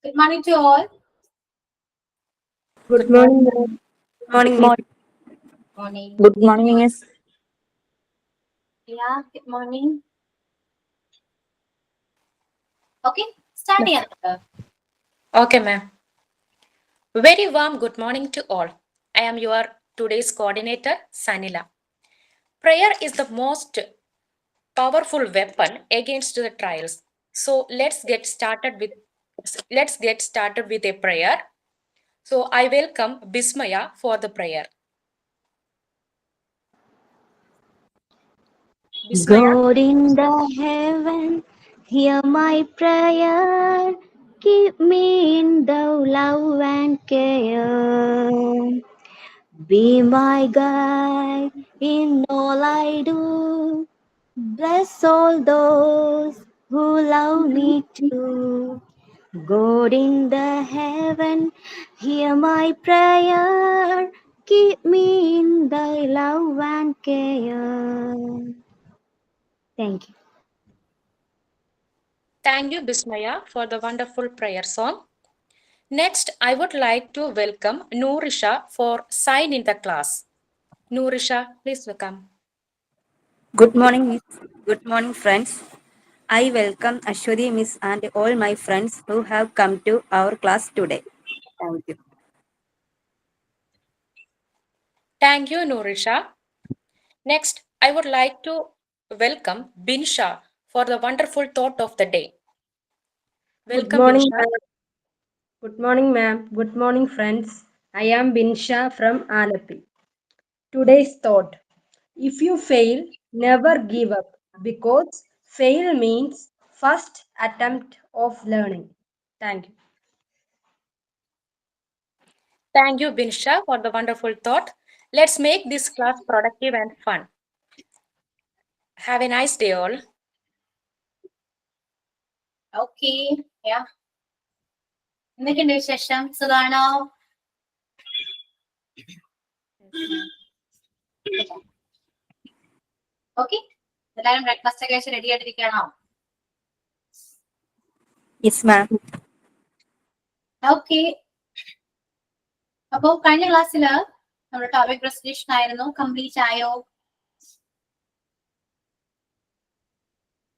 Good morning to all. Good morning, ma'am. Morning, Miss. Morning. Good morning, Miss. Yeah, good morning. Okay, start here. Okay, ma'am. Very warm good morning to all. I am your today's coordinator, Sanila. Prayer is the most powerful weapon against the trials. So let's get started with a prayer. So I welcome Bismaya for the prayer. Bismaya. God in the heaven, hear my prayer. Keep me in the love and care. Be my guide in all I do. Bless all those who love me too. God in the heaven, hear my prayer. Keep me in thy love and care. Thank you. Thank you, Bismaya, for the wonderful prayer song. Next, I would like to welcome Noorisha for sign in the class. Noorisha, please welcome. Good morning, Miss. Good morning, friends. I welcome Ashwari, Miss, and all my friends who have come to our class today. Thank you. Thank you, Noorisha. Next, I would like to welcome Binsha for the wonderful thought of the day. Good Welcome, morning, Binsha. ma'am. Good morning, ma'am. Good morning, friends. I am Binsha from Alapi. Today's thought: if you fail, never give up because fail means first attempt of learning. Thank you. Thank you, Binsha, for the wonderful thought. Let's make this class productive and fun. Have a nice day, all. Okay, yeah. എന്തൊക്കെയുണ്ട് വിശേഷം? സുഖാണോ? Okay, എല്ലാവരും breakfast ഒക്കെ കഴിച്ച് ready ആയിട്ടിരിക്കുകയാണോ? Yes, ma'am. Okay. അപ്പോ കഴിഞ്ഞ ക്ലാസ്സില് നമ്മുടെ ടോപ്പിക് പ്രസന്റേഷൻ ആയിരുന്നു. കംപ്ലീറ്റ് ആയോ?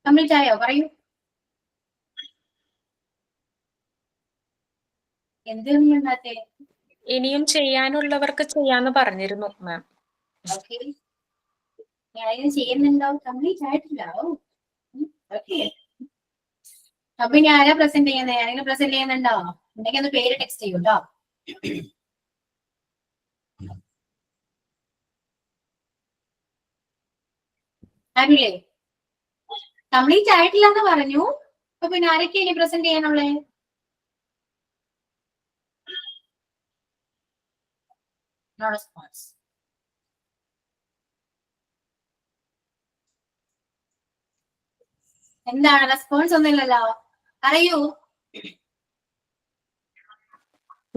കംപ്ലീറ്റ് ആയോ? പറയൂ. എന്തൊന്നും ഉണ്ടാത്തേ? ഇനിയും ചെയ്യാനുള്ളവർക്ക് ചെയ്യാന്ന് പറഞ്ഞിരുന്നു, മാം. ഓക്കെ, ഞാനിത് ചെയ്യുന്നുണ്ടോ? കംപ്ലീറ്റ് ആയിട്ടില്ല. ഓക്കെ, അപ്പൊ ഇനി ആരാ പ്രസന്റ് ചെയ്യുന്നത്? ആരെങ്കിലും പ്രസന്റ് ചെയ്യുന്നുണ്ടോ? ഉണ്ടെങ്കിൽ ഒന്ന് പേര് ടെക്സ്റ്റ് ചെയ്യൂ കേട്ടോ. ആരുല്ലേ? കംപ്ലീറ്റ് ആയിട്ടില്ല എന്ന് പറഞ്ഞു. അപ്പൊ പിന്നെ ആരൊക്കെ ഇനി പ്രസന്റ് ചെയ്യാനുള്ളേ? No response. എന്താണ് റെസ്പോൺസ്? ഒന്നുമില്ലല്ലോ, അറിയൂ.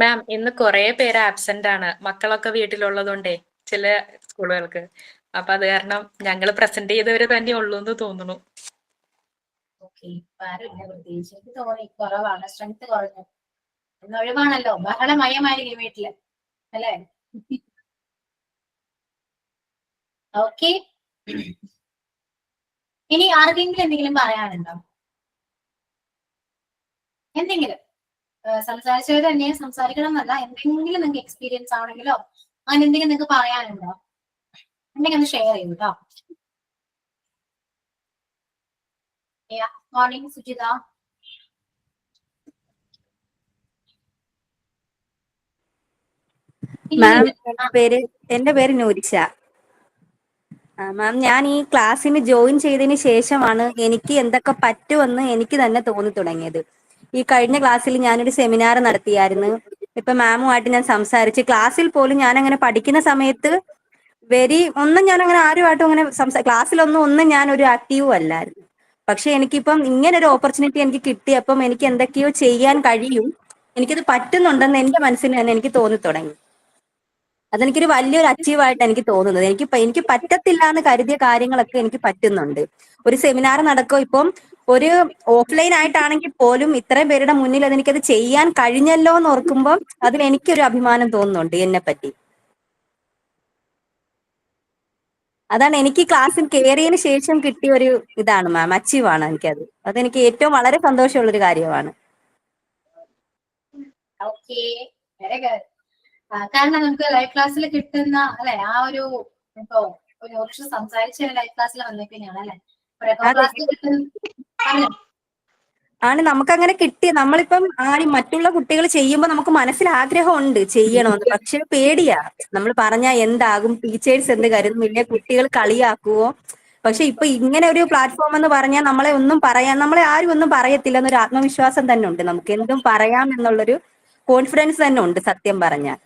മാം, ഇന്ന് കുറെ പേര് ആബ്സെന്റ് ആണ്. മക്കളൊക്കെ വീട്ടിലുള്ളതുകൊണ്ടേ ചില സ്കൂളുകൾക്ക്. അപ്പൊ അത് കാരണം ഞങ്ങൾ പ്രസന്റ് ചെയ്തവര് തന്നെ ഉള്ളൂ എന്ന് തോന്നുന്നു. ഓക്കെ, ആരുമില്ല പ്രത്യേകിച്ച്. എനിക്ക് തോന്നി കുറവാണ്, സ്ട്രെങ്ത് കുറഞ്ഞു. ഇന്ന് ഒഴിവാണല്ലോ, ബഹളമയമായിരിക്കും വീട്ടില് അല്ലേ? ഓക്കെ, ഇനി ആർക്കെങ്കിലും എന്തെങ്കിലും പറയാനുണ്ടോ? എന്തെങ്കിലും സംസാരിച്ചവർ തന്നെ സംസാരിക്കണം എന്നല്ല, എന്തെങ്കിലും നിങ്ങൾക്ക് എക്സ്പീരിയൻസ് ആണെങ്കിലോ അങ്ങനെ എന്തെങ്കിലും നിങ്ങൾക്ക് പറയാനുണ്ടോ? ഉണ്ടെങ്കിൽ ഒന്ന് ഷെയർ ചെയ്യൂ കേട്ടോ. മോർണിംഗ് സുജിത. മാം, എന്റെ പേര് നൂരിഷ. മാം, ഞാൻ ഈ ക്ലാസ്സിന് ജോയിൻ ചെയ്തതിന് ശേഷമാണ് എനിക്ക് എന്തൊക്കെ പറ്റുമെന്ന് എനിക്ക് തന്നെ തോന്നി തുടങ്ങിയത്. ഈ കഴിഞ്ഞ ക്ലാസ്സിൽ ഞാനൊരു സെമിനാർ നടത്തിയായിരുന്നു. ഇപ്പൊ മാമുമായിട്ട് ഞാൻ സംസാരിച്ച് ക്ലാസ്സിൽ പോലും ഞാൻ അങ്ങനെ പഠിക്കുന്ന സമയത്ത് ഒന്നും ഞാൻ അങ്ങനെ ആരുമായിട്ടും അങ്ങനെ ക്ലാസ്സിലൊന്നും ഞാൻ ഒരു ആക്റ്റീവും അല്ലായിരുന്നു. പക്ഷെ എനിക്കിപ്പം ഇങ്ങനെ ഒരു ഓപ്പർച്യൂണിറ്റി എനിക്ക് കിട്ടിയപ്പം എനിക്ക് എന്തൊക്കെയോ ചെയ്യാൻ കഴിയും, എനിക്കത് പറ്റുന്നുണ്ടെന്ന് എന്റെ മനസ്സിന് തന്നെ എനിക്ക് തോന്നി തുടങ്ങി. അതെനിക്കൊരു വലിയൊരു അച്ചീവായിട്ട് എനിക്ക് തോന്നുന്നത്. എനിക്ക് പറ്റത്തില്ല എന്ന് കരുതിയ കാര്യങ്ങളൊക്കെ എനിക്ക് പറ്റുന്നുണ്ട്. ഒരു സെമിനാർ നടക്കോ, ഇപ്പം ഒരു ഓഫ്ലൈൻ ആയിട്ടാണെങ്കിൽ പോലും ഇത്രയും പേരുടെ മുന്നിൽ അതെനിക്കത് ചെയ്യാൻ കഴിഞ്ഞല്ലോ എന്ന് ഓർക്കുമ്പോൾ അതിൽ എനിക്കൊരു അഭിമാനം തോന്നുന്നുണ്ട് എന്നെ പറ്റി. അതാണ് എനിക്ക് ക്ലാസ്സിൽ കയറിയതിന് ശേഷം കിട്ടിയ ഒരു ഇതാണ് മാം, അച്ചീവാണ് എനിക്കത്. അതെനിക്ക് ഏറ്റവും വളരെ സന്തോഷമുള്ള ഒരു കാര്യമാണ്. Okay, very good. കാരണം നമുക്ക് ലൈവ് ക്ലാസ്സിൽ കിട്ടുന്ന അല്ലെ ആ ഒരു ഇപ്പൊ ഒരു വർഷം സംസാരിച്ച ലൈവ് ക്ലാസ്സിൽ വന്നേക്കാണ് അല്ലെ, ക്ലാസ്സിൽ കിട്ടുന്ന ആണ് നമുക്കങ്ങനെ കിട്ടി. നമ്മളിപ്പം മറ്റുള്ള കുട്ടികൾ ചെയ്യുമ്പോൾ നമുക്ക് മനസ്സിൽ ആഗ്രഹമുണ്ട് ചെയ്യണമെന്ന്, പക്ഷെ പേടിയാ. നമ്മൾ പറഞ്ഞാൽ എന്താകും, ടീച്ചേഴ്സ് എന്ത് കരുതും, ഇല്ലേ കുട്ടികൾ കളിയാക്കുവോ. പക്ഷെ ഇപ്പൊ ഇങ്ങനെ ഒരു പ്ലാറ്റ്ഫോം എന്ന് പറഞ്ഞാൽ നമ്മളെ ആരും ഒന്നും പറയത്തില്ല എന്നൊരു ആത്മവിശ്വാസം തന്നെ ഉണ്ട്. നമുക്ക് എന്തും പറയാം എന്നുള്ളൊരു കോൺഫിഡൻസ് തന്നെ ഉണ്ട് സത്യം പറഞ്ഞാൽ.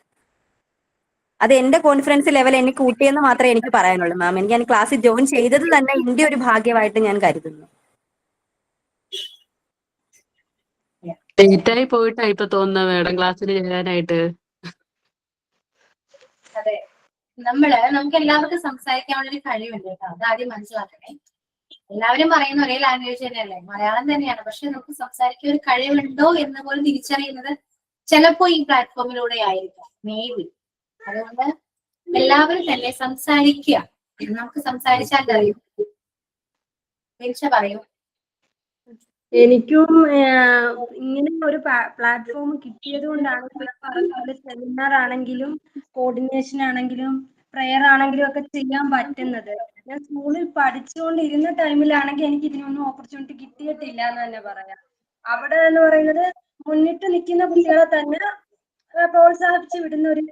അത് എന്റെ കോൺഫിഡൻസ് ലെവൽ എനിക്ക് കൂട്ടിയെന്ന് മാത്രമേ എനിക്ക് പറയാനുള്ളൂ മാം. എനിക്ക് ക്ലാസ്സിൽ ജോയിൻ ചെയ്തത് തന്നെ എന്റെ ഒരു ഭാഗ്യമായിട്ട് ഞാൻ കരുതുന്നു. ലേറ്റായി പോയിട്ടാ ഇപ്പൊ തോന്നുന്നത് മേഡം ക്ലാസ്സിൽ ചേരാനായിട്ട്. അതെ, നമുക്ക് എല്ലാവർക്കും സംസാരിക്കാനുള്ള ഒരു കഴിവുണ്ട് കേട്ടോ, അത് ആദ്യം മനസ്സിലാക്കണേ. എല്ലാവരും പറയുന്ന ഒരേ ലാംഗ്വേജ് തന്നെയല്ലേ, മലയാളം തന്നെയാണ്. പക്ഷെ നമുക്ക് സംസാരിക്കാൻ ഒരു കഴിവുണ്ടോ എന്ന് പോലും തിരിച്ചറിയുന്നത് ചിലപ്പോ ഈ പ്ലാറ്റ്ഫോമിലൂടെ ആയിരിക്കാം, മേബി. അതുകൊണ്ട് എല്ലാവരും തന്നെ സംസാരിക്കുക. നമുക്ക് സംസാരിച്ചാൽ അറിയും. പറയൂ. എനിക്കും ഇങ്ങനെ ഒരു പ്ലാറ്റ്ഫോം കിട്ടിയത് കൊണ്ടാണ് പറഞ്ഞ സെമിനാർ ആണെങ്കിലും കോർഡിനേഷൻ ആണെങ്കിലും പ്രെയർ ആണെങ്കിലും ഒക്കെ ചെയ്യാൻ പറ്റുന്നത്. ഞാൻ സ്കൂളിൽ പഠിച്ചുകൊണ്ടിരുന്ന ടൈമിലാണെങ്കിൽ എനിക്ക് ഇതിനൊന്നും ഓപ്പർച്യൂണിറ്റി കിട്ടിയിട്ടില്ല എന്ന് തന്നെ പറയാം. അവിടെ എന്ന് പറയുന്നത് മുന്നിട്ട് നിൽക്കുന്ന കുട്ടികളെ തന്നെ പ്രോത്സാഹിപ്പിച്ച് വിടുന്ന ഒരു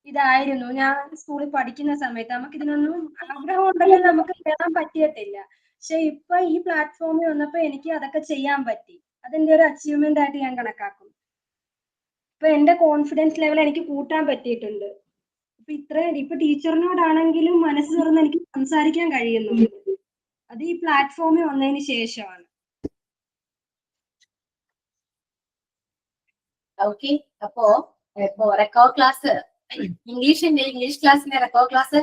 ഇതായിരുന്നു ഞാൻ സ്കൂളിൽ പഠിക്കുന്ന സമയത്ത്. നമുക്ക് ഇതിനൊന്നും ആഗ്രഹം ഉണ്ടെങ്കിൽ നമുക്ക് ചെയ്യാൻ പറ്റിയിട്ടില്ല. പക്ഷെ ഇപ്പൊ ഈ പ്ലാറ്റ്ഫോമിൽ വന്നപ്പോ എനിക്ക് അതൊക്കെ ചെയ്യാൻ പറ്റി. അതെന്റെ ഒരു അച്ചീവ്മെന്റ് ആയിട്ട് ഞാൻ കണക്കാക്കും. ഇപ്പൊ എന്റെ കോൺഫിഡൻസ് ലെവൽ എനിക്ക് കൂട്ടാൻ പറ്റിയിട്ടുണ്ട്. ഇപ്പൊ ടീച്ചറിനോടാണെങ്കിലും മനസ്സ് തുറന്ന് എനിക്ക് സംസാരിക്കാൻ കഴിയുന്നുണ്ട്. അത് ഈ പ്ലാറ്റ്ഫോമിൽ വന്നതിന് ശേഷമാണ്. ഓക്കെ, അപ്പോ റെക്കോർഡ് ക്ലാസ് ഇംഗ്ലീഷ് ക്ലാസ്സിന്റെ റെക്കോർഡ് ക്ലാസ്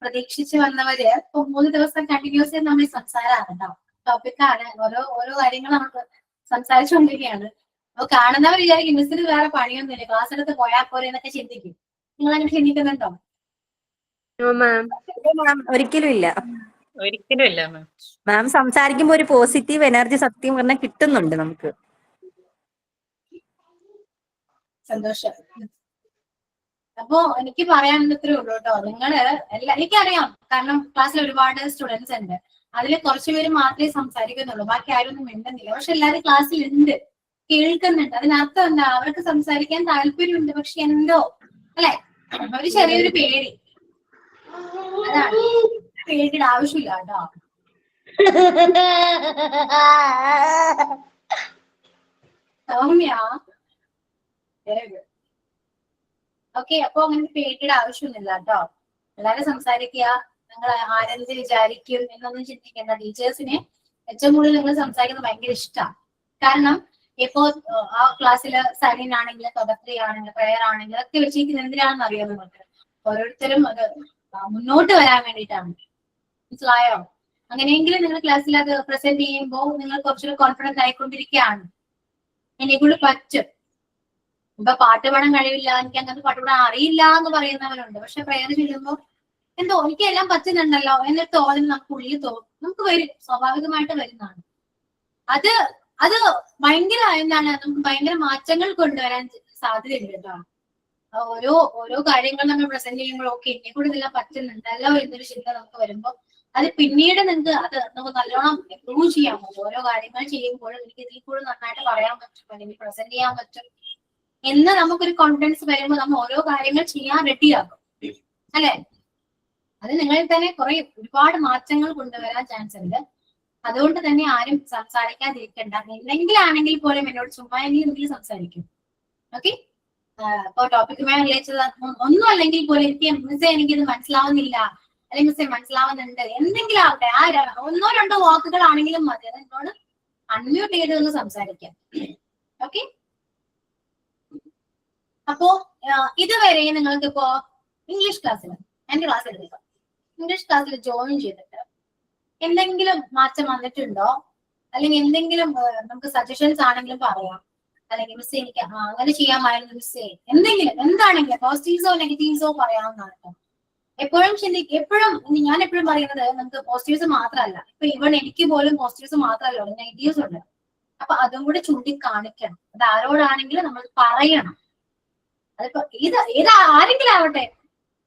പ്രതീക്ഷിച്ച് വന്നവര് ഇപ്പൊ 3 ദിവസം കണ്ടിന്യൂസ് നമ്മൾ സംസാരമാണ് കേട്ടോ, ടോപ്പിക്കാണ്. ഓരോ കാര്യങ്ങൾ നമുക്ക് സംസാരിച്ചുകൊണ്ടിരിക്കുകയാണ്. അപ്പൊ കാണുന്നവർ വിചാരിക്കും മിസ്സിന് വേറെ പണിയൊന്നുമില്ല, ക്ലാസ് എടുത്ത് പോയാൽ പോലെ എന്നൊക്കെ ചിന്തിക്കും. നിങ്ങൾ അങ്ങനെ ചിന്തിക്കുന്നുണ്ടോ? ഒരിക്കലും ഇല്ല. ഒരിക്കലും ഇല്ല മാം. മാം സംസാരിക്കുമ്പോ ഒരു പോസിറ്റീവ് എനർജി സത്യം പറഞ്ഞാൽ കിട്ടുന്നുണ്ട് നമുക്ക്. സന്തോഷം. അപ്പോ എനിക്ക് പറയാനുള്ളത് ഇത്രേ ഉള്ളൂ കേട്ടോ. എനിക്കറിയാം, കാരണം ക്ലാസ്സിൽ ഒരുപാട് സ്റ്റുഡൻസ് ഉണ്ട്. അതിൽ കുറച്ചുപേര് മാത്രമേ സംസാരിക്കുന്നുള്ളൂ, ബാക്കി ആരും ഒന്നും മിണ്ടുന്നില്ല. പക്ഷെ എല്ലാവരും ക്ലാസ്സിൽ ഉണ്ട്, കേൾക്കുന്നുണ്ട്. അതിനർത്ഥം എന്താ, അവർക്ക് സംസാരിക്കാൻ താല്പര്യമുണ്ട്. പക്ഷെ എന്തോ അല്ലെ ഒരു ചെറിയൊരു പേടി. അതാണ്, പേടിയുടെ ആവശ്യമില്ല കേട്ടോ. സൗമ്യ, ഓക്കെ. അപ്പൊ അങ്ങനെ പേടിയുടെ ആവശ്യമൊന്നുമില്ല കേട്ടോ. എല്ലാരും സംസാരിക്കുക. നിങ്ങൾ ആരെന്ത് വിചാരിക്കും എന്നൊന്നും ചിന്തിക്കേണ്ട. ടീച്ചേഴ്സിനെ ഏറ്റവും കൂടുതൽ നിങ്ങൾ സംസാരിക്കുന്നത് ഭയങ്കര ഇഷ്ടമാണ്. കാരണം ഇപ്പോ ആ ക്ലാസ്സിൽ സൈലന്റ് ആണെങ്കിലും കഥത്രി ആണെങ്കിലും പ്രയർ ആണെങ്കിലും ഒക്കെ വെച്ചിരിക്കുന്നത് എന്തിനാണെന്ന് അറിയാം നിങ്ങൾക്ക്. ഓരോരുത്തരും അത് മുന്നോട്ട് വരാൻ വേണ്ടിയിട്ടാണ്. മനസ്സിലായോ? അങ്ങനെയെങ്കിലും നിങ്ങൾ ക്ലാസ്സിൽ അത് പ്രസന്റ് ചെയ്യുമ്പോൾ നിങ്ങൾ കുറച്ചുകൂടി കോൺഫിഡന്റ് ആയിക്കൊണ്ടിരിക്കുകയാണ്. എന്നെക്കൂടി പറ്റും. ഇപ്പൊ പാട്ട് പാടാൻ കഴിവില്ല, എനിക്ക് അങ്ങനത്തെ പാട്ട് പാടാൻ അറിയില്ല എന്ന് പറയുന്നവരുണ്ട്. പക്ഷെ പ്രയർ ചെല്ലുമ്പോൾ എന്തോ എനിക്ക് എല്ലാം പറ്റുന്നുണ്ടല്ലോ എന്നൊരു തോന്നൽ നമുക്ക് ഉള്ളിൽ നമുക്ക് വരും, സ്വാഭാവികമായിട്ട് വരുന്നതാണ്. അത് ഭയങ്കര എന്താണ്, നമുക്ക് ഭയങ്കര മാറ്റങ്ങൾ കൊണ്ടുവരാൻ സാധ്യതയുണ്ട് കേട്ടോ. ഓരോ കാര്യങ്ങൾ നമ്മൾ പ്രസന്റ് ചെയ്യുമ്പോൾ ഓക്കെ എന്നെ കൂടെ ഇതെല്ലാം പറ്റുന്നുണ്ടല്ലോ എന്നൊരു ചിന്ത നമുക്ക് വരുമ്പോൾ അത് പിന്നീട് നമുക്ക് നല്ലോണം ഇംപ്രൂവ് ചെയ്യാൻ പറ്റും. ഓരോ കാര്യങ്ങൾ ചെയ്യുമ്പോഴും എനിക്ക് ഇതിൽ കൂടെ നന്നായിട്ട് പറയാൻ പറ്റും, അല്ലെങ്കിൽ പ്രസന്റ് ചെയ്യാൻ പറ്റും എന്ന് നമുക്കൊരു കോൺഫിഡൻസ് വരുമ്പോൾ നമ്മൾ ഓരോ കാര്യങ്ങൾ ചെയ്യാൻ റെഡിയാകും അല്ലെ. അത് നിങ്ങളിൽ തന്നെ ഒരുപാട് മാറ്റങ്ങൾ കൊണ്ടുവരാൻ ചാൻസ് ഉണ്ട്. അതുകൊണ്ട് തന്നെ ആരും സംസാരിക്കാതിരിക്കണ്ട. എന്തെങ്കിലാണെങ്കിൽ പോലും എന്നോട് ചുമ്മാ എന്തെങ്കിലും സംസാരിക്കും. ഓക്കെ, ഇപ്പൊ ടോപ്പിക്കുമായി റിലേറ്റ് ഒന്നും അല്ലെങ്കിൽ പോലും എനിക്കിത് മനസ്സിലാവുന്നില്ല, അല്ലെങ്കിൽ മിസ്സേ മനസ്സിലാവുന്നുണ്ട്, എന്തെങ്കിലും ആവട്ടെ, ഒന്നോ രണ്ടോ വാക്കുകളാണെങ്കിലും മതി, അത് എന്നോട് അൺമ്യൂട്ട് ചെയ്ത് ഒന്ന് സംസാരിക്കാം. ഓക്കെ, അപ്പോ ഇതുവരെ നിങ്ങൾക്കിപ്പോ ഇംഗ്ലീഷ് ക്ലാസ്സിൽ എന്റെ ക്ലാസ് എടുക്കുക, ഇംഗ്ലീഷ് ക്ലാസ്സിൽ ജോയിൻ ചെയ്തിട്ട് എന്തെങ്കിലും മാറ്റം വന്നിട്ടുണ്ടോ, അല്ലെങ്കിൽ എന്തെങ്കിലും നമുക്ക് സജഷൻസ് ആണെങ്കിലും പറയാം, അല്ലെങ്കിൽ മിസ് എനിക്ക് അങ്ങനെ ചെയ്യാമായിരുന്നു മിസ്സേ, എന്തെങ്കിലും എന്താണെങ്കിലും പോസിറ്റീവ്സോ നെഗറ്റീവ്സോ പറയാവുന്നതാണ് കേട്ടോ. എപ്പോഴും എപ്പോഴും ഞാൻ എപ്പോഴും പറയുന്നത് നമുക്ക് പോസിറ്റീവ്സ് മാത്രമല്ല, ഇപ്പൊ ഇവൺ എനിക്ക് പോലും പോസിറ്റീവ്സ് മാത്രമല്ല ഉള്ളൂ, നെഗറ്റീവ്സ് ഉണ്ട്. അപ്പൊ അതും കൂടെ ചൂണ്ടിക്കാണിക്കണം. അത് ആരോടാണെങ്കിലും നമ്മൾ പറയണം. അതിപ്പോ ഏത് ആരെങ്കിലും ആവട്ടെ,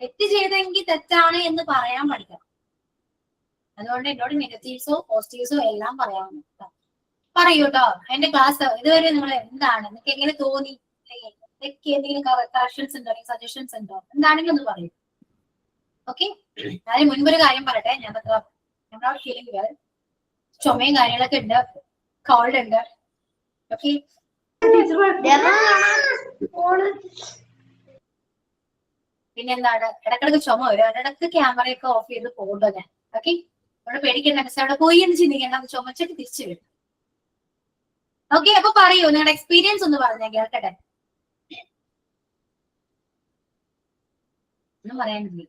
തെറ്റ് ചെയ്തെങ്കിൽ തെറ്റാണ് എന്ന് പറയാൻ പഠിക്കണം. അതുകൊണ്ട് എന്നോട് നെഗറ്റീവ്സോ പോസിറ്റീവ്സോ എല്ലാം പറയാവുന്ന പറയൂ കേട്ടോ. എന്റെ ക്ലാസ് ഇതുവരെ നിങ്ങൾ എന്താണ്, നിങ്ങൾക്ക് എങ്ങനെ തോന്നി, എന്തെങ്കിലും കറക്ഷൻസ് ഉണ്ടോ, സജഷൻസ് ഉണ്ടോ, എന്താണെങ്കിലും ഒന്ന് പറയൂ. ഓക്കെ, അതിന് മുൻപൊരു കാര്യം പറയട്ടെ, ഞാൻ ഫീലിംഗ് വെൽ, ചുമയും കാര്യങ്ങളൊക്കെ ഉണ്ട്, കോൾഡ് ഉണ്ട്. ഓക്കെ, പിന്നെന്താണ്, ഇടക്കിടക്ക് ചുമ വരും, ഇടക്ക് ക്യാമറയൊക്കെ ഓഫ് ചെയ്ത് പോകുമ്പോ ഞാൻ. ഓക്കെ, അവിടെ പേടിക്കേണ്ട, മിസ് അവിടെ പോയി എന്ന് ചിന്തിക്കേണ്ട, അത് ചുമച്ചിട്ട് തിരിച്ചു വരും. ഓക്കെ, അപ്പൊ പറയൂ, നിങ്ങളുടെ എക്സ്പീരിയൻസ് ഒന്ന് പറഞ്ഞേ കേൾക്കട്ടെ. ഒന്നും പറയാനില്ല.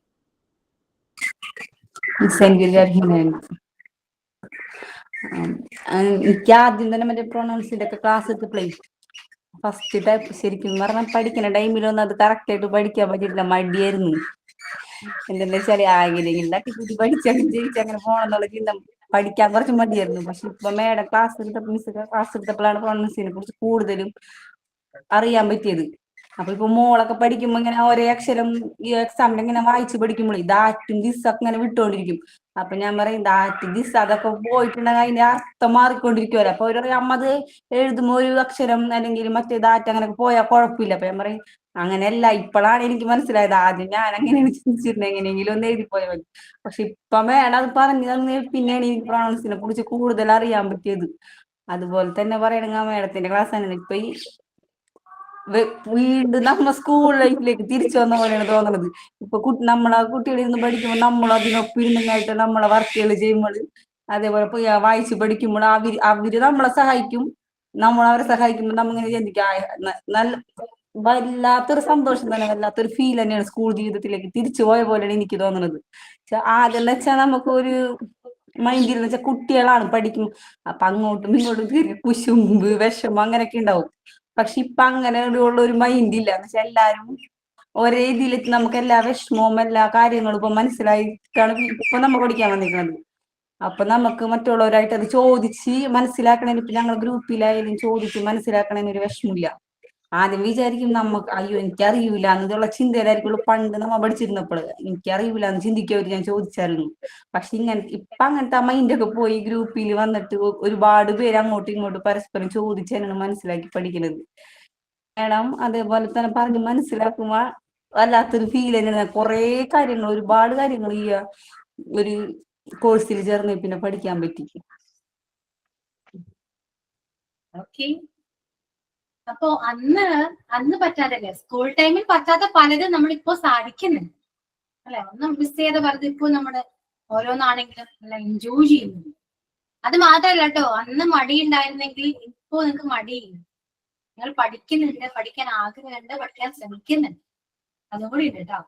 എനിക്ക് ആദ്യം തന്നെ മറ്റേ പ്രൊണൗൺസിന്റെ ഒക്കെ ക്ലാസ് എടുത്തപ്പോഴേ ഫസ്റ്റ് ടൈപ്പ് ശരിക്കും പറഞ്ഞാൽ പഠിക്കുന്ന ടൈമിലൊന്നും അത് കറക്റ്റ് ആയിട്ട് പഠിക്കാൻ പറ്റിയിട്ടില്ല, മടിയായിരുന്നു. എന്തെന്ന് വെച്ചാല് ആഗ്രഹം തട്ടിക്കൂട്ടി പഠിച്ചാലും ജയിച്ചങ്ങനെ പോകണമെന്നുള്ള ചിന്ത, പഠിക്കാൻ കുറച്ച് മടിയായിരുന്നു. പക്ഷെ ഇപ്പൊ മേഡം ക്ലാസ് എടുത്തപ്പോൾ മിസ് ക്ലാസ് എടുത്തപ്പോഴാണ് പ്രൊണൗൺസിനെ കുറിച്ച് കൂടുതലും അറിയാൻ പറ്റിയത്. അപ്പൊ ഇപ്പൊ മോളൊക്കെ പഠിക്കുമ്പോ ഇങ്ങനെ ഒരേ അക്ഷരം ഈ എക്സാമിൽ ഇങ്ങനെ വായിച്ചു പഠിക്കുമ്പോഴേ ദാറ്റും ദിസ്സൊക്കെ ഇങ്ങനെ വിട്ടുകൊണ്ടിരിക്കും. അപ്പൊ ഞാൻ പറയും ദാറ്റ് ദിസ് അതൊക്കെ പോയിട്ടുണ്ടെങ്കിൽ അതിന്റെ അർത്ഥം മാറിക്കൊണ്ടിരിക്കുമല്ലോ. അപ്പൊ അവര് പറയും അമ്മ അത് എഴുതുമ്പോ ഒരു അക്ഷരം അല്ലെങ്കിൽ മറ്റേ ദാറ്റ് അങ്ങനെയൊക്കെ പോയാൽ കുഴപ്പമില്ല. അപ്പൊ ഞാൻ പറയും അങ്ങനെയല്ല, ഇപ്പോഴാണ് എനിക്ക് മനസ്സിലായത്. ആദ്യം ഞാൻ അങ്ങനെയാണ് ചിന്തിച്ചിരുന്നത്, എങ്ങനെയെങ്കിലും ഒന്ന് എഴുതി പോയാൽ മതി. പക്ഷെ ഇപ്പൊ വേണം അത് പറഞ്ഞു തന്നെ പിന്നെയാണ് ഈ പ്രൊണൗൺസിനെ കുറിച്ച് കൂടുതൽ അറിയാൻ പറ്റിയത്. അതുപോലെ തന്നെ പറയണെങ്കിൽ മേഡത്തിന്റെ ക്ലാസ് തന്നെ ഇപ്പൊ ഈ വീണ്ടും നമ്മ സ്കൂൾ ലൈഫിലേക്ക് തിരിച്ചു വന്ന പോലെയാണ് തോന്നുന്നത്. ഇപ്പൊ നമ്മളെ കുട്ടികളിൽ നിന്ന് പഠിക്കുമ്പോൾ നമ്മൾ അതിനൊപ്പം ഇരുന്നങ്ങായിട്ട് നമ്മളെ വർക്കുകൾ ചെയ്യുമ്പോൾ, അതേപോലെ വായിച്ചു പഠിക്കുമ്പോൾ അവര് നമ്മളെ സഹായിക്കും, നമ്മൾ അവരെ സഹായിക്കുമ്പോൾ നമ്മിങ്ങനെ ചിന്തിക്കാം നല്ല വല്ലാത്തൊരു സന്തോഷം തന്നെ, വല്ലാത്തൊരു ഫീൽ തന്നെയാണ് സ്കൂൾ ജീവിതത്തിലേക്ക് തിരിച്ചു പോയ പോലെയാണ് എനിക്ക് തോന്നുന്നത്. ആദ്യം എന്ന് വെച്ചാൽ നമുക്കൊരു മൈൻഡിൽ എന്ന് വെച്ചാൽ കുട്ടികളാണ് പഠിക്കും, അപ്പൊ അങ്ങോട്ടും ഇങ്ങോട്ടും കുശുമ്പ് വിഷമം അങ്ങനെയൊക്കെ ഉണ്ടാവും. പക്ഷെ ഇപ്പൊ അങ്ങനെ ഉള്ള ഒരു മൈൻഡ് ഇല്ല. എന്ന് വെച്ചാൽ എല്ലാരും ഒരേ ഇതിലേക്ക് നമുക്ക് എല്ലാ വിഷമവും എല്ലാ കാര്യങ്ങളും ഇപ്പൊ മനസ്സിലായിട്ടാണ് ഇപ്പൊ നമ്മൾ പഠിക്കാൻ വന്നിരിക്കുന്നത്. അപ്പൊ നമുക്ക് മറ്റുള്ളവരായിട്ട് അത് ചോദിച്ച് മനസ്സിലാക്കണേന്, ഇപ്പൊ ഞങ്ങൾ ഗ്രൂപ്പിലായാലും ചോദിച്ച് മനസ്സിലാക്കണേന് ഒരു വിഷമില്ല. ആദ്യം വിചാരിക്കും നമുക്ക് അയ്യോ എനിക്കറിയൂല എന്നുള്ള ചിന്തയിലായിരിക്കുള്ളൂ. പണ്ട് നമ്മ പഠിച്ചിരുന്നപ്പോൾ എനിക്കറിയൂല എന്ന് ചിന്തിക്കവര് ഞാൻ ചോദിച്ചായിരുന്നു. പക്ഷെ ഇപ്പൊ അങ്ങനത്തെ മൈൻഡൊക്കെ പോയി ഗ്രൂപ്പിൽ വന്നിട്ട് ഒരുപാട് പേര് അങ്ങോട്ടും ഇങ്ങോട്ടും പരസ്പരം ചോദിച്ചാണ് മനസ്സിലാക്കി പഠിക്കുന്നത്. മേഡം അതേപോലെ തന്നെ പറഞ്ഞ് മനസ്സിലാക്കുമ്പോ വല്ലാത്തൊരു ഫീൽ തന്നെയാണ്. കുറെ കാര്യങ്ങൾ, ഒരുപാട് കാര്യങ്ങൾ ഈ ഒരു കോഴ്സിൽ ചേർന്ന് പിന്നെ പഠിക്കാൻ പറ്റി. ഓക്കെ, അപ്പോ അന്ന് പറ്റാതല്ലേ, സ്കൂൾ ടൈമിൽ പറ്റാത്ത പലതും നമ്മളിപ്പോ സാധിക്കുന്നുണ്ട് അല്ലെ. ഒന്നും മിസ് ചെയ്ത പലതും ഇപ്പൊ നമ്മള് ഓരോന്നാണെങ്കിലും നല്ല എൻജോയ് ചെയ്യുന്നുണ്ട്. അത് മാത്രല്ല കേട്ടോ, അന്ന് മടി ഉണ്ടായിരുന്നെങ്കിൽ ഇപ്പോ നിങ്ങൾക്ക് മടിയില്ല. നിങ്ങൾ പഠിക്കുന്നുണ്ട്, പഠിക്കാൻ ആഗ്രഹമുണ്ട്, പഠിക്കാൻ ശ്രമിക്കുന്നുണ്ട്, അതും കൂടി ഉണ്ട് കേട്ടോ.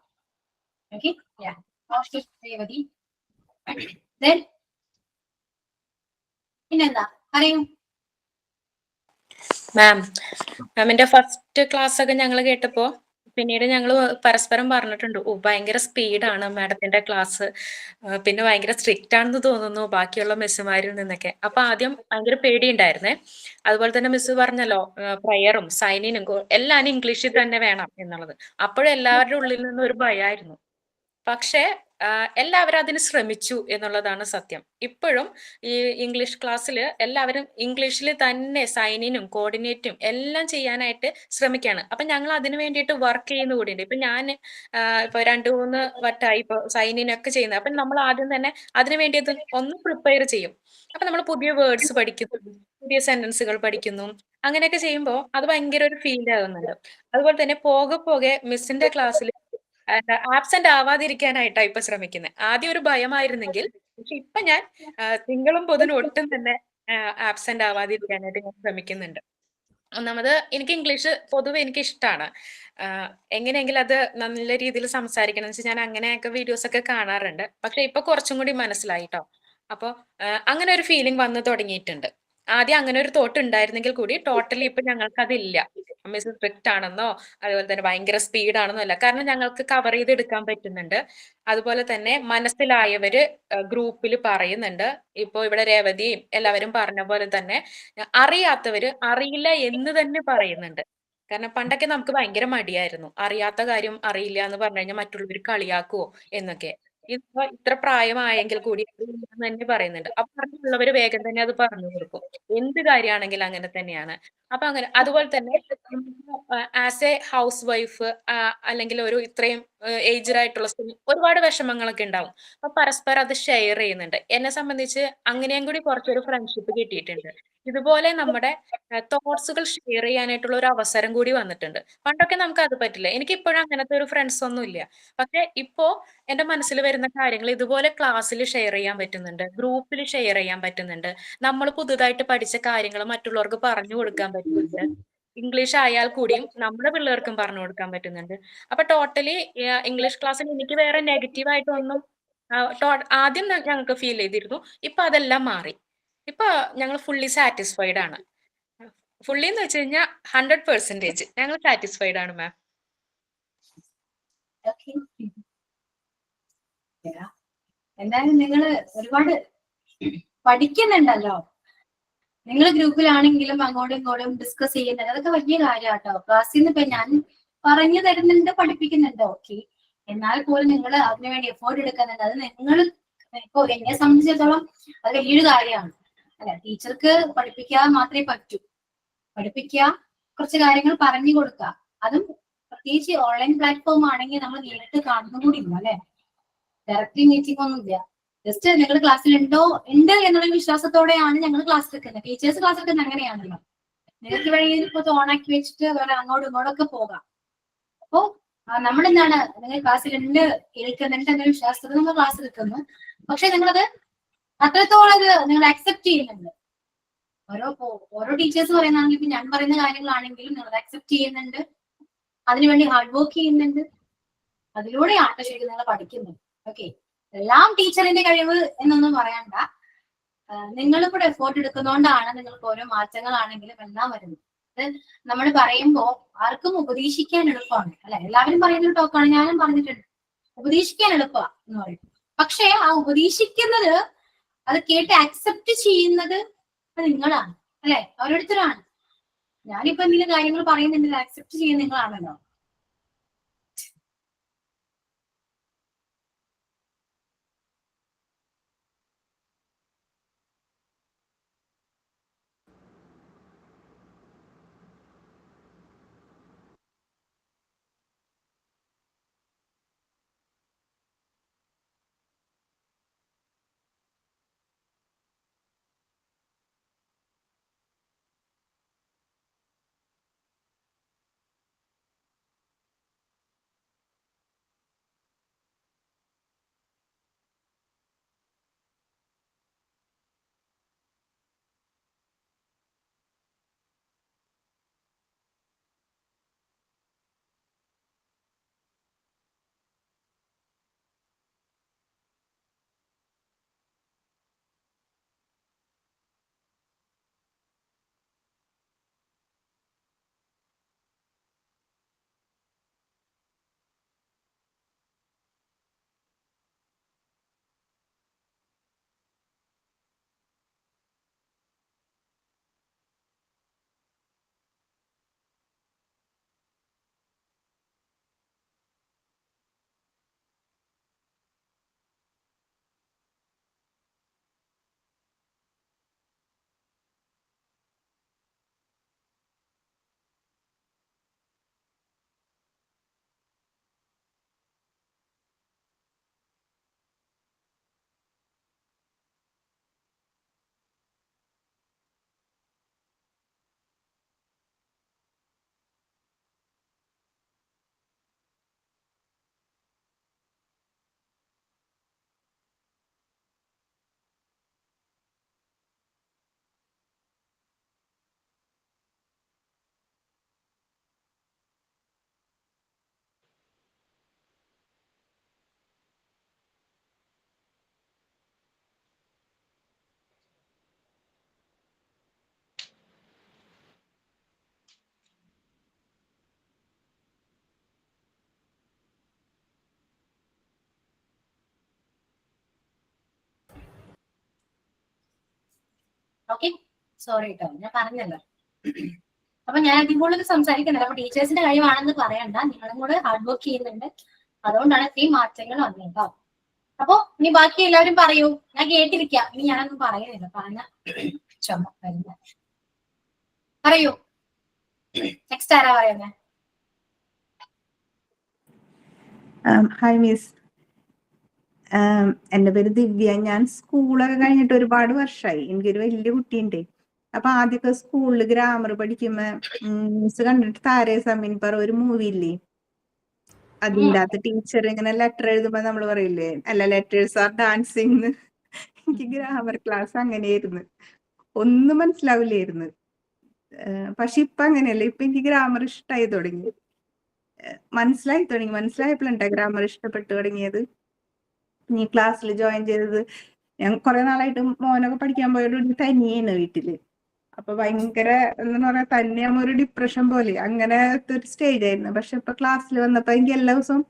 ഓക്കെ, രേവതി പിന്നെന്താ പറയൂ. മാമിന്റെ ഫസ്റ്റ് ക്ലാസ് ഒക്കെ ഞങ്ങൾ കേട്ടപ്പോ പിന്നീട് ഞങ്ങൾ പരസ്പരം പറഞ്ഞിട്ടുണ്ട്, ഓ ഭയങ്കര സ്പീഡാണ് മാഡത്തിന്റെ ക്ലാസ്, പിന്നെ ഭയങ്കര സ്ട്രിക്റ്റ് ആണെന്ന് തോന്നുന്നു ബാക്കിയുള്ള മിസ്സുമാരിൽ നിന്നൊക്കെ. അപ്പൊ ആദ്യം ഭയങ്കര പേടിയുണ്ടായിരുന്നേ. അതുപോലെ തന്നെ മിസ് പറഞ്ഞല്ലോ പ്രയറും സൈനിനും എല്ലാം ഇംഗ്ലീഷിൽ തന്നെ വേണം എന്നുള്ളത്. അപ്പോഴും എല്ലാവരുടെ ഉള്ളിൽ നിന്നും ഒരു ഭയമായിരുന്നു. പക്ഷെ എല്ലാവരും അതിന് ശ്രമിച്ചു എന്നുള്ളതാണ് സത്യം. ഇപ്പോഴും ഈ ഇംഗ്ലീഷ് ക്ലാസ്സിൽ എല്ലാവരും ഇംഗ്ലീഷിൽ തന്നെ സൈനിനും കോർഡിനേറ്റും എല്ലാം ചെയ്യാനായിട്ട് ശ്രമിക്കുകയാണ്. അപ്പൊ ഞങ്ങൾ അതിനു വേണ്ടിയിട്ട് വർക്ക് ചെയ്യുന്ന കൂടിയുണ്ട്. ഇപ്പൊ ഞാൻ ഇപ്പൊ 2-3 വട്ടമായി ഇപ്പൊ സൈനിനൊക്കെ ചെയ്യുന്നത്. അപ്പൊ നമ്മൾ ആദ്യം തന്നെ അതിനു വേണ്ടിയിട്ട് ഒന്ന് പ്രിപ്പയർ ചെയ്യും. അപ്പൊ നമ്മൾ പുതിയ വേർഡ്സ് പഠിക്കുന്നു, പുതിയ സെന്റൻസുകൾ പഠിക്കുന്നു, അങ്ങനെയൊക്കെ ചെയ്യുമ്പോൾ അത് ഭയങ്കര ഒരു ഫീൽ ആകുന്നുണ്ട്. അതുപോലെ തന്നെ പോകെ മിസ്സിന്റെ ക്ലാസ്സിൽ ആബ്സെന്റ് ആവാതിരിക്കാനായിട്ടാണ് ഇപ്പൊ ശ്രമിക്കുന്നത്. ആദ്യം ഒരു ഭയമായിരുന്നെങ്കിൽ, പക്ഷെ ഇപ്പൊ ഞാൻ തിങ്കളും ബുധനും ഒട്ടും തന്നെ ആബ്സെന്റ് ആവാതിരിക്കാനായിട്ട് ഞാൻ ശ്രമിക്കുന്നുണ്ട്. ഒന്നാമത് എനിക്ക് ഇംഗ്ലീഷ് പൊതുവെ എനിക്ക് ഇഷ്ടമാണ്. എങ്ങനെയെങ്കിലും അത് നല്ല രീതിയിൽ സംസാരിക്കണം എന്ന് വെച്ചാൽ ഞാൻ അങ്ങനെയൊക്കെ വീഡിയോസ് ഒക്കെ കാണാറുണ്ട്. പക്ഷെ ഇപ്പൊ കുറച്ചും കൂടി മനസ്സിലായി ട്ടോ. അപ്പൊ അങ്ങനെ ഒരു ഫീലിംഗ് വന്നു തുടങ്ങിയിട്ടുണ്ട്. ആദ്യം അങ്ങനെ ഒരു തോട്ട് ഉണ്ടായിരുന്നെങ്കിൽ കൂടി ടോട്ടലി ഇപ്പൊ ഞങ്ങൾക്കതില്ല. മിസ് സ്ട്രിക്റ്റ് ആണെന്നോ അതുപോലെ തന്നെ ഭയങ്കര സ്പീഡ് ആണെന്നോ അല്ല. കാരണം ഞങ്ങൾക്ക് കവർ ചെയ്തെടുക്കാൻ പറ്റുന്നുണ്ട്. അതുപോലെ തന്നെ മനസ്സിലായവര് ഗ്രൂപ്പിൽ പറയുന്നുണ്ട്. ഇപ്പൊ ഇവിടെ രേവതിയും എല്ലാവരും പറഞ്ഞ പോലെ തന്നെ അറിയാത്തവര് അറിയില്ല എന്ന് തന്നെ പറയുന്നുണ്ട്. കാരണം പണ്ടൊക്കെ നമുക്ക് ഭയങ്കര മടിയായിരുന്നു. അറിയാത്ത കാര്യം അറിയില്ല എന്ന് പറഞ്ഞു കഴിഞ്ഞാൽ മറ്റുള്ളവര് കളിയാക്കുവോ എന്നൊക്കെ. ഇപ്പൊ ഇത്ര പ്രായമായെങ്കിൽ കൂടി അറിയില്ലാന്ന് തന്നെ പറയുന്നുണ്ട്. അപ്പൊ അറിവുള്ളവര് വേഗം തന്നെ അത് പറഞ്ഞു കൊടുക്കും. എന്ത് കാര്യമാണെങ്കിലും അങ്ങനെ തന്നെയാണ്. അപ്പൊ അങ്ങനെ അതുപോലെ തന്നെ ആസ് എ ഹൗസ് വൈഫ് അല്ലെങ്കിൽ ഒരു ഇത്രയും ഏജ്ഡ് ആയിട്ടുള്ള സ്ത്രീ ഒരുപാട് വിഷമങ്ങളൊക്കെ ഉണ്ടാവും. അപ്പൊ പരസ്പരം അത് ഷെയർ ചെയ്യുന്നുണ്ട്. എന്നെ സംബന്ധിച്ച് അങ്ങനെയും കൂടി കുറച്ചൊരു ഫ്രണ്ട്ഷിപ്പ് കിട്ടിയിട്ടുണ്ട്. ഇതുപോലെ നമ്മുടെ തോട്ട്സുകൾ ഷെയർ ചെയ്യാനായിട്ടുള്ള ഒരു അവസരം കൂടി വന്നിട്ടുണ്ട്. പണ്ടൊക്കെ നമുക്ക് അത് പറ്റില്ല. എനിക്ക് ഇപ്പോഴും അങ്ങനത്തെ ഒരു ഫ്രണ്ട്സ് ഒന്നും ഇല്ല. പക്ഷെ ഇപ്പോ എന്റെ മനസ്സിൽ വരുന്ന കാര്യങ്ങൾ ഇതുപോലെ ക്ലാസ്സിൽ ഷെയർ ചെയ്യാൻ പറ്റുന്നുണ്ട്. ഗ്രൂപ്പിൽ ഷെയർ ചെയ്യാൻ പറ്റുന്നുണ്ട്. നമ്മൾ പുതുതായിട്ട് പഠിച്ച കാര്യങ്ങൾ മറ്റുള്ളവർക്ക് പറഞ്ഞു കൊടുക്കാൻ പറ്റുന്നുണ്ട്. ഇംഗ്ലീഷ് ആയാൽ കൂടിയും നമ്മുടെ പിള്ളേർക്കും പറഞ്ഞു കൊടുക്കാൻ പറ്റുന്നുണ്ട്. അപ്പൊ ടോട്ടലി ഇംഗ്ലീഷ് ക്ലാസ്സിൽ എനിക്ക് വേറെ നെഗറ്റീവ് ആയിട്ടൊന്നും ആദ്യം ഞങ്ങൾക്ക് ഫീൽ ചെയ്തിരുന്നു. ഇപ്പൊ അതെല്ലാം മാറി. ഇപ്പൊ ഞങ്ങൾ ഫുള്ളി സാറ്റിസ്ഫൈഡ് ആണ്. ഫുള്ളി എന്ന് വെച്ച് കഴിഞ്ഞാൽ 100% ഞങ്ങൾ സാറ്റിസ്ഫൈഡ് ആണ് മാം. ഓക്കെ. എന്തായാലും നിങ്ങൾ ഒരുപാട് പഠിക്കുന്നുണ്ടല്ലോ. നിങ്ങൾ ഗ്രൂപ്പിലാണെങ്കിലും അങ്ങോട്ടും ഇങ്ങോട്ടും ഡിസ്കസ് ചെയ്യുന്നത് അതൊക്കെ വലിയ കാര്യമാട്ടോ. ക്ലാസ്സിൽ നിന്ന് ഇപ്പൊ ഞാൻ പറഞ്ഞു തരുന്നുണ്ട്, പഠിപ്പിക്കുന്നുണ്ട്, ഓക്കെ. എന്നാൽ പോലും നിങ്ങൾ അതിനുവേണ്ടി എഫേർട്ട് എടുക്കുന്നുണ്ട്. അത് നിങ്ങൾ ഇപ്പൊ എന്നെ സംബന്ധിച്ചിടത്തോളം അത് വലിയൊരു കാര്യമാണ്. അല്ലെ, ടീച്ചർക്ക് പഠിപ്പിക്കാൻ മാത്രമേ പറ്റൂ. പഠിപ്പിക്കുക, കുറച്ച് കാര്യങ്ങൾ പറഞ്ഞു കൊടുക്കുക. അതും പ്രത്യേകിച്ച് ഓൺലൈൻ പ്ലാറ്റ്ഫോം ആണെങ്കിൽ നമ്മൾ നേരിട്ട് കാണുന്ന കൂടി ഇല്ല അല്ലെ. ഡയറക്റ്റ്ലി മീറ്റിംഗ് ഒന്നും ഇല്ല. ജസ്റ്റ് നിങ്ങൾ ക്ലാസ്സിൽ ഉണ്ട് എന്നുള്ള വിശ്വാസത്തോടെയാണ് ഞങ്ങൾ ക്ലാസ് എടുക്കുന്നത്. ടീച്ചേഴ്സ് ക്ലാസ് എടുക്കുന്നത് അങ്ങനെയാണല്ലോ. നിങ്ങൾക്ക് വഴി ഇപ്പൊ ഓണാക്കി വെച്ചിട്ട് വേറെ അങ്ങോട്ടും ഇങ്ങോട്ടൊക്കെ പോകാം. അപ്പോ നമ്മളെന്താണ്, നിങ്ങൾ ക്ലാസ്സിലുണ്ട് കേൾക്കുന്നുണ്ട് എന്നൊരു വിശ്വാസത്തോടെ നമ്മൾ ക്ലാസ് എടുക്കുന്നു. പക്ഷെ നിങ്ങളത് അത്രത്തോളം അത് നിങ്ങൾ അക്സെപ്റ്റ് ചെയ്യുന്നുണ്ട്. ഓരോ ടീച്ചേഴ്സ് പറയുന്നതാണെങ്കിൽ ഇപ്പൊ ഞാൻ പറയുന്ന കാര്യങ്ങളാണെങ്കിലും നിങ്ങൾ അക്സെപ്റ്റ് ചെയ്യുന്നുണ്ട്. അതിനുവേണ്ടി ഹാർഡ് വർക്ക് ചെയ്യുന്നുണ്ട്. അതിലൂടെയാണ് ശരിക്കും നിങ്ങൾ പഠിക്കുന്നത്. ഓക്കെ. എല്ലാം ടീച്ചറിന്റെ കഴിവ് എന്നൊന്നും പറയണ്ട. നിങ്ങൾ കൂടെ എഫോർട്ട് എടുക്കുന്നതുകൊണ്ടാണ് നിങ്ങൾക്ക് ഓരോ മാറ്റങ്ങളാണെങ്കിലും എല്ലാം വരുന്നത്. അത് നമ്മൾ പറയുമ്പോ ആർക്കും ഉപദേശിക്കാൻ എളുപ്പമാണ് അല്ലെ. എല്ലാവരും പറയുന്ന ടോക്കാണ്, ഞാനും പറഞ്ഞിട്ടുണ്ട്. ഉപദേശിക്കാൻ എളുപ്പമാണ് എന്ന് പറയും. പക്ഷെ ആ ഉപദേശിക്കുന്നത് അത് കേട്ട് അക്സെപ്റ്റ് ചെയ്യുന്നത് നിങ്ങളാണ് അല്ലെ, ഓരോരുത്തരാണ്. ഞാനിപ്പോ എന്തെങ്കിലും കാര്യങ്ങൾ പറയുന്നുണ്ടെങ്കിൽ അക്സെപ്റ്റ് ചെയ്യുന്ന നിങ്ങളാണല്ലോ. ഓക്കെ, സോറി കേട്ടോ, ഞാൻ പറഞ്ഞല്ലോ. അപ്പൊ ഞാൻ അതിൽ കൂടുതൽ സംസാരിക്കുന്നില്ല. അപ്പൊ ടീച്ചേഴ്സിന്റെ കഴിവാണെന്ന് പറയണ്ട, നിങ്ങളും കൂടെ ഹാർഡ് വർക്ക് ചെയ്യുന്നുണ്ട്, അതുകൊണ്ടാണ് ഇത്രയും മാറ്റങ്ങൾ വന്നത് കേട്ടോ. അപ്പൊ ഇനി ബാക്കി എല്ലാവരും പറയൂ, ഞാൻ കേട്ടിരിക്കാം. ഇനി ഞാനൊന്നും പറയുന്നില്ല, പറഞ്ഞ ചുമ വരുന്ന. പറയൂ, നെക്സ്റ്റ് ആരാ പറയുന്നത്? ഹായ് മിസ്, എൻ്റെ പേര് ദിവ്യ. ഞാൻ സ്കൂളൊക്കെ കഴിഞ്ഞിട്ട് ഒരുപാട് വർഷമായി. എനിക്കൊരു വലിയ കുട്ടിയുണ്ട്. അപ്പൊ ആദ്യമൊക്കെ സ്കൂളിൽ ഗ്രാമർ പഠിക്കുമ്പോ മിസ് കണ്ടിട്ട് താരേ സമീൻ പറ ഒരു മൂവി ഇല്ലേ, അതിൻ്റെ അകത്ത് ടീച്ചർ ഇങ്ങനെ ലെറ്റർ എഴുതുമ്പോ നമ്മൾ പറയില്ലേ, അല്ല ലെറ്റേഴ്സ് ആർ ഡാൻസിങ്. എനിക്ക് ഗ്രാമർ ക്ലാസ് അങ്ങനെയായിരുന്നു, ഒന്നും മനസ്സിലാവില്ലായിരുന്നു. പക്ഷെ ഇപ്പൊ അങ്ങനെയല്ല, ഇപ്പൊ എനിക്ക് ഗ്രാമർ ഇഷ്ടമായി തുടങ്ങി, മനസ്സിലായപ്പോഴുണ്ടാ ഗ്രാമർ ഇഷ്ടപ്പെട്ടു തുടങ്ങിയത്. നീ ക്ലാസ്സിൽ ജോയിൻ ചെയ്തത്, ഞാൻ കുറെ നാളായിട്ട് മോനൊക്കെ പഠിക്കാൻ പോയോട് തനിയാണ് വീട്ടില്. അപ്പൊ ഭയങ്കര എന്താ പറയാ, തന്നെയാകുമ്പോ ഒരു ഡിപ്രഷൻ പോലെ അങ്ങനത്തെ ഒരു സ്റ്റേജ് ആയിരുന്നു. പക്ഷെ ഇപ്പൊ ക്ലാസ്സിൽ വന്നപ്പോ എനിക്ക് എല്ലാ ദിവസവും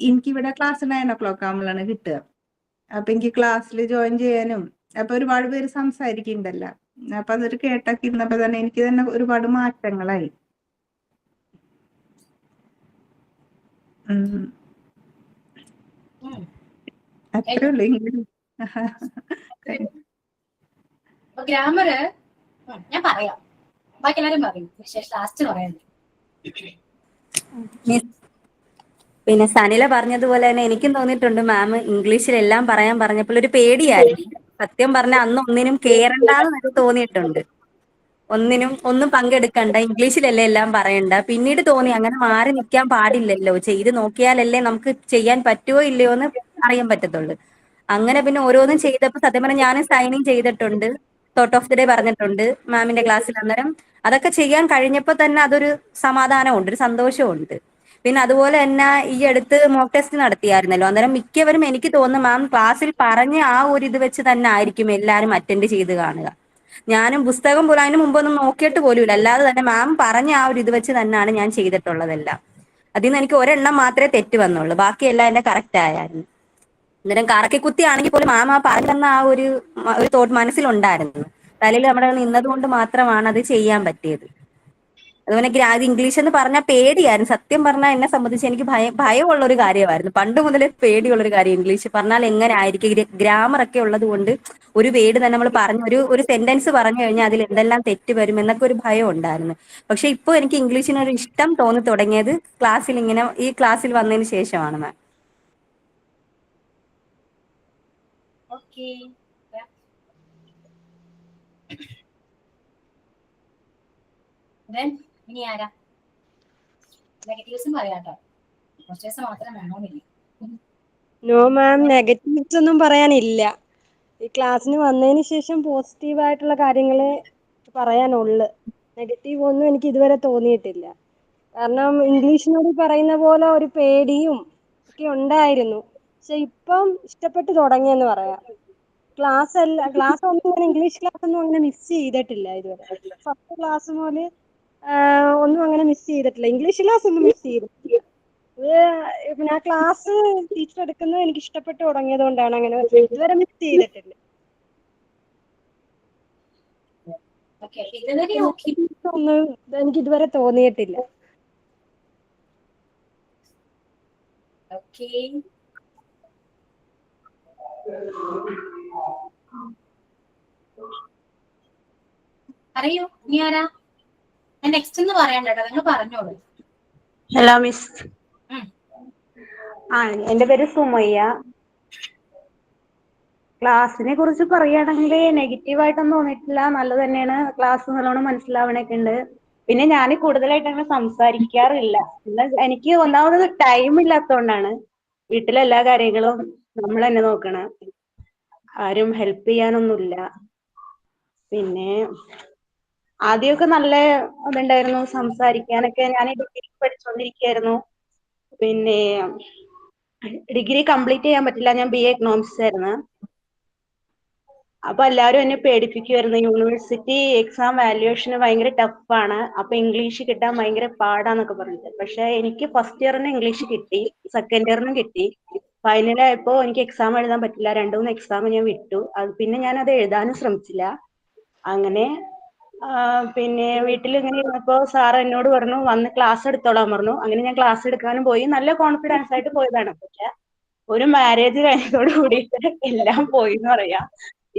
എനിക്കിവിടെ ക്ലാസ് 9 o'clock ആകുമ്പോഴാണ് കിട്ടുക. അപ്പൊ എനിക്ക് ക്ലാസ്സിൽ ജോയിൻ ചെയ്യാനും, അപ്പൊ ഒരുപാട് പേര് സംസാരിക്കുന്നുണ്ടല്ലോ, അപ്പൊ അതൊരു കേട്ടൊക്കെ ഇരുന്നപ്പോ തന്നെ എനിക്ക് തന്നെ ഒരുപാട് മാറ്റങ്ങളായി. അത്രേ ഉള്ളൂ. ഗ്രാമർ ഞാൻ പറയാം, ബാക്കി എല്ലാവരും പറയും, വിശേഷം ലാസ്റ്റ് പറയാനുണ്ട്. പിന്നെ സനില പറഞ്ഞതുപോലെ തന്നെ എനിക്കും തോന്നിയിട്ടുണ്ട്, മാം ഇംഗ്ലീഷിലെല്ലാം പറയാൻ പറഞ്ഞപ്പോൾ ഒരു പേടിയായിരുന്നു. സത്യം പറഞ്ഞാൽ അന്ന് ഒന്നിനും കേറണ്ടെന്ന് എനിക്ക് തോന്നിയിട്ടുണ്ട്. ഒന്നും പങ്കെടുക്കണ്ട, ഇംഗ്ലീഷിലല്ലേ എല്ലാം പറയണ്ട. പിന്നീട് തോന്നി അങ്ങനെ മാറി നിൽക്കാൻ പാടില്ലല്ലോ, ചെയ്ത് നോക്കിയാലല്ലേ നമുക്ക് ചെയ്യാൻ പറ്റുമോ ഇല്ലയോ എന്ന് അറിയാൻ പറ്റത്തുള്ളൂ. അങ്ങനെ പിന്നെ ഓരോന്നും ചെയ്തപ്പോൾ സത്യം പറഞ്ഞാൽ ഞാനും സൈനിങ് ചെയ്തിട്ടുണ്ട്, തോട്ട് ഓഫ് ദി ഡേ പറഞ്ഞിട്ടുണ്ട് മാമിന്റെ ക്ലാസ്സിൽ. അന്നേരം അതൊക്കെ ചെയ്യാൻ കഴിഞ്ഞപ്പോൾ തന്നെ അതൊരു സമാധാനമുണ്ട്, ഒരു സന്തോഷമുണ്ട്. പിന്നെ അതുപോലെ തന്നെ ഈ അടുത്ത് മോക്ക് ടെസ്റ്റ് നടത്തിയായിരുന്നല്ലോ, അന്നേരം മിക്കവരും എനിക്ക് തോന്നുന്നു മാം ക്ലാസ്സിൽ പറഞ്ഞ ആ ഒരു ഇത് വെച്ച് തന്നെ ആയിരിക്കും എല്ലാവരും അറ്റൻഡ് ചെയ്ത് കാണുക. ഞാനും പുസ്തകം പോലും അതിന് മുമ്പൊന്നും നോക്കിയിട്ട് പോലുമില്ല, അല്ലാതെ തന്നെ മാം പറഞ്ഞ ആ ഒരു ഇത് വെച്ച് തന്നെയാണ് ഞാൻ ചെയ്തിട്ടുള്ളതെല്ലാം. അതിൽ നിന്ന് എനിക്ക് ഒരെണ്ണം മാത്രമേ തെറ്റ് വന്നുള്ളൂ, ബാക്കിയെല്ലാം എന്റെ കറക്റ്റ് ആയിരുന്നു. അന്നേരം കറക്കി കുത്തി ആണെങ്കിൽ പോലും മാം ആ പറഞ്ഞെന്ന ആ ഒരു തോട്ട് മനസ്സിലുണ്ടായിരുന്നു. തലയിൽ നമ്മുടെ നിന്നത് കൊണ്ട് മാത്രമാണ് അത് ചെയ്യാൻ പറ്റിയത്. അതുപോലെ അത് ഇംഗ്ലീഷ് എന്ന് പറഞ്ഞാൽ പേടിയായിരുന്നു. സത്യം പറഞ്ഞാൽ എന്നെ സംബന്ധിച്ച് എനിക്ക് ഭയമുള്ള ഒരു കാര്യമായിരുന്നു, പണ്ട് മുതലേ പേടിയുള്ളൊരു കാര്യം. ഇംഗ്ലീഷ് പറഞ്ഞാൽ എങ്ങനെ ആയിരിക്കും, ഗ്രാമർ ഒക്കെ ഉള്ളത് കൊണ്ട് ഒരു വേർഡ് തന്നെ നമ്മൾ പറഞ്ഞു ഒരു സെന്റൻസ് പറഞ്ഞു കഴിഞ്ഞാൽ അതിൽ എന്തെല്ലാം തെറ്റ് വരും എന്നൊക്കെ ഒരു ഭയം ഉണ്ടായിരുന്നു. പക്ഷെ ഇപ്പൊ എനിക്ക് ഇംഗ്ലീഷിനൊരു ഇഷ്ടം തോന്നി തുടങ്ങിയത് ഈ ക്ലാസ്സിൽ വന്നതിന് ശേഷമാണ് മാം. ഓക്കെ, ഇനി ആരാ? നെഗറ്റീവ്സും പറയാട്ടോ, കുറച്ച് ദിവസം മാത്രം വേണമെന്നില്ല. നോ മാം, നെഗറ്റീവ്സ് ഒന്നും പറയാനില്ല. ഈ ക്ലാസ്സിന് വന്നതിന് ശേഷം പോസിറ്റീവായിട്ടുള്ള കാര്യങ്ങളെ പറയാനുള്ളു. നെഗറ്റീവ് ഒന്നും എനിക്ക് ഇതുവരെ തോന്നിയിട്ടില്ല. കാരണം ഇംഗ്ലീഷിനോട് പറയുന്ന പോലെ ഒരു പേടിയും ഒക്കെ ഉണ്ടായിരുന്നു. പക്ഷെ ഇപ്പം ഇഷ്ടപ്പെട്ടു തുടങ്ങിയെന്ന് പറയാം. ക്ലാസ് ഒന്നും അങ്ങനെ ഇംഗ്ലീഷ് ക്ലാസ് ഒന്നും അങ്ങനെ മിസ് ചെയ്തിട്ടില്ല ഇതുവരെ. ഫസ്റ്റ് ക്ലാസ് മുതൽ ഒന്നും അങ്ങനെ മിസ് ചെയ്തിട്ടില്ല, ഇംഗ്ലീഷ് ക്ലാസ് ഒന്നും മിസ് ചെയ്തിട്ടില്ല. പിന്നെ ആ ക്ലാസ് ടീച്ചർ എടുക്കുന്നത് എനിക്ക് ഇഷ്ടപ്പെട്ടു തുടങ്ങിയത് കൊണ്ടാണ് അങ്ങനെ ഇതുവരെ മിസ് ചെയ്തിട്ടില്ല. ഒന്നും എനിക്ക് ഇതുവരെ തോന്നിയിട്ടില്ല. പറയൂ, ഇനി ആരാ? ഞാൻ നെക്സ്റ്റ് എന്ന് പറയണ്ട കേട്ടോ, നിങ്ങൾ പറഞ്ഞോളൂ. ഹലോ മിസ്, എന്റെ പേര് സുമയ്യ. ക്ലാസ്സിനെ കുറിച്ച് പറയുകയാണെങ്കിൽ നെഗറ്റീവായിട്ടൊന്നും തോന്നിയിട്ടില്ല, നല്ലത് തന്നെയാണ്. ക്ലാസ് നല്ലോണം മനസ്സിലാവണൊക്കെ ഉണ്ട്. പിന്നെ ഞാൻ കൂടുതലായിട്ട് അങ്ങനെ സംസാരിക്കാറില്ല. എനിക്ക് ഒന്നാമത് ടൈം ഇല്ലാത്തതുകൊണ്ടാണ്. വീട്ടിലെല്ലാ കാര്യങ്ങളും നമ്മൾ തന്നെ നോക്കണം, ആരും ഹെൽപ്പ് ചെയ്യാനൊന്നുമില്ല. പിന്നെ ആദ്യമൊക്കെ നല്ല ഇതുണ്ടായിരുന്നു സംസാരിക്കാനൊക്കെ. ഞാൻ ഡിഗ്രി പഠിച്ചുകൊണ്ടിരിക്കുകയായിരുന്നു. പിന്നെ ഡിഗ്രി കംപ്ലീറ്റ് ചെയ്യാൻ പറ്റില്ല, ഞാൻ BA എക്കണോമിക്സ് ആയിരുന്നു. അപ്പൊ എല്ലാവരും എന്നെ പേടിപ്പിക്കുമായിരുന്നു, യൂണിവേഴ്സിറ്റി എക്സാം വാല്യുവേഷന് ഭയങ്കര ടഫാണ്, അപ്പൊ ഇംഗ്ലീഷ് കിട്ടാൻ ഭയങ്കര പാടാന്നൊക്കെ പറഞ്ഞിട്ട്. പക്ഷെ എനിക്ക് ഫസ്റ്റ് ഇയറിന് ഇംഗ്ലീഷ് കിട്ടി, സെക്കൻഡ് ഇയറിനും കിട്ടി. ഫൈനലായപ്പോ എനിക്ക് എക്സാം എഴുതാൻ പറ്റില്ല, 2-3 എക്സാം ഞാൻ വിട്ടു. പിന്നെ ഞാൻ അത് എഴുതാനും ശ്രമിച്ചില്ല. അങ്ങനെ പിന്നെ വീട്ടിൽ ഇങ്ങനെ ഇരുന്നപ്പോ സാർ എന്നോട് പറഞ്ഞു വന്ന് ക്ലാസ് എടുത്തോളാൻ പറഞ്ഞു. അങ്ങനെ ഞാൻ ക്ലാസ് എടുക്കാനും പോയി. നല്ല കോൺഫിഡൻസ് ആയിട്ട് പോയതാണ്. പക്ഷെ ഒരു മാരേജ് കഴിഞ്ഞതോട് കൂടിയിട്ട് എല്ലാം പോയി എന്ന് പറയാം.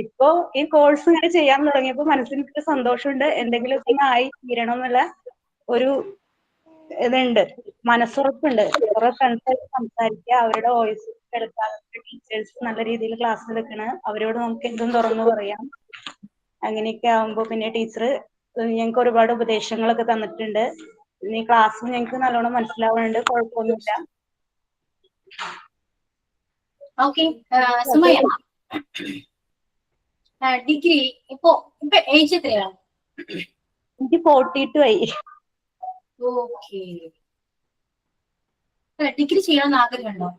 ഇപ്പോ ഈ കോഴ്സ് ഇങ്ങനെ ചെയ്യാൻ തുടങ്ങിയപ്പോ മനസ്സിന് ഒരു സന്തോഷമുണ്ട്. എന്തെങ്കിലുമൊക്കെ ആയി തീരണം എന്നുള്ള ഒരു ഇതുണ്ട്, മനസ്സുറപ്പുണ്ട്. കുറെ ഫ്രണ്ട്സായിട്ട് സംസാരിക്കുക, അവരുടെ വോയിസ് കേൾക്കുക, ടീച്ചേഴ്സ് നല്ല രീതിയിൽ ക്ലാസ് എടുക്കണ, അവരോട് നമുക്ക് എന്തും തുറന്നു പറയാം. അങ്ങനെയൊക്കെ ആവുമ്പോ പിന്നെ ടീച്ചർ ഞങ്ങൾക്ക് ഒരുപാട് ഉപദേശങ്ങളൊക്കെ തന്നിട്ടുണ്ട്. പിന്നെ ക്ലാസ് ഞങ്ങൾക്ക് നല്ലോണം മനസ്സിലാവുന്നുണ്ട്, കുഴപ്പമൊന്നുമില്ല. ഓക്കെ സുമയ, ഡിഗ്രി ഇപ്പൊ ഏജ് എത്രയാണ്? എനിക്ക് 42 ആയി. ഓക്കെ, ഡിഗ്രി ചെയ്യണമെന്ന് ആഗ്രഹമുണ്ടോ?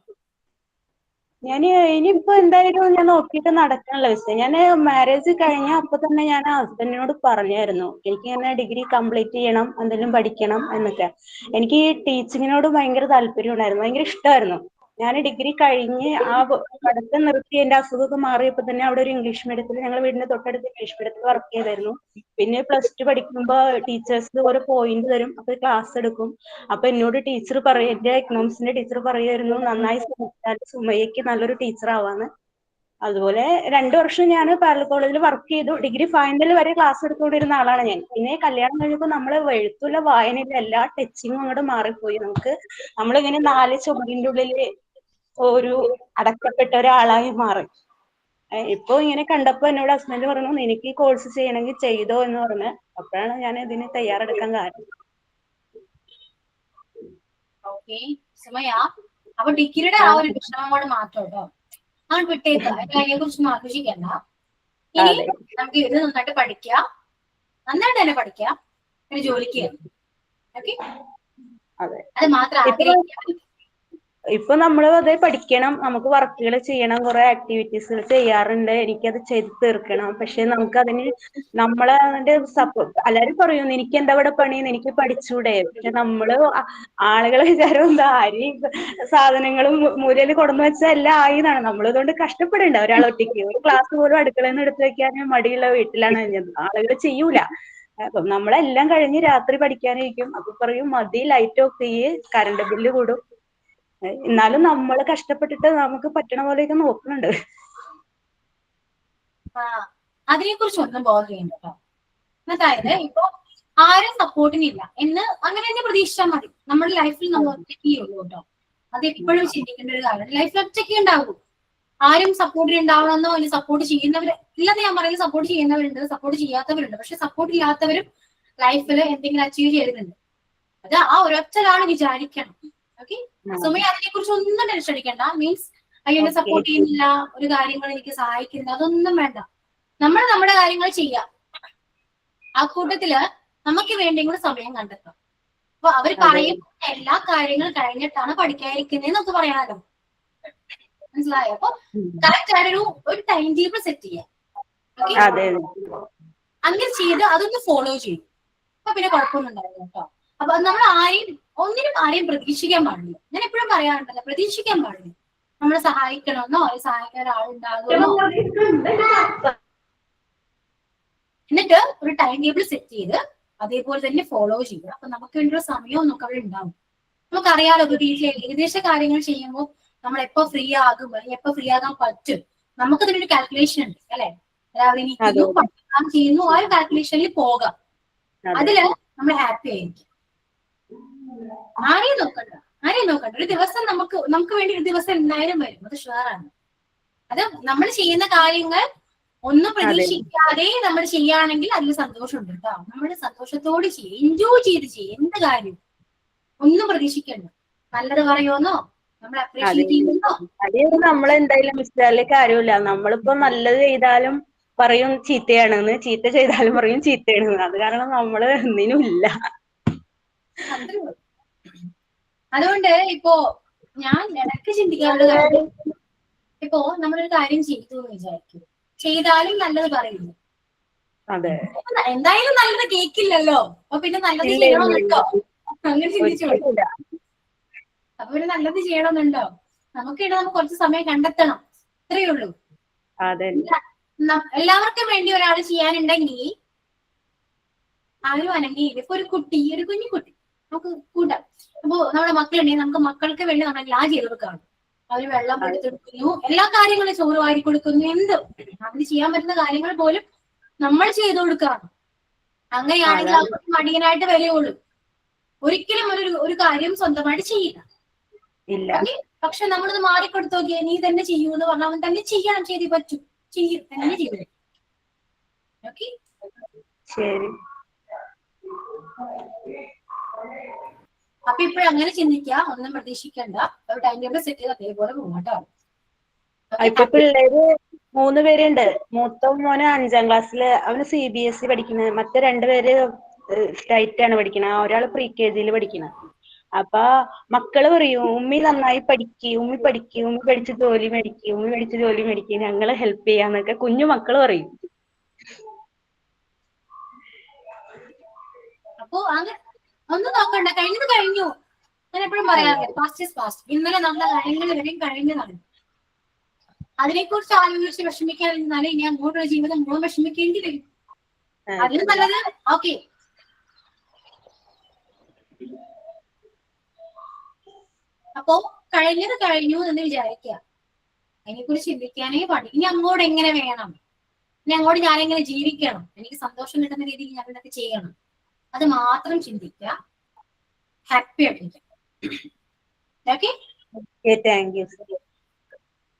ഞാൻ ഇനിയിപ്പോ എന്തായാലും ഞാൻ നോക്കിയിട്ട് നടക്കാനുള്ള വിഷയം. ഞാൻ മാരേജ് കഴിഞ്ഞ അപ്പൊ തന്നെ ഞാൻ ഹസ്ബൻഡിനോട് പറഞ്ഞായിരുന്നു എനിക്ക് ഇങ്ങനെ ഡിഗ്രി കംപ്ലീറ്റ് ചെയ്യണം, എന്തെങ്കിലും പഠിക്കണം എന്നൊക്കെ. എനിക്ക് ഈ ടീച്ചിങ്ങിനോട് ഭയങ്കര താല്പര്യം ഉണ്ടായിരുന്നു, ഭയങ്കര ഇഷ്ടമായിരുന്നു. ഞാൻ ഡിഗ്രി കഴിഞ്ഞ് ആ പഠിത്തം നിർത്തി എന്റെ അസുഖമൊക്കെ മാറിയപ്പോ തന്നെ അവിടെ ഒരു ഇംഗ്ലീഷ് മീഡിയത്തിൽ, ഞങ്ങളുടെ വീടിന്റെ തൊട്ടടുത്ത് ഇംഗ്ലീഷ് മീഡിയത്തിൽ വർക്ക് ചെയ്തായിരുന്നു. പിന്നെ +2 പഠിക്കുമ്പോ ടീച്ചേഴ്സ് ഓരോ പോയിന്റ് തരും, അപ്പൊ ക്ലാസ് എടുക്കും. അപ്പൊ എന്നോട് ടീച്ചർ പറയും, എന്റെ എക്കണോമിക്സിന്റെ ടീച്ചർ പറയുമായിരുന്നു നന്നായി ശ്രമിച്ചാൽ സുമയ്യക്ക് നല്ലൊരു ടീച്ചർ ആവാന്ന്. അതുപോലെ 2 വർഷം ഞാൻ പാരലൽ കോളേജിൽ വർക്ക് ചെയ്തു. ഡിഗ്രി ഫൈനൽ വരെ ക്ലാസ് എടുത്തുകൊണ്ടിരുന്ന ആളാണ് ഞാൻ. പിന്നെ കല്യാണം കഴിഞ്ഞപ്പോൾ നമ്മള് എഴുത്തുള്ള വായനയില്ല, എല്ലാ ടച്ചിങ്ങും അങ്ങോട്ട് മാറിപ്പോയി. നമ്മളിങ്ങനെ 4 ചുമരിന്റെ ഉള്ളിൽ ഒരു അടക്കപ്പെട്ട ഒരാളായി മാറി. ഇപ്പൊ ഇങ്ങനെ കണ്ടപ്പോ എന്നോട് ഹസ്ബൻഡ് പറഞ്ഞു നിനക്ക് ഈ കോഴ്സ് ചെയ്യണമെങ്കിൽ ചെയ്തോ എന്ന് പറഞ്ഞ്. അപ്പോഴാണ് ഞാൻ ഇതിന് തയ്യാറെടുക്കാൻ കാരണം. ഓക്കെ സുമയ, അപ്പൊ ഡിഗ്രിയുടെ ആ ഒരു വിഷമം കൊണ്ട് മാത്രം കേട്ടോ ആണ് വിട്ടേക്ക്, അതിനെ കുറിച്ചൊന്നും ആലോചിക്കണ്ട. ഇനി നമുക്ക് ഇത് നന്നായിട്ട് പഠിക്കാം, നന്നായിട്ട് തന്നെ പഠിക്കാം, ഒരു ജോലിക്ക്. ഓക്കെ, അത് മാത്രം ആഗ്രഹിക്കാം. ഇപ്പൊ നമ്മള് അതേ പഠിക്കണം, നമുക്ക് വർക്കുകൾ ചെയ്യണം, കുറെ ആക്ടിവിറ്റീസുകൾ ചെയ്യാറുണ്ട്, എനിക്കത് ചെയ്ത് തീർക്കണം. പക്ഷെ നമുക്കതിന് അതിന്റെ സപ്പോർട്ട്, എല്ലാരും പറയും എനിക്ക് എന്താ ഇവിടെ പണിയെന്ന്, എനിക്ക് പഠിച്ചൂടെ. പക്ഷെ നമ്മള് ആളുകളെ വിചാരം എന്താ, അരി സാധനങ്ങളും മൂലയിൽ കൊണ്ടുവന്ന് വെച്ചാൽ എല്ലാം ആയി എന്നാണ്. നമ്മളിതുകൊണ്ട് കഷ്ടപ്പെടണ്ട. ഒരാളൊറ്റയ്ക്ക് ഒരു ക്ലാസ് പോലും അടുക്കളയിൽ നിന്ന് എടുത്ത് വെക്കാൻ മടിയുള്ള വീട്ടിലാണ് ആളുകൾ ചെയ്യൂല. അപ്പം നമ്മളെല്ലാം കഴിഞ്ഞ് രാത്രി പഠിക്കാനിരിക്കും. അപ്പൊ പറയും മതി, ലൈറ്റ് ഓഫ് ചെയ്യ്, കറണ്ട് ബില്ല് കൂടും. എന്നാലും നമ്മൾ കഷ്ടപ്പെട്ടിട്ട് നമുക്ക് പറ്റണ പോലെയൊക്കെ നോക്കുന്നുണ്ട്. അതിനെ കുറിച്ച് ഒന്നും ബോധം ചെയ്യണ്ട കേട്ടോ. അതായത് ഇപ്പൊ ആരും സപ്പോർട്ടിനില്ല എന്ന് അങ്ങനെ തന്നെ പ്രതീക്ഷിച്ചാൽ മതി. നമ്മുടെ ലൈഫിൽ നമ്മൾ ഒറ്റയ്ക്കേ ഉള്ളൂ കേട്ടോ. അത് എപ്പോഴും ചിന്തിക്കേണ്ട ഒരു കാര്യം. ലൈഫിൽ ഒറ്റയ്ക്കേ ഉണ്ടാവൂ. ആരും സപ്പോർട്ടിന് ഉണ്ടാവണമെന്നോ അല്ലെങ്കിൽ സപ്പോർട്ട് ചെയ്യുന്നവർ ഇല്ലെന്ന് ഞാൻ പറയുന്നത്. സപ്പോർട്ട് ചെയ്യുന്നവരുണ്ട്, സപ്പോർട്ട് ചെയ്യാത്തവരുണ്ട്. പക്ഷെ സപ്പോർട്ട് ഇല്ലാത്തവരും ലൈഫിൽ എന്തെങ്കിലും അച്ചീവ് ചെയ്തിട്ടുണ്ട്. അത് ആ ഒരൊറ്റൊരാൾ വിചാരിക്കണം. ഓക്കെ, സുമയ അതിനെ കുറിച്ച് ഒന്നും ടെൻഷൻ അടിക്കണ്ട. മീൻസ് അയ്യോ എന്നെ സപ്പോർട്ട് ചെയ്യുന്നില്ല, ഒരു കാര്യങ്ങൾ എനിക്ക് സഹായിക്കുന്നില്ല, അതൊന്നും വേണ്ട. നമ്മൾ നമ്മുടെ കാര്യങ്ങൾ ചെയ്യാം. ആ കൂട്ടത്തില് നമുക്ക് വേണ്ടിയും കൂടെ സമയം കണ്ടെത്താം. അപ്പൊ അവർ പറയുന്ന എല്ലാ കാര്യങ്ങളും കഴിഞ്ഞിട്ടാണ് പഠിക്കാതിരിക്കുന്നതെന്നൊക്കെ പറയാനല്ലോ. മനസ്സിലായോ? അപ്പൊ കറക്റ്റ് ആയിട്ടൊരു ടൈം ടേബിൾ സെറ്റ് ചെയ്യാം. അങ്ങനെ ചെയ്ത് അതൊന്ന് ഫോളോ ചെയ്യും. അപ്പൊ പിന്നെ കുഴപ്പമൊന്നും ഉണ്ടാവില്ല കേട്ടോ. അപ്പൊ നമ്മൾ ആരെയും പ്രതീക്ഷിക്കാൻ പാടില്ല. ഞാൻ എപ്പോഴും പറയാറുണ്ടല്ലോ, പ്രതീക്ഷിക്കാൻ പാടില്ല. നമ്മളെ സഹായിക്കണമെന്നോ സഹായിക്കാൻ ഒരാളുണ്ടാകുമെന്നോ. എന്നിട്ട് ഒരു ടൈം ടേബിൾ സെറ്റ് ചെയ്ത് അതേപോലെ തന്നെ ഫോളോ ചെയ്യുക. അപ്പൊ നമുക്ക് വേണ്ടിയുള്ള സമയവും നമുക്ക് അവിടെ ഉണ്ടാവും. നമുക്കറിയാലോ, ഒരു വീട്ടിലെ ഏകദേശ കാര്യങ്ങൾ ചെയ്യുമ്പോൾ നമ്മൾ എപ്പോ ഫ്രീ ആകും, എപ്പോ ഫ്രീ ആകാൻ പറ്റും, നമുക്കതിനൊരു കാൽക്കുലേഷൻ ഉണ്ട് അല്ലെ. രാവിലെ എണീക്കുന്നു, പഠിക്കാൻ ചെയ്യുന്നു, ആ ഒരു കാൽക്കുലേഷനിൽ പോകാം. അതില് നമ്മൾ ഹാപ്പി ആയിരിക്കും. ആരെയും നോക്കണ്ട. ഒരു ദിവസം നമുക്ക് വേണ്ടി ഒരു ദിവസം എന്തായാലും വരും, അത് ഷുവറാണ്. അത് നമ്മൾ ചെയ്യുന്ന കാര്യങ്ങൾ ഒന്നും പ്രതീക്ഷിക്കാതെ നമ്മൾ ചെയ്യുകയാണെങ്കിൽ അതിൽ സന്തോഷമുണ്ട് കേട്ടോ. നമ്മൾ സന്തോഷത്തോടെ ചെയ്യും, എൻജോയ് ചെയ്ത് ചെയ്യും. എന്ത് കാര്യം ഒന്നും പ്രതീക്ഷിക്കണ്ട. നല്ലത് പറയുമെന്നോ നമ്മൾ അപ്രീഷിയേറ്റ് ചെയ്യുന്നോ നമ്മളെന്തായാലും മിസ്റ്റാറിലെ കാര്യമില്ല. നമ്മളിപ്പോ നല്ലത് ചെയ്താലും പറയും ചീത്തയാണെന്ന്, ചീത്ത ചെയ്താലും പറയും ചീത്തയാണെന്ന്. അത് കാരണം നമ്മള് ഒന്നിനും ഇല്ല. അതുകൊണ്ട് ഇപ്പോ ഞാൻ ഇടയ്ക്ക് ചിന്തിക്കാറുള്ള കാര്യം, ഇപ്പോ നമ്മളൊരു കാര്യം ചെയ്തു എന്ന് വിചാരിക്കും, ചെയ്താലും നല്ലത് പറയുന്നു. എന്തായാലും നല്ലത് കേക്കില്ലല്ലോ, അപ്പൊ പിന്നെ നല്ലത് ചെയ്യണമെന്നുണ്ടോ? അങ്ങനെ ചിന്തിച്ചോളൂ. അപ്പൊ പിന്നെ നല്ലത് ചെയ്യണമെന്നുണ്ടോ? നമുക്ക് കുറച്ച് സമയം കണ്ടെത്തണം, അത്രയേ ഉള്ളൂ. എല്ലാവർക്കും വേണ്ടി ഒരാൾ ചെയ്യാനുണ്ടെങ്കിൽ ആരും അനങ്ങിയില്ല. ഇപ്പൊ ഒരു കുട്ടി, ഒരു കുഞ്ഞു കുട്ടി നമുക്ക് കൂട്ടാം. അപ്പൊ നമ്മുടെ മക്കളുണ്ടെങ്കിൽ നമുക്ക് മക്കൾക്ക് വേണ്ടി നമ്മൾ എല്ലാം ചെയ്ത് കൊടുക്കുകയാണ്. അവര് വെള്ളം എടുത്തെടുക്കുന്നു, എല്ലാ കാര്യങ്ങളും ചോറ് വാരി കൊടുക്കുന്നു, എന്തും അതിന് ചെയ്യാൻ പറ്റുന്ന കാര്യങ്ങൾ പോലും നമ്മൾ ചെയ്തു കൊടുക്കുകയാണ്. അങ്ങനെയാണെങ്കിൽ ആ കുട്ടി മടിയനായിട്ട് വരികയുള്ളൂ. ഒരിക്കലും ഒരു കാര്യം സ്വന്തമായിട്ട് ചെയ്യില്ല. പക്ഷെ നമ്മളിത് മാറിക്കൊടുത്തു നോക്കിയാൽ നീ തന്നെ ചെയ്യൂ എന്ന് പറഞ്ഞാൽ അവൻ തന്നെ ചെയ്യണം, ചെയ്തേ പറ്റൂ, ചെയ്യും തന്നെ ചെയ്തു. ഓക്കെ, ശരി. അപ്പൊ ഇപ്പോഴും അങ്ങനെ ചിന്തിക്കുക, ഒന്നും പ്രതീക്ഷിക്കണ്ട. ഒരു ടൈം ടേബിൾ സെറ്റ് ചെയ്ത് അതേപോലെ പോകട്ടോ. ഇപ്പൊ പിള്ളേര് 3 പേരുണ്ട്. മൂത്ത മോന് 5ാം ക്ലാസ്സില്, അവന് CBSE പഠിക്കുന്നത്. മറ്റേ 2 പേര് സ്റ്റേറ്റ് ആണ് പഠിക്കുന്നത്. ഒരാള് pre-KG പഠിക്കുന്നത്. അപ്പൊ മക്കള് പറയും ഉമ്മി നന്നായി പഠിക്കും, ഉമ്മി പഠിക്കും, ഉമ്മി പഠിച്ച് ജോലി മേടിക്കും, ഉമ്മി പഠിച്ച് ജോലി മേടിക്കും, ഞങ്ങള് ഹെൽപ്പ് ചെയ്യാന്നൊക്കെ കുഞ്ഞു മക്കള് പറയും. അപ്പൊ അങ്ങനെ ഒന്നും നോക്കണ്ട, കഴിഞ്ഞത് കഴിഞ്ഞു. ഞാൻ എപ്പോഴും പറയാറില്ല, പാസ്റ്റ് ഈസ് പാസ്റ്റ്. ഇന്നലെ നമ്മുടെ കാര്യങ്ങൾ വരെയും കഴിഞ്ഞതാണ്. അതിനെക്കുറിച്ച് ആലോചിച്ച് വിഷമിക്കാതിരുന്നാലേ ഇനി അങ്ങോട്ടുള്ള ജീവിതം മുഴുവൻ വിഷമിക്കേണ്ടി വരും. അതിന് നല്ലത് ഓക്കെ, അപ്പോ കഴിഞ്ഞത് കഴിഞ്ഞു എന്ന് വിചാരിക്കുക. അതിനെക്കുറിച്ച് ചിന്തിക്കാനേ പാടില്ല. ഇനി അങ്ങോട്ട് എങ്ങനെ വേണം, ഇനി അങ്ങോട്ട് ഞാൻ എങ്ങനെ ജീവിക്കണം, എനിക്ക് സന്തോഷം കിട്ടുന്ന രീതിയിൽ ഞാൻ ഇതൊക്കെ ചെയ്യണം, അത് മാത്രം ചിന്തിക്കുക. ഹാപ്പി ആയിട്ടിരിക്കുക. ഓക്കെ,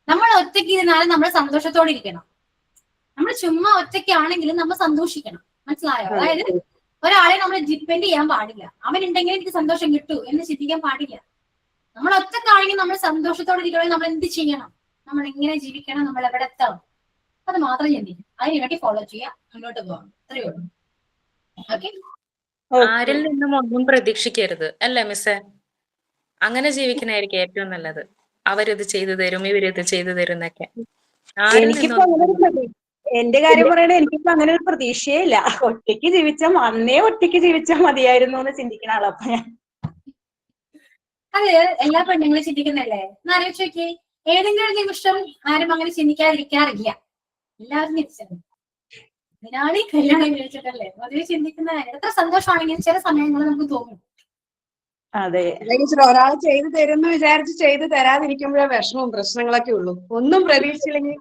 നമ്മൾ ഒറ്റയ്ക്ക് ഇരുന്നാലും നമ്മൾ സന്തോഷത്തോടെ ഇരിക്കണം. നമ്മൾ ചുമ്മാ ഒറ്റയ്ക്കാണെങ്കിലും നമ്മൾ സന്തോഷിക്കണം. മനസ്സിലായോ? അതായത് ഒരാളെ നമ്മൾ ഡിപ്പെൻഡ് ചെയ്യാൻ പാടില്ല. അവൻ ഉണ്ടെങ്കിൽ എനിക്ക് സന്തോഷം കിട്ടൂ എന്ന് ചിന്തിക്കാൻ പാടില്ല. നമ്മൾ ഒറ്റക്കാണെങ്കിൽ നമ്മൾ സന്തോഷത്തോടെ ഇരിക്കണമെങ്കിൽ നമ്മൾ എന്ത് ചെയ്യണം, നമ്മൾ എങ്ങനെ ജീവിക്കണം, നമ്മൾ എവിടെ എത്തണം, അത് മാത്രം ചിന്തിക്കും. അതിനുവേണ്ടി ഫോളോ ചെയ്യാം, മുന്നോട്ട് പോകാം. അത്രയേ ഉള്ളൂ. ഓക്കെ, ആരിൽ നിന്നും ഒന്നും പ്രതീക്ഷിക്കരുത് അല്ലേ മിസ്സേ? അങ്ങനെ ജീവിക്കുന്നതായിരിക്കും ഏറ്റവും നല്ലത്. അവരിത് ചെയ്തു തരും, ഇവരിത് ചെയ്തു തരും എന്നൊക്കെ. എനിക്കിപ്പോ എന്റെ കാര്യം പറയണേ, എനിക്കിപ്പോ അങ്ങനെ ഒരു പ്രതീക്ഷയേ ഇല്ല. ഒറ്റയ്ക്ക് ജീവിച്ചാൽ ഒറ്റയ്ക്ക് ജീവിച്ചാൽ മതിയായിരുന്നു എന്ന് ചിന്തിക്കുന്ന ആളാ ഞാൻ. അത് എല്ലാ പെണ്ണുങ്ങളും ചിന്തിക്കുന്നല്ലേ? എന്നാലോചിച്ച് നോക്കിയേ, ഏതെങ്കിലും ഒരു നിമിഷം ആരും അങ്ങനെ ചിന്തിക്കാതിരിക്കാറില്ല. എല്ലാവരും തിരിച്ചത്. അതിനാണ് ഈ കല്യാണം കഴിച്ചിട്ടല്ലേ പൊതുവെ ചിന്തിക്കുന്ന. എത്ര സന്തോഷമാണെങ്കിലും ചില സമയങ്ങളിൽ നമുക്ക് തോന്നും. അതെ, ഒരാൾ ചെയ്തു തരുമെന്ന് വിചാരിച്ച് ചെയ്തു തരാതിരിക്കുമ്പോഴേ വിഷമവും പ്രശ്നങ്ങളൊക്കെ ഉള്ളൂ. ഒന്നും പ്രതീക്ഷിച്ചില്ലെങ്കിൽ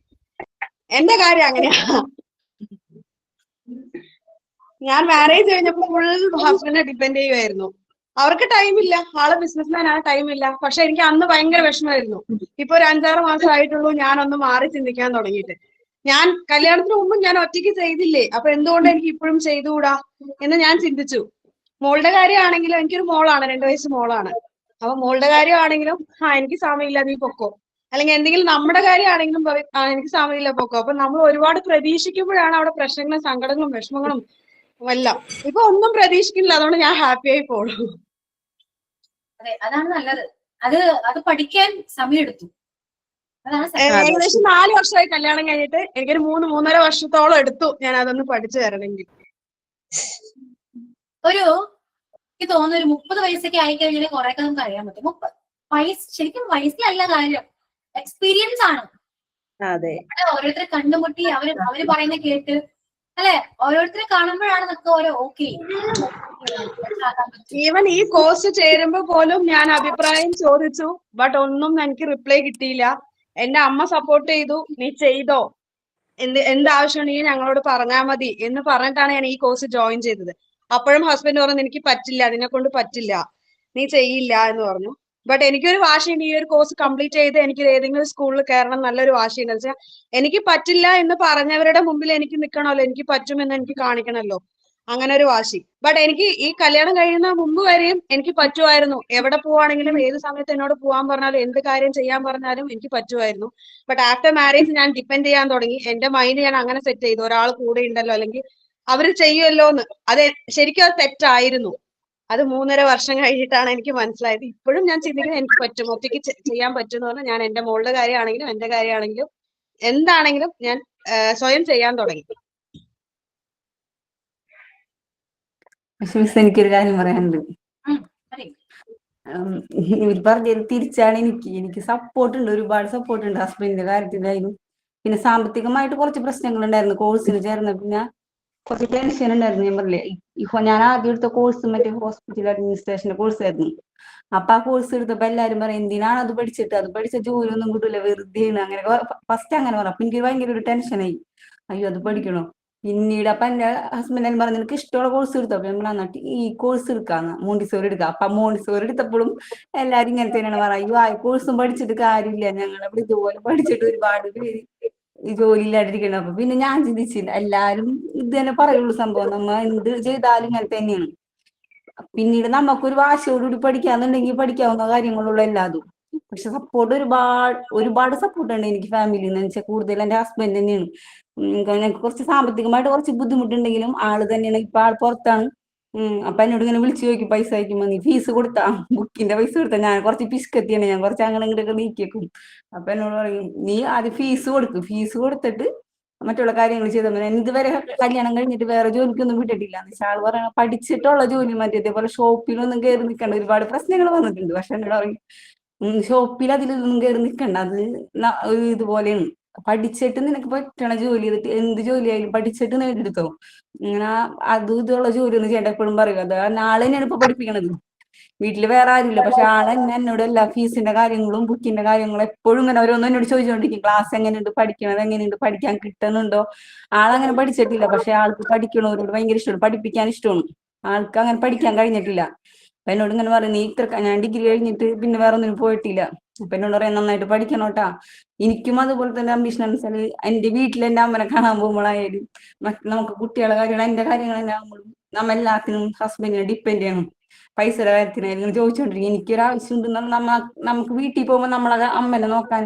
എന്റെ കാര്യം അങ്ങനെയാ. ഞാൻ മാരേജ് കഴിഞ്ഞപ്പോ ഫുൾ ഹസ്ബൻഡിനെ ഡിപ്പെൻഡ് ചെയ്യുമായിരുന്നു. അവർക്ക് ടൈമില്ല, ആള് ബിസിനസ്മാനാണ്, ടൈമില്ല. പക്ഷെ എനിക്ക് അന്ന് ഭയങ്കര വിഷമമായിരുന്നു. ഇപ്പൊ ഒരു 5-6 മാസം ആയിട്ടുള്ളൂ ഞാനൊന്ന് മാറി ചിന്തിക്കാൻ തുടങ്ങിയിട്ട്. ഞാൻ കല്യാണത്തിന് മുമ്പ് ഞാൻ ഒറ്റയ്ക്ക് ചെയ്തില്ലേ, അപ്പൊ എന്തുകൊണ്ട് എനിക്ക് ഇപ്പോഴും ചെയ്തുകൂടാ എന്ന് ഞാൻ ചിന്തിച്ചു. മോളുടെ കാര്യമാണെങ്കിലും, എനിക്കൊരു മോളാണ്, 2 വയസ്സ് മോളാണ്. അപ്പൊ മോളുടെ കാര്യമാണെങ്കിലും എനിക്ക് സമയമില്ല, നീ പൊക്കോ, അല്ലെങ്കിൽ എന്തെങ്കിലും നമ്മുടെ കാര്യമാണെങ്കിലും എനിക്ക് സമയമില്ല, പൊക്കോ. അപ്പൊ നമ്മൾ ഒരുപാട് പ്രതീക്ഷിക്കുമ്പോഴാണ് അവിടെ പ്രശ്നങ്ങളും സങ്കടങ്ങളും വിഷമങ്ങളും എല്ലാം. ഇപ്പൊ ഒന്നും പ്രതീക്ഷിക്കുന്നില്ല, അതുകൊണ്ട് ഞാൻ ഹാപ്പി ആയി പോളൂ. അതെ, അതാണ് നല്ലത്. അത് പഠിക്കാൻ സമയമെടുത്തു. ഏകദേശം 4 വർഷമായി കല്യാണം കഴിഞ്ഞിട്ട്. എനിക്കൊരു 3-3.5 വർഷത്തോളം എടുത്തു ഞാൻ അതൊന്ന് പഠിച്ചു തരണമെങ്കിൽ. എനിക്ക് തോന്നുന്നു ഒരു 30 വയസ്സൊക്കെ ആയിക്കഴിഞ്ഞാൽ കുറെയൊക്കെ നമുക്ക് അറിയാൻ പറ്റും. ശരിക്കും വയസ്സിലല്ല കാര്യം, എക്സ്പീരിയൻസ് ആണ്. ഓരോരുത്തരെ കണ്ടുമുട്ടി അവര് പറയുന്ന കേട്ട് അല്ലെ, ഓരോരുത്തരെ കാണുമ്പോഴാണ് നമുക്ക് ഓരോ ഓക്കെ. ഈവൻ ഈ കോഴ്സ് ചേരുമ്പോ പോലും ഞാൻ അഭിപ്രായം ചോദിച്ചു, ബട്ട് ഒന്നും എനിക്ക് റിപ്ലൈ കിട്ടിയില്ല. എന്റെ അമ്മ സപ്പോർട്ട് ചെയ്തു, നീ ചെയ്തോ, എന്താവശ്യമുണ്ടെങ്കിൽ ഞങ്ങളോട് പറഞ്ഞാൽ മതി എന്ന് പറഞ്ഞിട്ടാണ് ഞാൻ ഈ കോഴ്സ് ജോയിൻ ചെയ്തത്. അപ്പോഴും ഹസ്ബൻഡ് പറഞ്ഞു എനിക്ക് പറ്റില്ല, അതിനെ കൊണ്ട് പറ്റില്ല, നീ ചെയ്യില്ല എന്ന് പറഞ്ഞു. ബട്ട് എനിക്കൊരു വാശിയുണ്ട്, ഈ ഒരു കോഴ്സ് കംപ്ലീറ്റ് ചെയ്ത് എനിക്ക് ഏതെങ്കിലും സ്കൂളിൽ കയറണം നല്ലൊരു വാശിയുണ്ട്. വെച്ചാൽ എനിക്ക് പറ്റില്ല എന്ന് പറഞ്ഞവരുടെ മുമ്പിൽ എനിക്ക് നിൽക്കണമല്ലോ, എനിക്ക് പറ്റുമെന്ന് എനിക്ക് കാണിക്കണമല്ലോ, അങ്ങനെ ഒരു വാശി. ബട്ട് എനിക്ക് ഈ കല്യാണം കഴിയുന്ന മുമ്പ് വരെയും എനിക്ക് പറ്റുമായിരുന്നു. എവിടെ പോവാണെങ്കിലും ഏത് സമയത്ത് എന്നോട് പോകാൻ പറഞ്ഞാലും എന്ത് കാര്യം ചെയ്യാൻ പറഞ്ഞാലും എനിക്ക് പറ്റുമായിരുന്നു. ബട്ട് ആഫ്റ്റർ മാരേജ് ഞാൻ ഡിപ്പെൻഡ് ചെയ്യാൻ തുടങ്ങി. എന്റെ മൈൻഡ് ഞാൻ അങ്ങനെ സെറ്റ് ചെയ്തു, ഒരാൾ കൂടെ ഉണ്ടല്ലോ, അല്ലെങ്കിൽ അവര് ചെയ്യുമല്ലോ എന്ന്. അത് ശരിക്കും അത് തെറ്റായിരുന്നു. അത് 3.5 വർഷം കഴിഞ്ഞിട്ടാണ് എനിക്ക് മനസ്സിലായത്. ഇപ്പോഴും ഞാൻ ചിന്തിക്കുന്നത് എനിക്ക് പറ്റും, ഒറ്റയ്ക്ക് ചെയ്യാൻ പറ്റും എന്ന് പറഞ്ഞാൽ ഞാൻ എന്റെ മോളുടെ കാര്യമാണെങ്കിലും എന്റെ കാര്യമാണെങ്കിലും എന്താണെങ്കിലും ഞാൻ സ്വയം ചെയ്യാൻ തുടങ്ങി. പക്ഷെ മിസ് എനിക്കൊരു കാര്യം പറയാനുണ്ട്. ഇവർ പറഞ്ഞത് തിരിച്ചാണ്. എനിക്ക് സപ്പോർട്ട് ഉണ്ട്, ഒരുപാട് സപ്പോർട്ട് ഉണ്ട് ഹസ്ബൻഡിന്റെ കാര്യത്തിലായാലും പിന്നെ സാമ്പത്തികമായിട്ട് കുറച്ച് പ്രശ്നങ്ങൾ ഉണ്ടായിരുന്നു. കോഴ്സിന് ചേർന്ന പിന്നെ കുറച്ച് ടെൻഷൻ ഉണ്ടായിരുന്നു. ഞാൻ പറഞ്ഞില്ലേ, ഞാൻ ആദ്യം എടുത്ത കോഴ്സ് മറ്റേ ഹോസ്പിറ്റൽ അഡ്മിനിസ്ട്രേഷന്റെ കോഴ്സ് ആയിരുന്നു. അപ്പൊ ആ കോഴ്സ് എടുത്തപ്പോ എല്ലാരും പറയും എന്തിനാണ് അത് പഠിച്ചിട്ട്, അത് പഠിച്ച ജോലി ഒന്നും കിട്ടൂല, വെറുതെയാണ് അങ്ങനെ. ഫസ്റ്റ് അങ്ങനെ പറഞ്ഞു. അപ്പൊ എനിക്ക് ഭയങ്കര ഒരു ടെൻഷനായി, അയ്യോ അത് പഠിക്കണോ. പിന്നീട് അപ്പൊ എന്റെ ഹസ്ബൻഡ് എന്നെ പറഞ്ഞു നിനക്ക് ഇഷ്ടമുള്ള കോഴ്സ് എടുത്തോ. അപ്പൊ ഞാൻ നന്നായിട്ട് ഈ കോഴ്സ് എടുക്കാന്ന്, മോണ്ടിസോറി എടുക്കാം. അപ്പൊ മോണ്ടിസോറി എടുത്തപ്പോഴും എല്ലാരും ഇങ്ങനെ തന്നെയാണ് പറയുക, അയ്യോ ആ കോഴ്സും പഠിച്ചിട്ട് കാര്യമില്ല, ഞങ്ങളവിടെ ഇതുപോലെ പഠിച്ചിട്ട് ഒരുപാട് പേര് ഈ ജോലി ഇല്ലാണ്ടിരിക്കണം. അപ്പൊ പിന്നെ ഞാൻ ചിന്തിച്ചില്ല, എല്ലാരും ഇത് തന്നെ പറയുള്ളൂ സംഭവം, നമ്മ എന്ത് ചെയ്താലും ഇങ്ങനെ തന്നെയാണ്. പിന്നീട് നമുക്കൊരു വാശിയോടുകൂടി പഠിക്കാന്നുണ്ടെങ്കിൽ പഠിക്കാവുന്ന കാര്യങ്ങളുള്ള എല്ലാതും. പക്ഷെ സപ്പോർട്ട് ഒരുപാട് സപ്പോർട്ട് ഉണ്ട് എനിക്ക് ഫാമിലിയിൽ നിന്ന് വെച്ചാൽ കൂടുതൽ എന്റെ ഹസ്ബൻഡ് തന്നെയാണ്. ഞങ്ങൾക്ക് കുറച്ച് സാമ്പത്തികമായിട്ട് കുറച്ച് ബുദ്ധിമുട്ടുണ്ടെങ്കിലും ആള് തന്നെയാണ്. ഇപ്പൊ ആൾ പുറത്താണ്. അപ്പൊ എന്നോട് ഇങ്ങനെ വിളിച്ചു ചോദിക്കും പൈസ അയക്കുമ്പോ നീ ഫീസ് കൊടുത്താ, ബുക്കിന്റെ പൈസ കൊടുത്താ. ഞാൻ കുറച്ച് പിസ്കത്തിയാണ്, ഞാൻ കുറച്ച് അങ്ങനെ ഇങ്ങോട്ടൊക്കെ നീക്കിയേക്കും. അപ്പൊ എന്നോട് പറയും നീ ആദ്യം ഫീസ് കൊടുക്കും, ഫീസ് കൊടുത്തിട്ട് മറ്റുള്ള കാര്യങ്ങൾ ചെയ്താൽ മതി. ഇതുവരെ കല്യാണം കഴിഞ്ഞിട്ട് വേറെ ജോലിക്കൊന്നും വിട്ടിട്ടില്ല. എന്ന് വെച്ചാൽ ആൾ പറയണ പഠിച്ചിട്ടുള്ള ജോലി മതി, അതേപോലെ ഷോപ്പിലൊന്നും കയറി നിൽക്കണ്ട. ഒരുപാട് പ്രശ്നങ്ങൾ വന്നിട്ടുണ്ട്. പക്ഷെ എന്നോട് പറയും ഷോപ്പിൽ അതിലൊന്നും കയറി നിൽക്കണ്ട, അത് ഇതുപോലെയാണ്. പഠിച്ചിട്ട് നിനക്ക് പറ്റണ ജോലി ചെയ്തിട്ട് എന്ത് ജോലിയായാലും പഠിച്ചിട്ട് നേടിയെടുത്തോ. ഇങ്ങനെ അതും ഇതുള്ള ജോലി ഒന്നും ചെയ്യേണ്ട എപ്പോഴും പറയും. അത് ആള് തന്നെയാണ് ഇപ്പൊ പഠിപ്പിക്കണത്. വീട്ടില് വേറെ ആരുമില്ല, പക്ഷെ ആള് തന്നെ എന്നോട് എല്ലാ ഫീസിന്റെ കാര്യങ്ങളും ബുക്കിന്റെ കാര്യങ്ങളും എപ്പോഴും ഇങ്ങനെ ഓരോന്നും എന്നോട് ചോദിച്ചുകൊണ്ടിരിക്കും. ക്ലാസ് എങ്ങനെയുണ്ട്, പഠിക്കണത് എങ്ങനെയുണ്ട്, പഠിക്കാൻ കിട്ടുന്നുണ്ടോ. ആളങ്ങനെ പഠിച്ചിട്ടില്ല, പക്ഷെ ആൾക്ക് പഠിക്കണവരോട് ഭയങ്കര ഇഷ്ടമാണ്, പഠിപ്പിക്കാൻ ഇഷ്ടമാണ്. ആൾക്ക് അങ്ങനെ പഠിക്കാൻ കഴിഞ്ഞിട്ടില്ല. അപ്പൊ എന്നോട് ഇങ്ങനെ പറയും നീ ഞാൻ ഡിഗ്രി കഴിഞ്ഞിട്ട് പിന്നെ വേറെ ഒന്നിനും പോയിട്ടില്ല. അപ്പൊ എന്നോട് പറയാം നന്നായിട്ട് പഠിക്കണോട്ടാ. എനിക്കും അതുപോലെ തന്നെ അംബീഷൻ അനുസരിച്ച് എന്റെ വീട്ടിൽ എന്റെ അമ്മനെ കാണാൻ പോകുമ്പോഴായാലും നമുക്ക് കുട്ടികളെ കാര്യങ്ങൾ എന്റെ കാര്യങ്ങൾ തന്നെ ആകുമ്പോഴും നമ്മ എല്ലാത്തിനും ഹസ്ബൻഡിനെ ഡിപ്പെൻഡ് ചെയ്യണം. പൈസയുടെ കാര്യത്തിനായാലും ചോദിച്ചോണ്ടിരിക്കും. എനിക്കൊരു ആവശ്യമുണ്ട്, നമുക്ക് വീട്ടിൽ പോകുമ്പോൾ നമ്മളെ അമ്മനെ നോക്കാൻ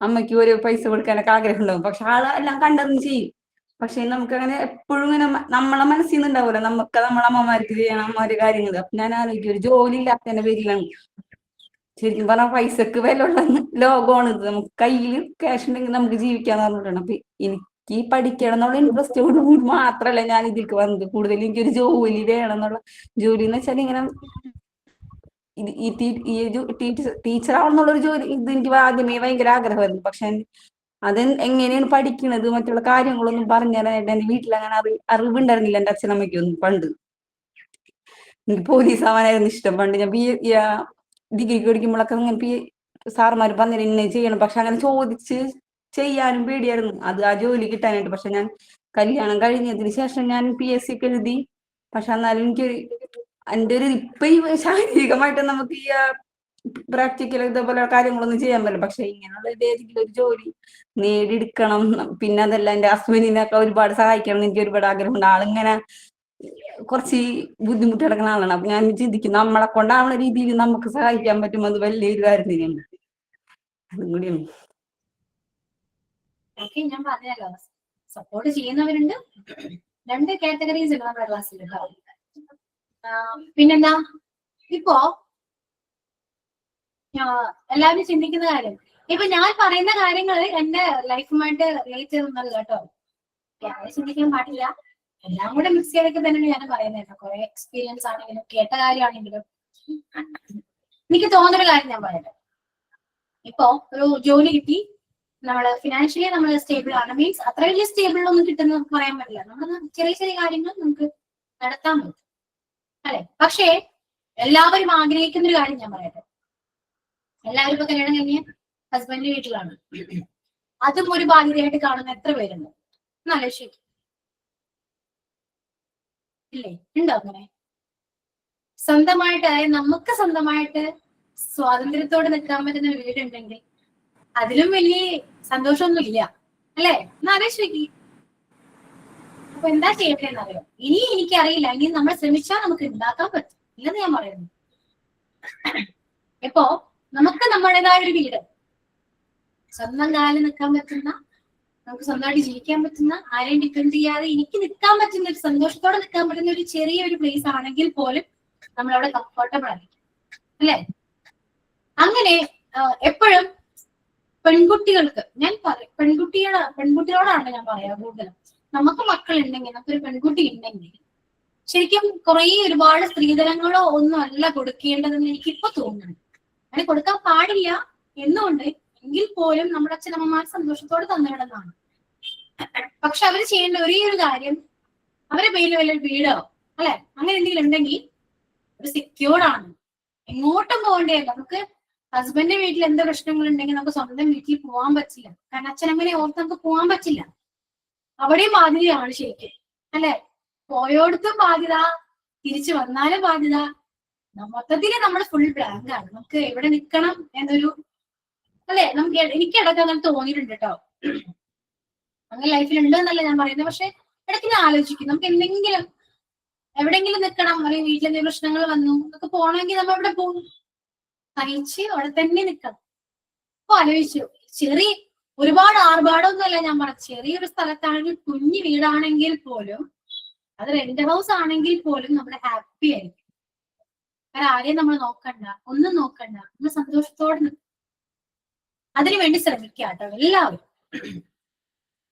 അമ്മയ്ക്ക് ഒരു പൈസ കൊടുക്കാനൊക്കെ ആഗ്രഹം ഉണ്ടാവും. പക്ഷെ ആള് എല്ലാം കണ്ടറിഞ്ഞ് ചെയ്യും. പക്ഷെ നമുക്ക് അങ്ങനെ എപ്പോഴും ഇങ്ങനെ നമ്മളെ മനസ്സിൽ നിന്നുണ്ടാവില്ല നമുക്ക് നമ്മളെ അമ്മമാർക്ക് ചെയ്യണം ഒരു കാര്യങ്ങൾ. അപ്പൊ ഞാൻ ആലോചിക്കും ഒരു ജോലി ഇല്ലാത്തതിന്റെ പേരിലാണ്. ശരിക്കും പറഞ്ഞാൽ പൈസക്ക് വില ഉള്ള ലോകമാണ് ഇത്. നമുക്ക് കയ്യിൽ ക്യാഷ് ഉണ്ടെങ്കിൽ നമുക്ക് ജീവിക്കാന്ന് പറഞ്ഞിട്ടാണ്. അപ്പൊ എനിക്ക് ഈ പഠിക്കണം എന്നുള്ള ഇൻട്രസ്റ്റോട് കൂടി മാത്രല്ല ഞാൻ ഇതിലേക്ക് വന്നത്. കൂടുതൽ എനിക്കൊരു ജോലി വേണം എന്നുള്ള ജോലി എന്ന് വെച്ചാൽ ഇങ്ങനെ ടീച്ചർ ആവണമെന്നുള്ളൊരു ജോലി ഇത് എനിക്ക് ആദ്യമേ ഭയങ്കര ആഗ്രഹമായിരുന്നു. പക്ഷെ അത് എങ്ങനെയാണ് പഠിക്കണത് മറ്റുള്ള കാര്യങ്ങളൊന്നും പറഞ്ഞു തരാനായിട്ട് എന്റെ വീട്ടിൽ അങ്ങനെ അറിവുണ്ടായിരുന്നില്ല എന്റെ അച്ഛനമ്മയ്ക്കൊന്നും. പണ്ട് എനിക്ക് പോലീസ് ആവാനായിരുന്നു ഇഷ്ടം. പണ്ട് ഞാൻ ഡിഗ്രിക്ക് പഠിക്കുമ്പോഴൊക്കെ അങ്ങനെ സാറുമാർ പറഞ്ഞില്ല ഇന്നെ ചെയ്യണം. പക്ഷെ അങ്ങനെ ചോദിച്ച് ചെയ്യാനും പേടിയായിരുന്നു അത് ആ ജോലി കിട്ടാനായിട്ട്. പക്ഷെ ഞാൻ കല്യാണം കഴിഞ്ഞതിന് ശേഷം ഞാൻ PSC ഒക്കെ എഴുതി. പക്ഷെ എന്നാലും എനിക്കൊരു എൻ്റെ ഒരു ഇപ്പൊ ഈ ശാരീരികമായിട്ട് നമുക്ക് ഈ പ്രാക്ടിക്കൽ ഇതേപോലെ കാര്യങ്ങളൊന്നും ചെയ്യാൻ പറ്റില്ല. പക്ഷെ ഇങ്ങനെയുള്ള ഏതെങ്കിലും ഒരു ജോലി നേടിയെടുക്കണം. പിന്നെ അതല്ല എന്റെ ഹസ്ബൻഡിനൊക്കെ ഒരുപാട് സഹായിക്കണം എന്ന് എനിക്ക് ഒരുപാട് ആഗ്രഹമുണ്ട്. ആളിങ്ങനെ കുറച്ച് ബുദ്ധിമുട്ട് കിടക്കുന്ന ആളാണ്. അപ്പൊ ഞാൻ ചിന്തിക്കും നമ്മളെ കൊണ്ടാവുന്ന രീതിയിൽ നമുക്ക് സഹായിക്കാൻ പറ്റും, അത് വലിയൊരു കാര്യം തന്നെയാണ്. അതും കൂടിയാണ്. ഓക്കെ, ഞാൻ പറഞ്ഞല്ലോ സപ്പോർട്ട് ചെയ്യുന്നവരുണ്ട്. രണ്ട് കാറ്റഗറീസ് ഉണ്ട് നമ്മുടെ ക്ലാസ്സിൽ. പിന്നെന്താ ഇപ്പോ എല്ലാവരും ചിന്തിക്കുന്ന കാര്യം, ഇപ്പൊ ഞാൻ പറയുന്ന കാര്യങ്ങൾ എന്റെ ലൈഫുമായിട്ട് റിലേറ്റ് ചെയ്തൊന്നല്ല കേട്ടോ. ഞാൻ ചിന്തിക്കാൻ പാടില്ല. എല്ലാം കൂടെ മിക്സ് ചെയ്തൊക്കെ തന്നെയാണ് ഞാൻ പറയുന്നത് കേട്ടോ. കുറെ എക്സ്പീരിയൻസ് ആണെങ്കിലും കേട്ട കാര്യമാണെങ്കിലും എനിക്ക് തോന്നുന്നൊരു കാര്യം ഞാൻ പറയാം. ഇപ്പോ ഒരു ജോലി കിട്ടി, നമ്മള് ഫിനാൻഷ്യലി നമ്മൾ സ്റ്റേബിൾ ആണ്. മീൻസ് അത്ര വലിയ സ്റ്റേബിൾ ഒന്നും കിട്ടുന്ന നമുക്ക് പറയാൻ പറ്റില്ല. നമ്മൾ ചെറിയ ചെറിയ കാര്യങ്ങൾ നമുക്ക് നടത്താൻ പറ്റും അല്ലെ. പക്ഷേ എല്ലാവരും ആഗ്രഹിക്കുന്ന ഒരു കാര്യം ഞാൻ പറയട്ടെ. എല്ലാവരും ഇപ്പൊ കല്യാണം കഴിഞ്ഞ് ഹസ്ബൻഡ് വീട്ടിലാണ്. അതും ഒരു ബാധ്യതയായിട്ട് കാണുന്ന എത്ര പേരുണ്ട് എന്നല്ലേ? ശരി ഇല്ലേ? ഉണ്ടോ അങ്ങനെ? സ്വന്തമായിട്ട്, അതായത് നമുക്ക് സ്വന്തമായിട്ട് സ്വാതന്ത്ര്യത്തോടെ നിൽക്കാൻ പറ്റുന്ന ഒരു വീടുണ്ടെങ്കിൽ അതിലും വലിയ സന്തോഷമൊന്നും ഇല്ല അല്ലെ? എന്നാലോചിക്ക്. അപ്പൊ എന്താ ചെയ്യേണ്ടതെന്നറിയോ? ഇനി എനിക്കറിയില്ല, ഇനി നമ്മൾ ശ്രമിച്ചാൽ നമുക്ക് ഉണ്ടാക്കാൻ പറ്റും ഇല്ലെന്ന് ഞാൻ പറയുന്നു. ഇപ്പോ നമുക്ക് നമ്മുടേതായ ഒരു വീട്, സ്വന്തം കാലിൽ നിൽക്കാൻ പറ്റുന്ന, നമുക്ക് സ്വന്തമായിട്ട് ജീവിക്കാൻ പറ്റുന്ന, ആരെയും ഡിപ്പെൻഡ് ചെയ്യാതെ എനിക്ക് നിൽക്കാൻ പറ്റുന്ന ഒരു സന്തോഷത്തോടെ നിൽക്കാൻ പറ്റുന്ന ഒരു ചെറിയൊരു പ്ലേസ് ആണെങ്കിൽ പോലും നമ്മളവിടെ കംഫർട്ടബിൾ ആയിരിക്കും അല്ലെ? അങ്ങനെ എപ്പോഴും പെൺകുട്ടികൾക്ക് ഞാൻ പറയും, പെൺകുട്ടികളോടാണ് ഞാൻ പറയാ കൂടുതലും. നമുക്ക് മക്കൾ ഉണ്ടെങ്കിൽ, നമുക്കൊരു പെൺകുട്ടി ഉണ്ടെങ്കിൽ ശരിക്കും ഒരുപാട് സ്ത്രീധനങ്ങളോ ഒന്നും അല്ല കൊടുക്കേണ്ടതെന്ന് എനിക്കിപ്പോ തോന്നുന്നു. അങ്ങനെ കൊടുക്കാൻ പാടില്ല എന്നുകൊണ്ട് എങ്കിൽ പോലും നമ്മുടെ അച്ഛനമ്മമാർ സന്തോഷത്തോടെ തന്നിടുന്നതാണ്. പക്ഷെ അവര് ചെയ്യേണ്ട ഒരേ ഒരു കാര്യം, അവരെ പേരിൽ വല്ല വീടോ അല്ലെ അങ്ങനെ എന്തെങ്കിലും ഉണ്ടെങ്കിൽ ഒരു സെക്യൂർഡ് ആണ്, എങ്ങോട്ടും പോകേണ്ടതല്ല. നമുക്ക് ഹസ്ബൻഡിന്റെ വീട്ടിൽ എന്ത് പ്രശ്നങ്ങൾ ഉണ്ടെങ്കിൽ നമുക്ക് സ്വന്തം വീട്ടിൽ പോകാൻ പറ്റില്ല. കാരണം അച്ഛനമ്മനെ ഓർത്ത് നമുക്ക് പോകാൻ പറ്റില്ല. അവിടെയും ബാധ്യതയാണ് ശരിക്കും അല്ലെ. പോയോടത്തും ബാധ്യത, തിരിച്ചു വന്നാലും ബാധ്യത. മൊത്തത്തില് നമ്മൾ ഫുൾ ബ്ലാങ്ക് ആണ്. നമുക്ക് എവിടെ നിൽക്കണം എന്നൊരു അല്ലെ, നമുക്ക് എനിക്ക് ഇടയ്ക്ക് അങ്ങനെ തോന്നിയിട്ടുണ്ട് കേട്ടോ. അങ്ങനെ ലൈഫിൽ ഉണ്ട് എന്നല്ല ഞാൻ പറയുന്നത്, പക്ഷെ ഇടയ്ക്ക് ഞാൻ ആലോചിക്കും നമുക്ക് എന്തെങ്കിലും എവിടെയെങ്കിലും നിൽക്കണം, അല്ലെങ്കിൽ വീട്ടിൽ എന്തെങ്കിലും പ്രശ്നങ്ങൾ വന്നു നമുക്ക് പോകണമെങ്കിൽ നമ്മൾ എവിടെ പോകും? സഹിച്ച് അവിടെ തന്നെ നിൽക്കണം. അപ്പൊ ആലോചിച്ചു, ചെറിയ ഒരുപാട് ആർഭാടമൊന്നുമല്ല ഞാൻ പറഞ്ഞത്, ചെറിയൊരു സ്ഥലത്താണെങ്കിൽ കുഞ്ഞു വീടാണെങ്കിൽ പോലും, അത് റെന്റ് ഹൗസ് ആണെങ്കിൽ പോലും നമ്മൾ ഹാപ്പി ആയിരിക്കും. കാരണം ആരെയും നമ്മൾ നോക്കണ്ട, ഒന്നും നോക്കണ്ട, നമ്മൾ സന്തോഷത്തോടെ നിൽക്കും. അതിനുവേണ്ടി ശ്രമിക്കുക കേട്ടോ എല്ലാവരും.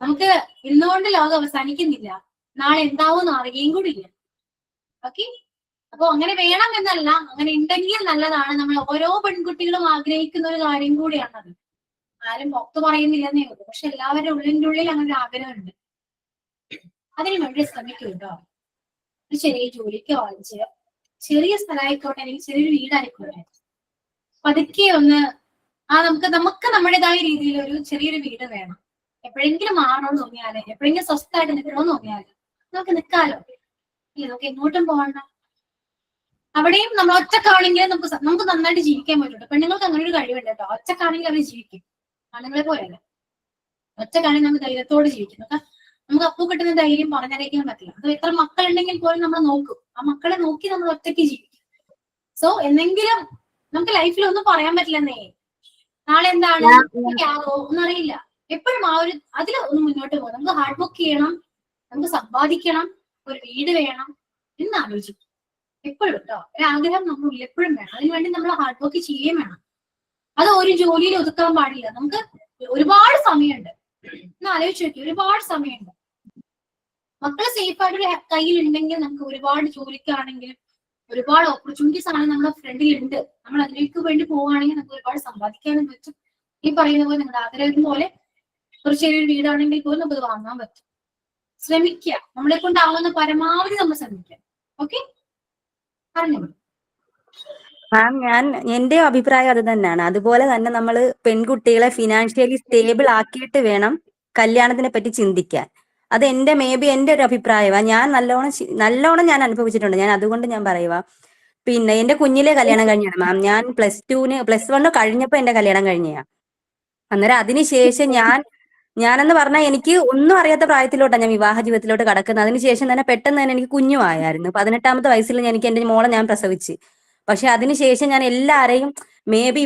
നമുക്ക് ഇന്നുകൊണ്ട് ലോകം അവസാനിക്കുന്നില്ല, നാളെ എന്താവും അറിയുകയും കൂടി ഇല്ല. ഓക്കെ, അപ്പൊ അങ്ങനെ വേണം എന്നല്ല, അങ്ങനെ ഉണ്ടെങ്കിൽ നല്ലതാണ്. നമ്മൾ ഓരോ പെൺകുട്ടികളും ആഗ്രഹിക്കുന്ന ഒരു കാര്യം കൂടിയാണത്. ആരും പുറത്ത് പറയുന്നില്ലെന്നേ ഉള്ളൂ, പക്ഷെ എല്ലാവരുടെ ഉള്ളിൻ്റെ ഉള്ളിൽ അങ്ങനെ ഒരു ആഗ്രഹമുണ്ട്. അതിനു വേണ്ടി ശ്രമിക്കൂ കേട്ടോ. ഒരു ചെറിയ ജോലിക്ക് വാങ്ങിച്ച്, ചെറിയ സ്ഥലമായിക്കോട്ടെ, അല്ലെങ്കിൽ ചെറിയൊരു വീടായിക്കോട്ടെ, പതുക്കെ ഒന്ന് നമുക്ക് നമ്മുടേതായ രീതിയിൽ ഒരു ചെറിയൊരു വീട് വേണം. എപ്പോഴെങ്കിലും മാറണമെന്ന് തോന്നിയാല്, എപ്പോഴെങ്കിലും സ്വസ്ഥമായിട്ട് നിൽക്കണമെന്ന് തോന്നിയാല് നമുക്ക് നിൽക്കാലോ. നമുക്ക് എങ്ങോട്ടും പോകണ്ട. അവിടെയും നമ്മൾ ഒറ്റക്കാണെങ്കിലും നമുക്ക് നന്നായിട്ട് ജീവിക്കാൻ പറ്റുള്ളൂ. പെണ്ണുങ്ങൾക്ക് അങ്ങനെ ഒരു കഴിവുണ്ട് കേട്ടോ. ഒറ്റക്കാണെങ്കിൽ അവർ ജീവിക്കും, ആണുങ്ങളെ പോലെയല്ല. ഒറ്റക്കാണെങ്കിൽ നമുക്ക് ധൈര്യത്തോട് ജീവിക്കും. നമുക്ക് അപ്പു കിട്ടുന്ന ധൈര്യം പറഞ്ഞറിയിക്കാൻ പറ്റില്ല. അത് എത്ര മക്കളുണ്ടെങ്കിൽ പോലും നമ്മൾ നോക്കും, ആ മക്കളെ നോക്കി നമ്മൾ ഒറ്റയ്ക്ക് ജീവിക്കും. സോ എന്തെങ്കിലും നമുക്ക് ലൈഫിൽ ഒന്നും പറയാൻ പറ്റില്ലെന്നേ. നാളെ എന്താണ് ആവോ ഒന്നും അറിയില്ല. എപ്പോഴും ആ ഒരു അതിൽ ഒന്ന് മുന്നോട്ട് പോകും. നമുക്ക് ഹാർഡ് വർക്ക് ചെയ്യണം, നമുക്ക് സമ്പാദിക്കണം, ഒരു വീട് വേണം എന്ന് ആലോചിക്കും എപ്പോഴും കേട്ടോ. ഒരു ആഗ്രഹം നമ്മുടെ എപ്പോഴും വേണം. അതിനുവേണ്ടി നമ്മൾ ഹാർഡ് വർക്ക് ചെയ്യുകയും വേണം. അത് ഒരു ജോലിയിൽ ഒതുക്കാൻ പാടില്ല. നമുക്ക് ഒരുപാട് സമയമുണ്ട് എന്ന് ആലോചിച്ച് നോക്കി, ഒരുപാട് സമയമുണ്ട്. മക്കള് സേഫായിട്ട് കയ്യിലുണ്ടെങ്കിൽ നമുക്ക് ഒരുപാട് ജോലിക്കാണെങ്കിലും ഒരുപാട് ഓപ്പർച്യൂണിറ്റീസ് ആണ് നമ്മുടെ ഫ്രണ്ടിൽ ഉണ്ട്. നമ്മൾ അതിലേക്ക് വേണ്ടി പോവുകയാണെങ്കിൽ നമുക്ക് ഒരുപാട് സമ്പാദിക്കാനും പറ്റും. ഈ പറയുന്ന പോലെ നിങ്ങളുടെ ആഗ്രഹം പോലെ ഒരു ചെറിയൊരു വീടാണെങ്കിൽ പോലും നമുക്ക് വാങ്ങാൻ പറ്റും. ശ്രമിക്കുക, നമ്മളെ കൊണ്ടാവുന്ന പരമാവധി നമ്മൾ ശ്രമിക്കുക. ഓക്കെ, പറഞ്ഞോളൂ മാം. എന്റെ അഭിപ്രായം അത് തന്നെയാണ്. അതുപോലെ തന്നെ നമ്മൾ പെൺകുട്ടികളെ ഫിനാൻഷ്യലി സ്റ്റേബിൾ ആക്കിയിട്ട് വേണം കല്യാണത്തിനെ പറ്റി ചിന്തിക്കാൻ. അത് എന്റെ ഒരു അഭിപ്രായമാണ്. ഞാൻ നല്ലോണം ഞാൻ അനുഭവിച്ചിട്ടുണ്ട്. ഞാൻ അതുകൊണ്ട് ഞാൻ പറയുക. പിന്നെ എന്റെ കുഞ്ഞിലെ കല്യാണം കഴിഞ്ഞാണ് മാം. ഞാൻ +1 കഴിഞ്ഞപ്പോ എന്റെ കല്യാണം കഴിഞ്ഞാ. അന്നേരം അതിനുശേഷം ഞാനെന്ന് പറഞ്ഞാൽ എനിക്ക് ഒന്നും അറിയാത്ത പ്രായത്തിലോട്ടാണ് ഞാൻ വിവാഹ ജീവിതത്തിലോട്ട് കടക്കുന്നത്. അതിനുശേഷം തന്നെ പെട്ടെന്ന് തന്നെ എനിക്ക് കുഞ്ഞുമായിരുന്നു. 18ാമത്തെ വയസ്സിൽ എനിക്ക് എന്റെ മോളെ ഞാൻ പ്രസവിച്ച്. പക്ഷെ അതിനുശേഷം ഞാൻ എല്ലാരെയും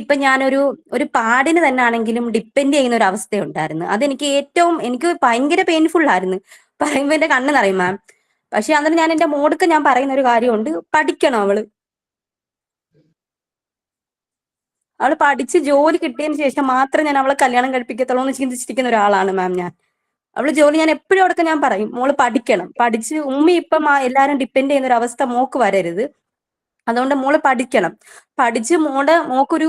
ഇപ്പൊ ഞാനൊരു പാടിന് തന്നെ ആണെങ്കിലും ഡിപ്പെൻഡ് ചെയ്യുന്ന ഒരു അവസ്ഥ ഉണ്ടായിരുന്നു. അതെനിക്ക് എനിക്ക് ഭയങ്കര പെയിൻഫുൾ ആയിരുന്നു. പറയുമ്പോ എന്റെ കണ്ണ് നിറയും മാം. പക്ഷെ അന്നേരം ഞാൻ എന്റെ മോൾക്ക് ഞാൻ പറയുന്ന ഒരു കാര്യമുണ്ട്, പഠിക്കണം അവള് പഠിച്ച് ജോലി കിട്ടിയതിന് ശേഷം മാത്രം ഞാൻ അവളെ കല്യാണം കഴിപ്പിക്കത്തുള്ളൂ എന്ന് ചിന്തിച്ചിരിക്കുന്ന ഒരാളാണ് മാം ഞാൻ. ഞാൻ എപ്പോഴും അവിടൊക്കെ ഞാൻ പറയും, മോള് പഠിക്കണം, പഠിച്ച് ഇപ്പം എല്ലാരും ഡിപ്പെൻഡ് ചെയ്യുന്ന ഒരു അവസ്ഥ മോക്ക് വരരുത്. അതുകൊണ്ട് മോള് പഠിക്കണം, പഠിച്ച് മോക്കൊരു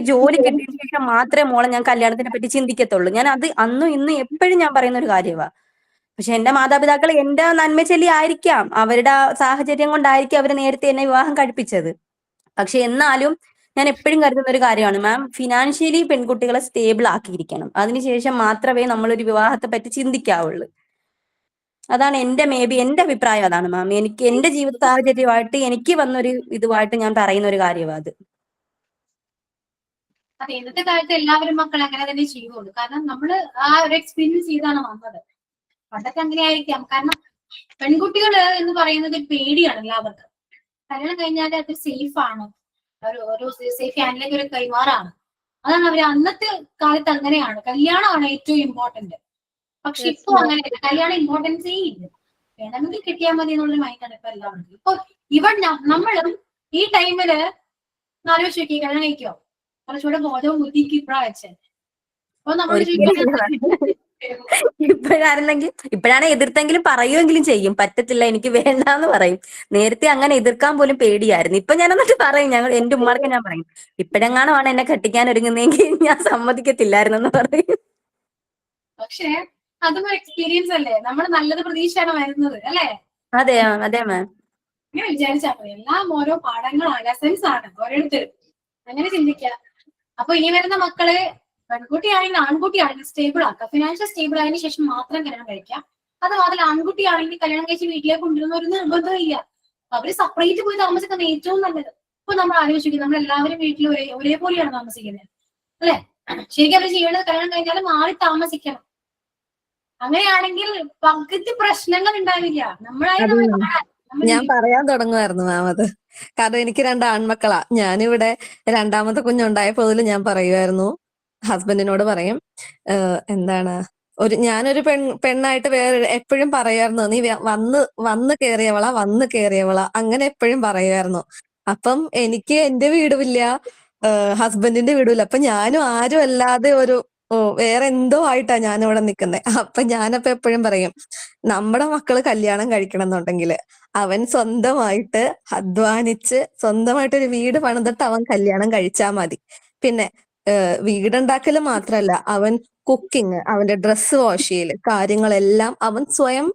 ജോലി കിട്ടിയതിന് ശേഷം മാത്രമേ മോളെ ഞാൻ കല്യാണത്തിനെ പറ്റി ചിന്തിക്കത്തുള്ളൂ. ഞാൻ അത് അന്നും ഇന്നും എപ്പോഴും ഞാൻ പറയുന്ന ഒരു കാര്യമാണ്. പക്ഷെ എന്റെ മാതാപിതാക്കൾ എന്റെ നന്മ ചൊല്ലി ആയിരിക്കാം, അവരുടെ സാഹചര്യം കൊണ്ടായിരിക്കും അവര് നേരത്തെ എന്നെ വിവാഹം കഴിപ്പിച്ചത്. പക്ഷെ എന്നാലും ഞാൻ എപ്പോഴും കരുതുന്ന ഒരു കാര്യമാണ് മാം, ഫിനാൻഷ്യലി പെൺകുട്ടികളെ സ്റ്റേബിൾ ആക്കിയിരിക്കണം. അതിനുശേഷം മാത്രമേ നമ്മളൊരു വിവാഹത്തെ പറ്റി ചിന്തിക്കാവുള്ളൂ. അതാണ് എന്റെ അഭിപ്രായം അതാണ് മാം. എനിക്ക് എന്റെ ജീവിത സാഹചര്യമായിട്ട് എനിക്ക് വന്നൊരു ഇതുമായിട്ട് ഞാൻ പറയുന്ന ഒരു കാര്യമാണ് അത്. അതെ, ഇന്നത്തെ കാലത്ത് എല്ലാവരും മക്കൾ അങ്ങനെ തന്നെ ചെയ്യുള്ളൂ. കാരണം നമ്മള് ആ ഒരു എക്സ്പീരിയൻസ് ചെയ്താണ് വന്നത്. പണ്ടൊക്കെ അങ്ങനെ ആയിരിക്കാം. കാരണം പെൺകുട്ടികൾ എന്ന് പറയുന്നത് പേടിയാണ് എല്ലാവർക്കും. കല്യാണം കഴിഞ്ഞാൽ അത് സേഫ് ആണ്, ഒരു സേഫ് ഹാൻഡിലേക്ക് ഒരു കൈമാറാണ്. അതാണ് അവര് അന്നത്തെ കാലത്ത് അങ്ങനെയാണ്. കല്യാണമാണ് ഏറ്റവും ഇമ്പോർട്ടന്റ്. പക്ഷെ ഇപ്പൊ അങ്ങനെയല്ല, കല്യാണം ഇമ്പോർട്ടൻസേ ഇല്ല. വേണമെങ്കിൽ കിട്ടിയാൽ മതി എന്നുള്ളൊരു മൈൻഡാണ് ഇപ്പൊ എല്ലാവർക്കും. ഇപ്പൊ നമ്മളും ഈ ടൈമില് ആലോചിച്ച് നോക്കി കല്യാണം കഴിക്കോ, കുറച്ചുകൂടെ ബോധവും ബുദ്ധിക്ക് ഇപ്പഴാണ് വെച്ചത്. അപ്പൊ നമ്മൾ ഇപ്പോഴാണ് എതിർത്തെങ്കിലും പറയുമെങ്കിലും ചെയ്യും. പറ്റത്തില്ല, എനിക്ക് വേണ്ടാന്ന് പറയും. നേരത്തെ അങ്ങനെ എതിർക്കാൻ പോലും പേടിയായിരുന്നു. ഇപ്പൊ ഞാൻ എന്നിട്ട് പറയും, എന്റെ ഉമ്മാർക്ക് ഞാൻ പറയും, ഇപ്പോഴെങ്ങാണോ ആണ് എന്നെ കെട്ടിക്കാൻ ഒരുങ്ങുന്നെങ്കിൽ ഞാൻ സമ്മതിക്കത്തില്ലായിരുന്നെന്ന് പറയും. പക്ഷെ അതും ഒരു എക്സ്പീരിയൻസ് അല്ലേ? നമ്മൾ നല്ലത് പ്രതീക്ഷയാണ് വരുന്നത് അല്ലേ? അതെ അതെ മാം. അങ്ങനെ വിചാരിച്ചാൽ മതി. എല്ലാം ഓരോ പാഠങ്ങളാണ്, ലെസൺസ് ആണ് ഓരോരുത്തരും. അങ്ങനെ ചിന്തിക്കുക. അപ്പൊ ഇനി വരുന്ന മക്കള് പെൺകുട്ടിയാണെങ്കിൽ ആൺകുട്ടിയാണെങ്കിൽ സ്റ്റേബിൾ ആക്കുക. ഫിനാൻഷ്യൽ സ്റ്റേബിൾ ആയതിനു ശേഷം മാത്രം കല്യാണം കഴിക്കാം. അത് മാത്രമല്ല ആൺകുട്ടിയാണെങ്കിൽ കല്യാണം കഴിച്ച് വീട്ടിലേക്ക് കൊണ്ടുവരുന്ന ഒരു നിർബന്ധമില്ല. അവര് സെപ്പറേറ്റ് പോയി താമസിക്കുന്നത് ഏറ്റവും നല്ലത്. ഇപ്പൊ നമ്മൾ ആലോചിക്കും, നമ്മൾ എല്ലാവരും വീട്ടിൽ ഒരേപോലെയാണ് താമസിക്കുന്നത് അല്ലെ? ശരിക്കും അവർ ചെയ്യേണ്ടത് കല്യാണം കഴിഞ്ഞാലും മാറി താമസിക്കണം. അങ്ങനെയാണെങ്കിൽ പകുതി പ്രശ്നങ്ങൾ ഉണ്ടാവില്ല. ഞാൻ പറയാൻ തുടങ്ങുമായിരുന്നു മാം അത്. കാരണം എനിക്ക് 2 ആൺമക്കളാ. ഞാനിവിടെ രണ്ടാമത്തെ കുഞ്ഞുണ്ടായപ്പോ മുതൽ ഞാൻ പറയുമായിരുന്നു, ഹസ്ബൻഡിനോട് പറയും, എന്താണ് ഞാനൊരു പെണ്ണായിട്ട് വേറെ എപ്പോഴും പറയായിരുന്നു, നീ വന്ന് കേറിയവളാ അങ്ങനെ എപ്പോഴും പറയുമായിരുന്നു. അപ്പം എനിക്ക് എന്റെ വീടുമില്ല, ഹസ്ബൻഡിന്റെ വീടുമില്ല. അപ്പൊ ഞാനും ആരും അല്ലാതെ വേറെ എന്തോ ആയിട്ടാ ഞാനിവിടെ നിൽക്കുന്നത്. അപ്പൊ ഞാനപ്പോ എപ്പോഴും പറയും, നമ്മുടെ മക്കള് കല്യാണം കഴിക്കണം എന്നുണ്ടെങ്കിൽ അവൻ സ്വന്തമായിട്ട് അധ്വാനിച്ച് സ്വന്തമായിട്ട് ഒരു വീട് പണിതിട്ട് അവൻ കല്യാണം കഴിച്ചാൽ മതി. പിന്നെ വീടുണ്ടാക്കല് മാത്രല്ല, അവൻ കുക്കിംഗ്, അവന്റെ ഡ്രസ്സ് വാഷ് ചെയ്യല്, കാര്യങ്ങളെല്ലാം അവൻ സ്വയം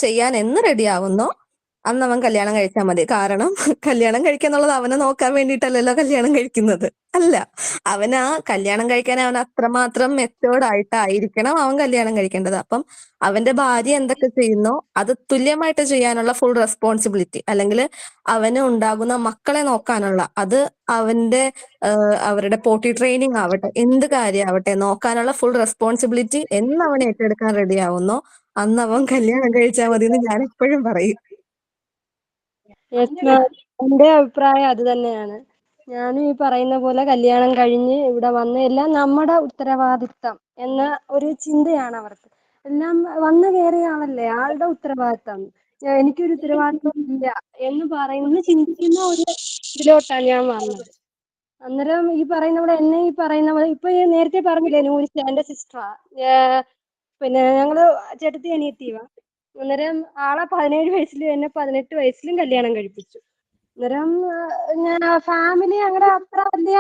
ചെയ്യാൻ എന്ന് റെഡിയാവുന്നോ അന്ന് അവൻ കല്യാണം കഴിച്ചാൽ മതി. കാരണം കല്യാണം കഴിക്കാന്നുള്ളത് അവനെ നോക്കാൻ വേണ്ടിയിട്ടല്ലല്ലോ കല്യാണം കഴിക്കുന്നത്. അല്ല, അവന് ആ കല്യാണം കഴിക്കാൻ അവൻ അത്രമാത്രം മെച്ചോർഡ് ആയിട്ടായിരിക്കണം അവൻ കല്യാണം കഴിക്കേണ്ടത്. അപ്പം അവന്റെ ഭാര്യ എന്തൊക്കെ ചെയ്യുന്നോ അത് തുല്യമായിട്ട് ചെയ്യാനുള്ള ഫുൾ റെസ്പോൺസിബിലിറ്റി, അല്ലെങ്കിൽ അവന് ഉണ്ടാകുന്ന മക്കളെ നോക്കാനുള്ള, അത് അവരുടെ പോട്ടി ട്രെയിനിങ് ആവട്ടെ, എന്ത് കാര്യമാവട്ടെ, നോക്കാനുള്ള ഫുൾ റെസ്പോൺസിബിലിറ്റി എന്ന് അവൻ ഏറ്റെടുക്കാൻ റെഡിയാവുന്നോ അന്ന് അവൻ കല്യാണം കഴിച്ചാൽ മതി എന്ന് ഞാൻ എപ്പോഴും പറയും. എന്റെ അഭിപ്രായം അത് തന്നെയാണ്. ഞാനും ഈ പറയുന്ന പോലെ കല്യാണം കഴിഞ്ഞ് ഇവിടെ വന്ന് എല്ലാം നമ്മുടെ ഉത്തരവാദിത്തം എന്ന ഒരു ചിന്തയാണ് അവർക്ക്. എല്ലാം വന്നു കയറിയ ആളല്ലേ, ആളുടെ ഉത്തരവാദിത്തം, എനിക്കൊരു ഉത്തരവാദിത്വം ഇല്ല എന്ന് ചിന്തിക്കുന്ന ഒരു ഇതിലോട്ടാണ് ഞാൻ വന്നത്. അന്നേരം ഈ പറയുന്ന പോലെ ഈ പറയുന്ന പോലെ ഇപ്പൊ നേരത്തെ പറഞ്ഞില്ലേ, നൂരിച്ച എന്റെ സിസ്റ്ററാ, പിന്നെ ഞങ്ങള് ചേട്ടത്തി അനിയത്തിയുവാ. അന്നേരം ആളെ 17 വയസ്സിലും എന്നെ 18 വയസ്സിലും കല്യാണം കഴിപ്പിച്ചു. അന്നേരം ഞാൻ ഫാമിലി അങ്ങനെ അത്ര വലിയ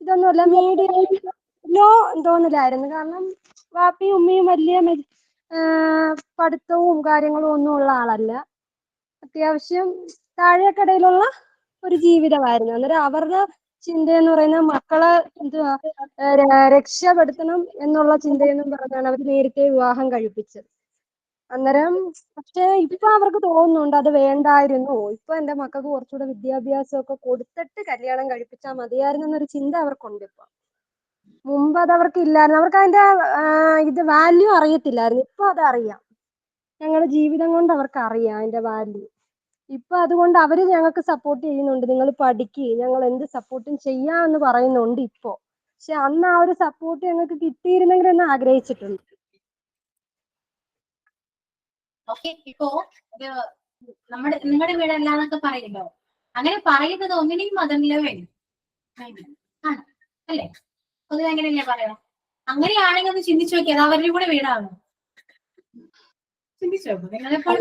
ഇതൊന്നുമല്ല, മീഡിയം ലോ തോന്നില്ലായിരുന്നു. കാരണം വാപ്പിയും ഉമ്മയും വലിയ പഠിത്തവും കാര്യങ്ങളും ഒന്നും ഉള്ള ആളല്ല. അത്യാവശ്യം താഴെക്കടയിലുള്ള ഒരു ജീവിതമായിരുന്നു. അന്നേരം അവരുടെ ചിന്തയെന്ന് പറയുന്നത് മക്കളെ രക്ഷപ്പെടുത്തണം എന്നുള്ള ചിന്തയെന്നും പറഞ്ഞാണ് അവർ നേരത്തെ വിവാഹം കഴിപ്പിച്ചത്. അന്നേരം പക്ഷെ ഇപ്പൊ അവർക്ക് തോന്നുന്നുണ്ട് അത് വേണ്ടായിരുന്നു, ഇപ്പൊ എന്റെ മക്കൾക്ക് കുറച്ചുകൂടെ വിദ്യാഭ്യാസമൊക്കെ കൊടുത്തിട്ട് കല്യാണം കഴിപ്പിച്ചാൽ മതിയായിരുന്നു എന്നൊരു ചിന്ത അവർക്കുണ്ട് ഇപ്പൊ. മുമ്പ് അത് അവർക്ക് ഇല്ലായിരുന്നു, അവർക്ക് അതിന്റെ ഇത് വാല്യൂ അറിയത്തില്ലായിരുന്നു. ഇപ്പൊ അതറിയാം, ഞങ്ങളുടെ ജീവിതം കൊണ്ട് അവർക്ക് അറിയാം അതിന്റെ വാല്യൂ. ഇപ്പൊ അതുകൊണ്ട് അവര് ഞങ്ങൾക്ക് സപ്പോർട്ട് ചെയ്യുന്നുണ്ട്, നിങ്ങൾ പഠിക്ക്, ഞങ്ങൾ എന്ത് സപ്പോർട്ടും ചെയ്യാമെന്ന് പറയുന്നുണ്ട് ഇപ്പോ. പക്ഷെ അന്ന് ആ ഒരു സപ്പോർട്ട് ഞങ്ങൾക്ക് കിട്ടിയിരുന്നെങ്കിൽ എന്ന് ആഗ്രഹിച്ചിട്ടുണ്ട്. ഓക്കെ, ഇപ്പോ നിങ്ങളുടെ വീടല്ലാന്നൊക്കെ പറയല്ലോ, അങ്ങനെ പറയുന്നത് ഒന്നിനും മദറിലോ വേണം ആണ് അല്ലേ? പൊതുവെ അങ്ങനെയല്ലേ പറയാം. അങ്ങനെയാണെങ്കിൽ ഒന്ന് ചിന്തിച്ചു നോക്കി, അത് അവരുടെ കൂടെ വീടാണോ? ചിന്തിച്ചു നോക്കൂ. നിങ്ങളെപ്പോൾ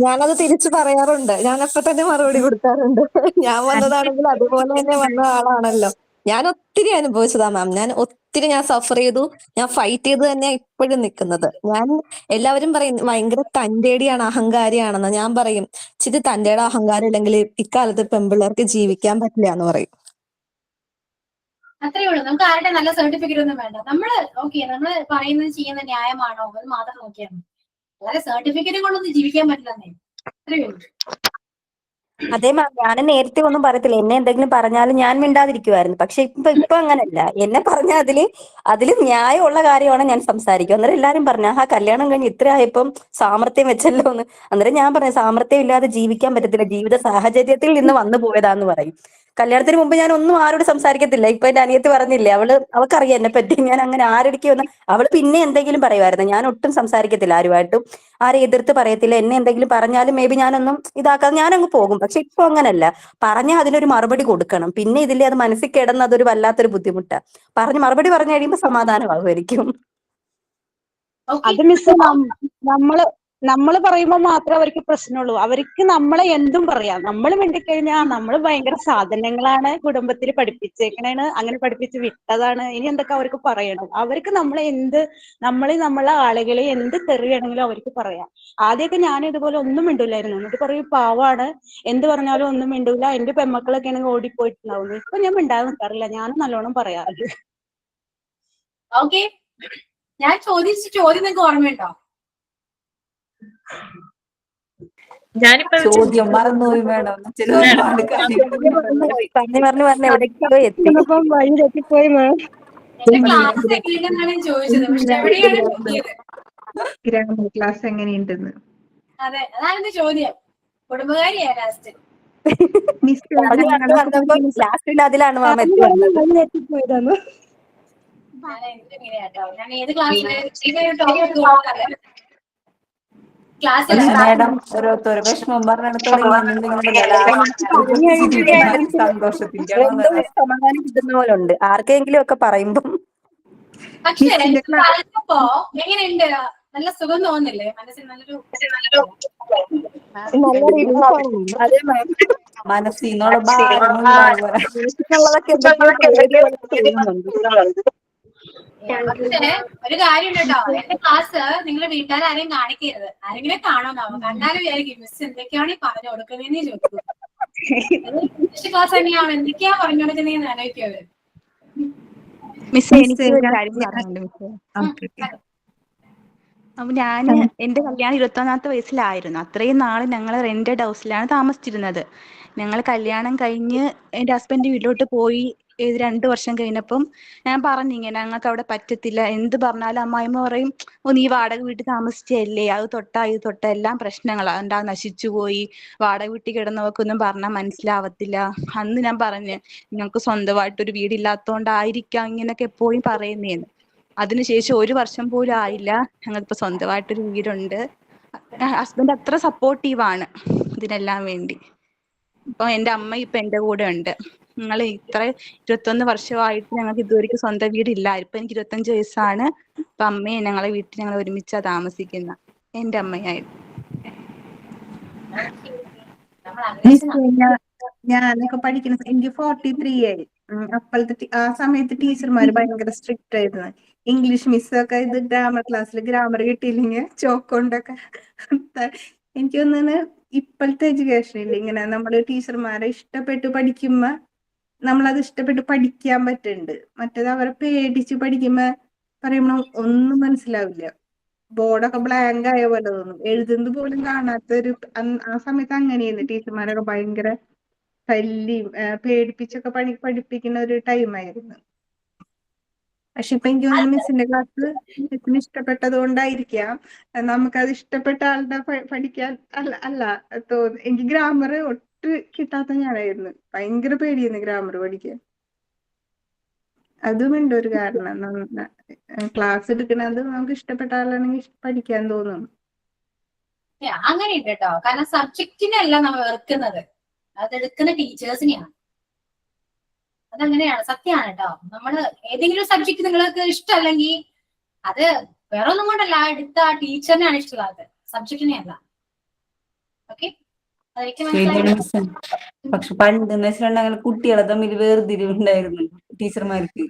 ഞാനത് തിരിച്ചു പറയാറുണ്ട്, ഞാൻ അപ്പൊ തന്നെ മറുപടി കൊടുക്കാറുണ്ട്. ഞാൻ വന്നതാണെങ്കിൽ അതുപോലെ തന്നെ വന്ന ആളാണല്ലോ. ഞാൻ ഒത്തിരി അനുഭവിച്ചതാ മാം, ഞാൻ സഫർ ചെയ്തു, ഞാൻ ഫൈറ്റ് ചെയ്ത് തന്നെ ഇപ്പോഴും നിൽക്കുന്നത്. എല്ലാവരും പറയും ഭയങ്കര തന്റേടിയാണ്, അഹങ്കാരിയാണെന്ന്. ഞാൻ പറയും, ഇച്ചിരി തന്റേടെ അഹങ്കാരം ഇല്ലെങ്കിൽ ഇക്കാലത്ത് പെൺപിള്ളേർക്ക് ജീവിക്കാൻ പറ്റില്ല എന്ന് പറയും. അത്രേ ഉള്ളൂ. നമുക്ക് ആരുടെ നല്ല സർട്ടിഫിക്കറ്റ് ഒന്നും വേണ്ട. നമ്മള് പറയുന്നത് ചെയ്യുന്ന ന്യായമാണോ അത് മാത്രം നോക്കിയാൽ മതി. അല്ലാതെ സർട്ടിഫിക്കറ്റ് കൊണ്ടൊന്നും ജീവിക്കാൻ പറ്റില്ലെന്നേ. അത്രേ ഉള്ളൂ. അതേ മാം, ഞാൻ നേരത്തെ ഒന്നും പറയത്തില്ല. എന്നെ എന്തെങ്കിലും പറഞ്ഞാലും ഞാൻ മിണ്ടാതിരിക്കുമായിരുന്നു. പക്ഷെ ഇപ്പൊ അങ്ങനല്ല. എന്നെ പറഞ്ഞ അതില് ന്യായമുള്ള കാര്യമാണ് ഞാൻ സംസാരിക്കും. അന്നേരം എല്ലാരും പറഞ്ഞു, ആ കല്യാണം കഴിഞ്ഞ് ഇത്ര ആയപ്പം സാമർത്ഥ്യം വെച്ചല്ലോ എന്ന്. അന്നേരം ഞാൻ പറഞ്ഞു, സാമർത്ഥ്യം ഇല്ലാതെ ജീവിക്കാൻ പറ്റത്തില്ല, ജീവിത സാഹചര്യത്തിൽ നിന്ന് വന്നു പോയതാന്ന് പറയും. കല്യാണത്തിന് മുമ്പ് ഞാൻ ഒന്നും ആരോട് സംസാരിക്കത്തില്ല. ഇപ്പൊ എന്റെ അനിയത്തി പറഞ്ഞില്ലേ, അവൾക്കറിയാം എന്നെ പറ്റി, ഞാൻ അങ്ങനെ ആരടിക്ക് വന്ന് അവള് പിന്നെ എന്തെങ്കിലും പറയുമായിരുന്നു. ഞാൻ ഒട്ടും സംസാരിക്കത്തില്ല ആരുമായിട്ടും, ആരെ എതിർത്ത് പറയത്തില്ല. എന്നെ എന്തെങ്കിലും പറഞ്ഞാലും മേ ബി ഞാനൊന്നും ഇതാക്കാതെ ഞാനങ്ങ് പോകും. പക്ഷെ ഇപ്പൊ അങ്ങനല്ല, പറഞ്ഞാൽ അതിനൊരു മറുപടി കൊടുക്കണം. പിന്നെ ഇതില്ലേ അത് മനസ്സിൽ കിടന്ന് അതൊരു വല്ലാത്തൊരു ബുദ്ധിമുട്ടാ. മറുപടി പറഞ്ഞു കഴിയുമ്പോൾ സമാധാനമാകുമായിരിക്കും. അത് മിസ് നമ്മള് നമ്മൾ പറയുമ്പോൾ മാത്രമേ അവർക്ക് പ്രശ്നമുള്ളൂ. അവർക്ക് നമ്മളെ എന്തും പറയാം. നമ്മൾ മിണ്ടിക്കഴിഞ്ഞാൽ നമ്മൾ ഭയങ്കര സാധനങ്ങളാണ്, കുടുംബത്തിൽ പഠിപ്പിച്ചേക്കണേണ്, അങ്ങനെ പഠിപ്പിച്ച് വിട്ടതാണ്, ഇനി എന്തൊക്കെ അവർക്ക് പറയണം. അവർക്ക് നമ്മളെ ആളുകളെ എന്ത് തെറി വേണമെങ്കിലും അവർക്ക് പറയാം. ആദ്യമൊക്കെ ഞാൻ ഇതുപോലെ ഒന്നും മിണ്ടൂലായിരുന്നു. എന്നിട്ട് പറയും പാവാണ്, എന്ത് പറഞ്ഞാലും ഒന്നും മിണ്ടൂല, എന്റെ പെൺമക്കളൊക്കെ ആണെങ്കിൽ ഓടിപ്പോയിട്ടുണ്ടാവും. ഇപ്പൊ ഞാൻ മിണ്ടാതെ നിൽക്കാറില്ല, ഞാനും നല്ലോണം പറയാറുണ്ട്. ഓക്കെ, ഞാൻ ചോദിച്ച ചോദ്യം നിങ്ങൾക്ക് ഓർമ്മയുണ്ടോ? ഞാനിപ്പോ ചോദ്യം മറന്നുപോയി മേഡം. ചില ഒരുപാട് പറഞ്ഞ് എവിടേക്കോ എത്തി. വഴി തെറ്റിപ്പോയി മാം. എന്റെ ക്ലാസ് എങ്ങനെയാണെന്നാണ് ഞാൻ ചോദിച്ചത്, പക്ഷെ എവിടെയാണ് നോക്കിയത്? ഗ്രാമർ ക്ലാസ് എങ്ങനെയുണ്ടെന്ന്. അതെ, അതാണ് ചോദ്യം. കുടുംബകാരിയാ ലാസ്റ്റ്. മിസ് ലാസ്റ്റിൽ അതിലാണ് മാം എത്തി വന്നത്. വഴി തെറ്റിപ്പോയതാണ്. ഞാൻ എന്തിനാട്ടോ, ഞാൻ ഏത് ക്ലാസ്സിൽ ക്ലാസ്സിൽ മേഡം ഓരോരുത്തർ വിഷമം പറഞ്ഞാണ് തുടങ്ങിയെന്നുണ്ടെങ്കിൽ സന്തോഷത്തിന്റെ സമാധാനം കിട്ടുന്ന പോലെ ഉണ്ട് ആർക്കെങ്കിലും ഒക്കെ പറയുമ്പം. പക്ഷേ പറഞ്ഞപ്പോ എങ്ങനെയുണ്ട്? നല്ല സുഖം തോന്നുന്നില്ലേ? മനസ്സിൽ നല്ലൊരു അതേ മാം, മനസ്സിന്നുള്ള ഭാരം മനസ്സിനുള്ളതൊക്കെ എന്തൊക്കെയോ തോന്നുന്നുണ്ട്. പക്ഷേ ഒരു കാര്യം കേട്ടോ, എന്റെ ക്ലാസ് നിങ്ങൾ വീട്ടുകാരും കാണിക്കരുത്. ആരെങ്കിലും കാണുമെന്നാവും, കണ്ടാലും വിചാരിക്കും മിസ് എന്തൊക്കെയാണ് ഈ പറഞ്ഞു കൊടുക്കുന്നതെന്ന് ചോദിക്കും. ക്ലാസ് തന്നെയാണ്, എന്തൊക്കെയാ പറഞ്ഞു കൊടുക്കുന്നതെന്ന് ആലോചിക്കും അവര്. മിസ് എനിക്ക് ഒരു കാര്യം പറയാനുണ്ട് മിസ്. അപ്പൊ ഞാന് എന്റെ കല്യാണം 21ാമത്തെ വയസ്സിലായിരുന്നു. അത്രയും നാള് ഞങ്ങൾ റെന്റഡ് ഹൗസിലാണ് താമസിച്ചിരുന്നത്. ഞങ്ങൾ കല്യാണം കഴിഞ്ഞ് എന്റെ ഹസ്ബൻഡ് വീട്ടിലോട്ട് പോയി 2 വർഷം കഴിഞ്ഞപ്പം ഞാൻ പറഞ്ഞിങ്ങനെ ഞങ്ങൾക്ക് അവിടെ പറ്റത്തില്ല, എന്ത് പറഞ്ഞാലും അമ്മായിമ്മ പറയും, ഓ നീ വാടക വീട്ടിൽ താമസിച്ചല്ലേ, അത് തൊട്ടാ ഇത് തൊട്ടാ എല്ലാം പ്രശ്നങ്ങളാ, എന്താ നശിച്ചു പോയി, വാടക വീട്ടിൽ കിടന്നവർക്കൊന്നും പറഞ്ഞാൽ മനസ്സിലാവത്തില്ല. അന്ന് ഞാൻ പറഞ്ഞ് ഞങ്ങൾക്ക് സ്വന്തമായിട്ടൊരു വീടില്ലാത്തോണ്ടായിരിക്കാം ഇങ്ങനൊക്കെ എപ്പോഴും പറയുന്നേന്ന്. അതിനുശേഷം 1 വർഷം പോലും ആയില്ല, ഞങ്ങൾക്കിപ്പോ സ്വന്തമായിട്ടൊരു വീടുണ്ട്. ഹസ്ബൻഡ് അത്ര സപ്പോർട്ടീവാണ് ഇതിനെല്ലാം വേണ്ടി. ഇപ്പൊ എന്റെ അമ്മ ഇപ്പൊ എന്റെ കൂടെ ഉണ്ട്. ഞങ്ങൾ 21 വർഷമായിട്ട് ഞങ്ങൾക്ക് ഇതുവരെയ്ക്കും സ്വന്തം വീടില്ല. ഇപ്പൊ എനിക്ക് 25 വയസ്സാണ്. ഇപ്പൊ അമ്മയെ ഞങ്ങളെ വീട്ടിൽ ഞങ്ങൾ ഒരുമിച്ചാ താമസിക്കുന്ന, എന്റെ അമ്മയായിട്ട്. ഞാനൊക്കെ പഠിക്കുന്ന എനിക്ക് 43 ആയി. അപ്പോഴത്തെ ആ സമയത്ത് ടീച്ചർമാര് ഭയങ്കര സ്ട്രിക്റ്റ് ആയിരുന്നു. ഇംഗ്ലീഷ് മിസ്സൊക്കെ ഇത് ഗ്രാമർ ക്ലാസ്സിൽ ഗ്രാമർ കിട്ടിയില്ലെങ്കിൽ ചോക്കൊണ്ടൊക്കെ എനിക്ക് തോന്നുന്നു ഇപ്പോഴത്തെ എഡ്യൂക്കേഷനിൽ ഇങ്ങനെ നമ്മള് ടീച്ചർമാരെ ഇഷ്ടപ്പെട്ട് പഠിക്കുമ്പോ നമ്മളത് ഇഷ്ടപ്പെട്ട് പഠിക്കാൻ പറ്റുന്നുണ്ട്. മറ്റേത് അവരെ പേടിച്ച് പഠിക്കുമ്പോ പറയുമ്പോ ഒന്നും മനസ്സിലാവില്ല. ബോർഡൊക്കെ ബ്ലാങ്ക് ആയ പോലെ തോന്നും, എഴുതുന്നത് പോലും കാണാത്തൊരു. ആ സമയത്ത് അങ്ങനെയായിരുന്നു, ടീച്ചർമാരൊക്കെ ഭയങ്കര തല്ലിയും പേടിപ്പിച്ചൊക്കെ പഠിപ്പിക്കുന്ന ഒരു ടൈമായിരുന്നു. പക്ഷെ ഇപ്പൊ എനിക്ക് തോന്നുന്നു മിസ്സിന്റെ ക്ലാസ് മിസ്സിന് ഇഷ്ടപ്പെട്ടത് കൊണ്ടായിരിക്കാം നമുക്കത് ഇഷ്ടപ്പെട്ട ആളുടെ പഠിക്കാൻ അല്ല തോന്നുന്നു. എനിക്ക് ഗ്രാമർ ഒട്ട് കിട്ടാത്ത ഞാനായിരുന്നു, ഭയങ്കര പേടിയായിരുന്നു ഗ്രാമർ പഠിക്കാൻ. അതുമുണ്ട് ഒരു കാരണം, ക്ലാസ് എടുക്കണത് നമുക്ക് ഇഷ്ടപ്പെട്ട ആളാണെങ്കിൽ പഠിക്കാൻ തോന്നും. അങ്ങനെയുണ്ട് കേട്ടോ, കാരണം സബ്ജക്റ്റിനല്ല നമ്മൾ വെറുക്കുന്നത്, അതെടുക്കുന്ന ടീച്ചേഴ്സിനെയാണ്. അതങ്ങനെയാണ്, സത്യമാണ് കേട്ടോ. നമ്മള് ഏതെങ്കിലും സബ്ജക്ട് നിങ്ങൾക്ക് ഇഷ്ടമല്ലെങ്കിൽ അത് വേറെ ഒന്നും കൊണ്ടല്ല, എടുത്ത ടീച്ചറിനെയാണ് ഇഷ്ടമുള്ളത്, സബ്ജക്റ്റിനെ അല്ല. ഓക്കെ, പക്ഷെ പണ്ടെന്ന് വെച്ചിട്ടുണ്ടെങ്കിൽ കുട്ടികളെ തമ്മിൽ വേർതിരിവുണ്ടായിരുന്നു ടീച്ചർമാർക്ക്.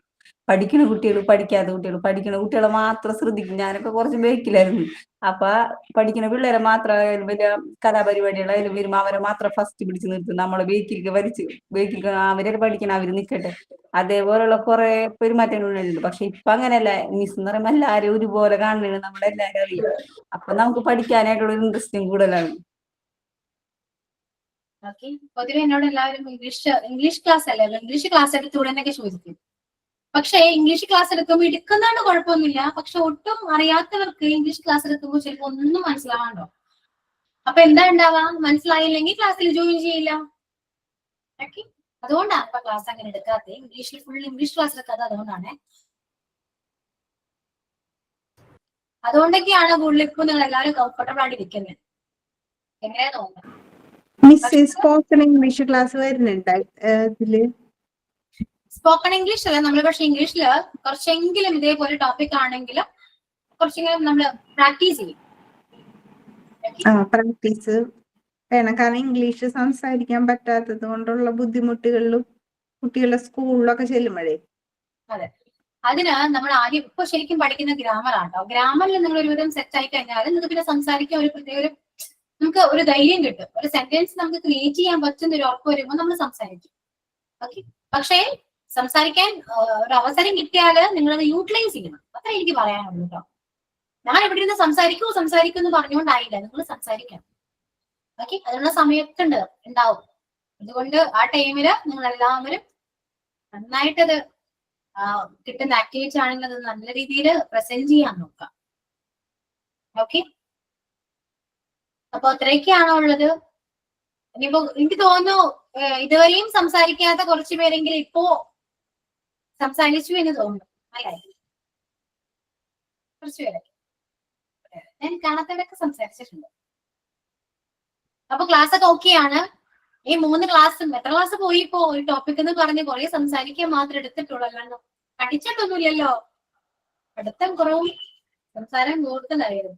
പഠിക്കുന്ന കുട്ടികൾ പഠിക്കാത്ത കുട്ടികൾ, പഠിക്കുന്ന കുട്ടികളെ മാത്രം ശ്രദ്ധിക്കും. ഞാനൊക്കെ കുറച്ച് ബേക്കിലായിരുന്നു. അപ്പൊ പഠിക്കുന്ന പിള്ളേരെ മാത്രം വലിയ കലാപരിപാടികളായാലും വരുമ്പോ അവരെ മാത്രം ഫസ്റ്റ് പിടിച്ച് നിർത്തും, നമ്മളെ ബേക്കിലേക്ക് അവരെ പഠിക്കണം, അവര് നിൽക്കട്ടെ. അതേപോലുള്ള കുറെ പെരുമാറ്റങ്ങളുണ്ട്. പക്ഷെ ഇപ്പൊ അങ്ങനെയല്ല, മിസ് എന്ന് പറയുമ്പോൾ എല്ലാരും ഒരുപോലെ കാണുന്നത് നമ്മളെല്ലാരും അറിയാം. അപ്പൊ നമുക്ക് പഠിക്കാനായിട്ടുള്ള ഇൻട്രസ്റ്റും കൂടുതലാണ്. ഓക്കെ, പൊതുവെ എന്നോട് എല്ലാവരും ഇംഗ്ലീഷ് ക്ലാസ് അല്ലേ, ഇംഗ്ലീഷ് ക്ലാസ് എടുത്തുകൂടെ എന്നൊക്കെ ചോദിക്കും. പക്ഷേ ഇംഗ്ലീഷ് ക്ലാസ് എടുക്കുമ്പോൾ എടുക്കുന്നതാണ് കുഴപ്പമൊന്നുമില്ല. പക്ഷെ ഒട്ടും അറിയാത്തവർക്ക് ഇംഗ്ലീഷ് ക്ലാസ് എടുക്കുമ്പോൾ ചിലപ്പോൾ ഒന്നും മനസ്സിലാവാണ്ടോ. അപ്പൊ എന്താ ഉണ്ടാവാ, മനസ്സിലായില്ലെങ്കിൽ ക്ലാസ്സിൽ ജോയിൻ ചെയ്യില്ല. ഓക്കെ, അതുകൊണ്ടാണ് ഇപ്പൊ ക്ലാസ് അങ്ങനെ എടുക്കാത്തത്, ഇംഗ്ലീഷിൽ ഫുൾ ഇംഗ്ലീഷ് ക്ലാസ് എടുക്കാതെ. അതുകൊണ്ടൊക്കെയാണ് കൂടുതൽ ഇപ്പൊ നിങ്ങൾ എല്ലാവരും കംഫർട്ടബിൾ ആയിട്ട് ഇരിക്കുന്നത്. എങ്ങനെയാ തോന്നുന്നത്? മിസ് സ്പോക്കൺ ഇംഗ്ലീഷ് ക്ലാസ് വരുന്നുണ്ട് ഇതില്? സ്പോക്കൺ ഇംഗ്ലീഷ് അല്ല നമ്മൾ, പക്ഷെ ഇംഗ്ലീഷില് കുറച്ചെങ്കിലും ഇതേപോലെ ടോപ്പിക് ആണെങ്കിലും കുറച്ചെങ്കിലും നമ്മൾ പ്രാക്ടീസ് ചെയ്യും. പ്രാക്ടീസ് വേണം. കാരണം ഇംഗ്ലീഷ് സംസാരിക്കാൻ പറ്റാത്തത് കൊണ്ടുള്ള ബുദ്ധിമുട്ടുകളിലും കുട്ടികളുടെ സ്കൂളിലൊക്കെ ചെല്ലുമ്പോഴേ. അതെ, അതിന് നമ്മൾ ആദ്യം ഇപ്പൊ ശരിക്കും പഠിക്കുന്ന ഗ്രാമർ ആട്ടോ. ഗ്രാമറിൽ നിങ്ങൾ ഒരുവിധം സെറ്റ് ആയി കഴിഞ്ഞാൽ നിങ്ങൾക്ക് പിന്നെ സംസാരിക്കാൻ ഒരു പ്രത്യേക നമുക്ക് ഒരു ധൈര്യം കിട്ടും. ഒരു സെന്റൻസ് നമുക്ക് ക്രിയേറ്റ് ചെയ്യാൻ പറ്റുന്ന ഒരു ഉറപ്പ് വരുമ്പോൾ നമ്മൾ സംസാരിക്കും. ഓക്കെ, പക്ഷേ സംസാരിക്കാൻ ഒരു അവസരം കിട്ടിയാൽ നിങ്ങളത് യൂട്ടിലൈസ് ചെയ്യണം. അത്ര എനിക്ക് പറയാനുള്ളൂ കേട്ടോ. ഞാൻ എവിടെ നിന്ന് സംസാരിക്കൂ എന്ന് പറഞ്ഞുകൊണ്ടായില്ല, നിങ്ങൾ സംസാരിക്കണം. ഓക്കെ, അതിനുള്ള സമയമൊക്കെ ഉണ്ടാവും. അതുകൊണ്ട് ആ ടൈമില് നിങ്ങൾ എല്ലാവരും നന്നായിട്ടത് കിട്ടുന്ന ആക്ടിവിറ്റി ആണെങ്കിൽ അത് നല്ല രീതിയിൽ പ്രസന്റ് ചെയ്യാൻ നോക്കാം. ഓക്കെ, അപ്പൊ അത്രയൊക്കെയാണോ ഉള്ളത്? ഇനിയിപ്പോ എനിക്ക് തോന്നുന്നു ഇതുവരെയും സംസാരിക്കാത്ത കുറച്ചു പേരെങ്കിലും ഇപ്പോ സംസാരിച്ചു എന്ന് തോന്നുന്നു, അല്ലേ? കുറച്ചു പേരൊക്കെ ഞാൻ കാണാത്തവരൊക്കെ സംസാരിച്ചിട്ടുണ്ട്. അപ്പൊ ക്ലാസ് ഒക്കെ ഓക്കെയാണ്. ഈ 3 ക്ലാസ്സും എത്ര ക്ലാസ് പോയി ഇപ്പോ ഒരു ടോപ്പിക് എന്ന് പറഞ്ഞ് കുറെ സംസാരിക്കാൻ മാത്രം എടുത്തിട്ടുള്ളൂ, അല്ലാണ്ട് പഠിച്ചിട്ടൊന്നുമില്ലല്ലോ. പഠിത്തം കുറവും സംസാരം കൂടുതലായിരുന്നു.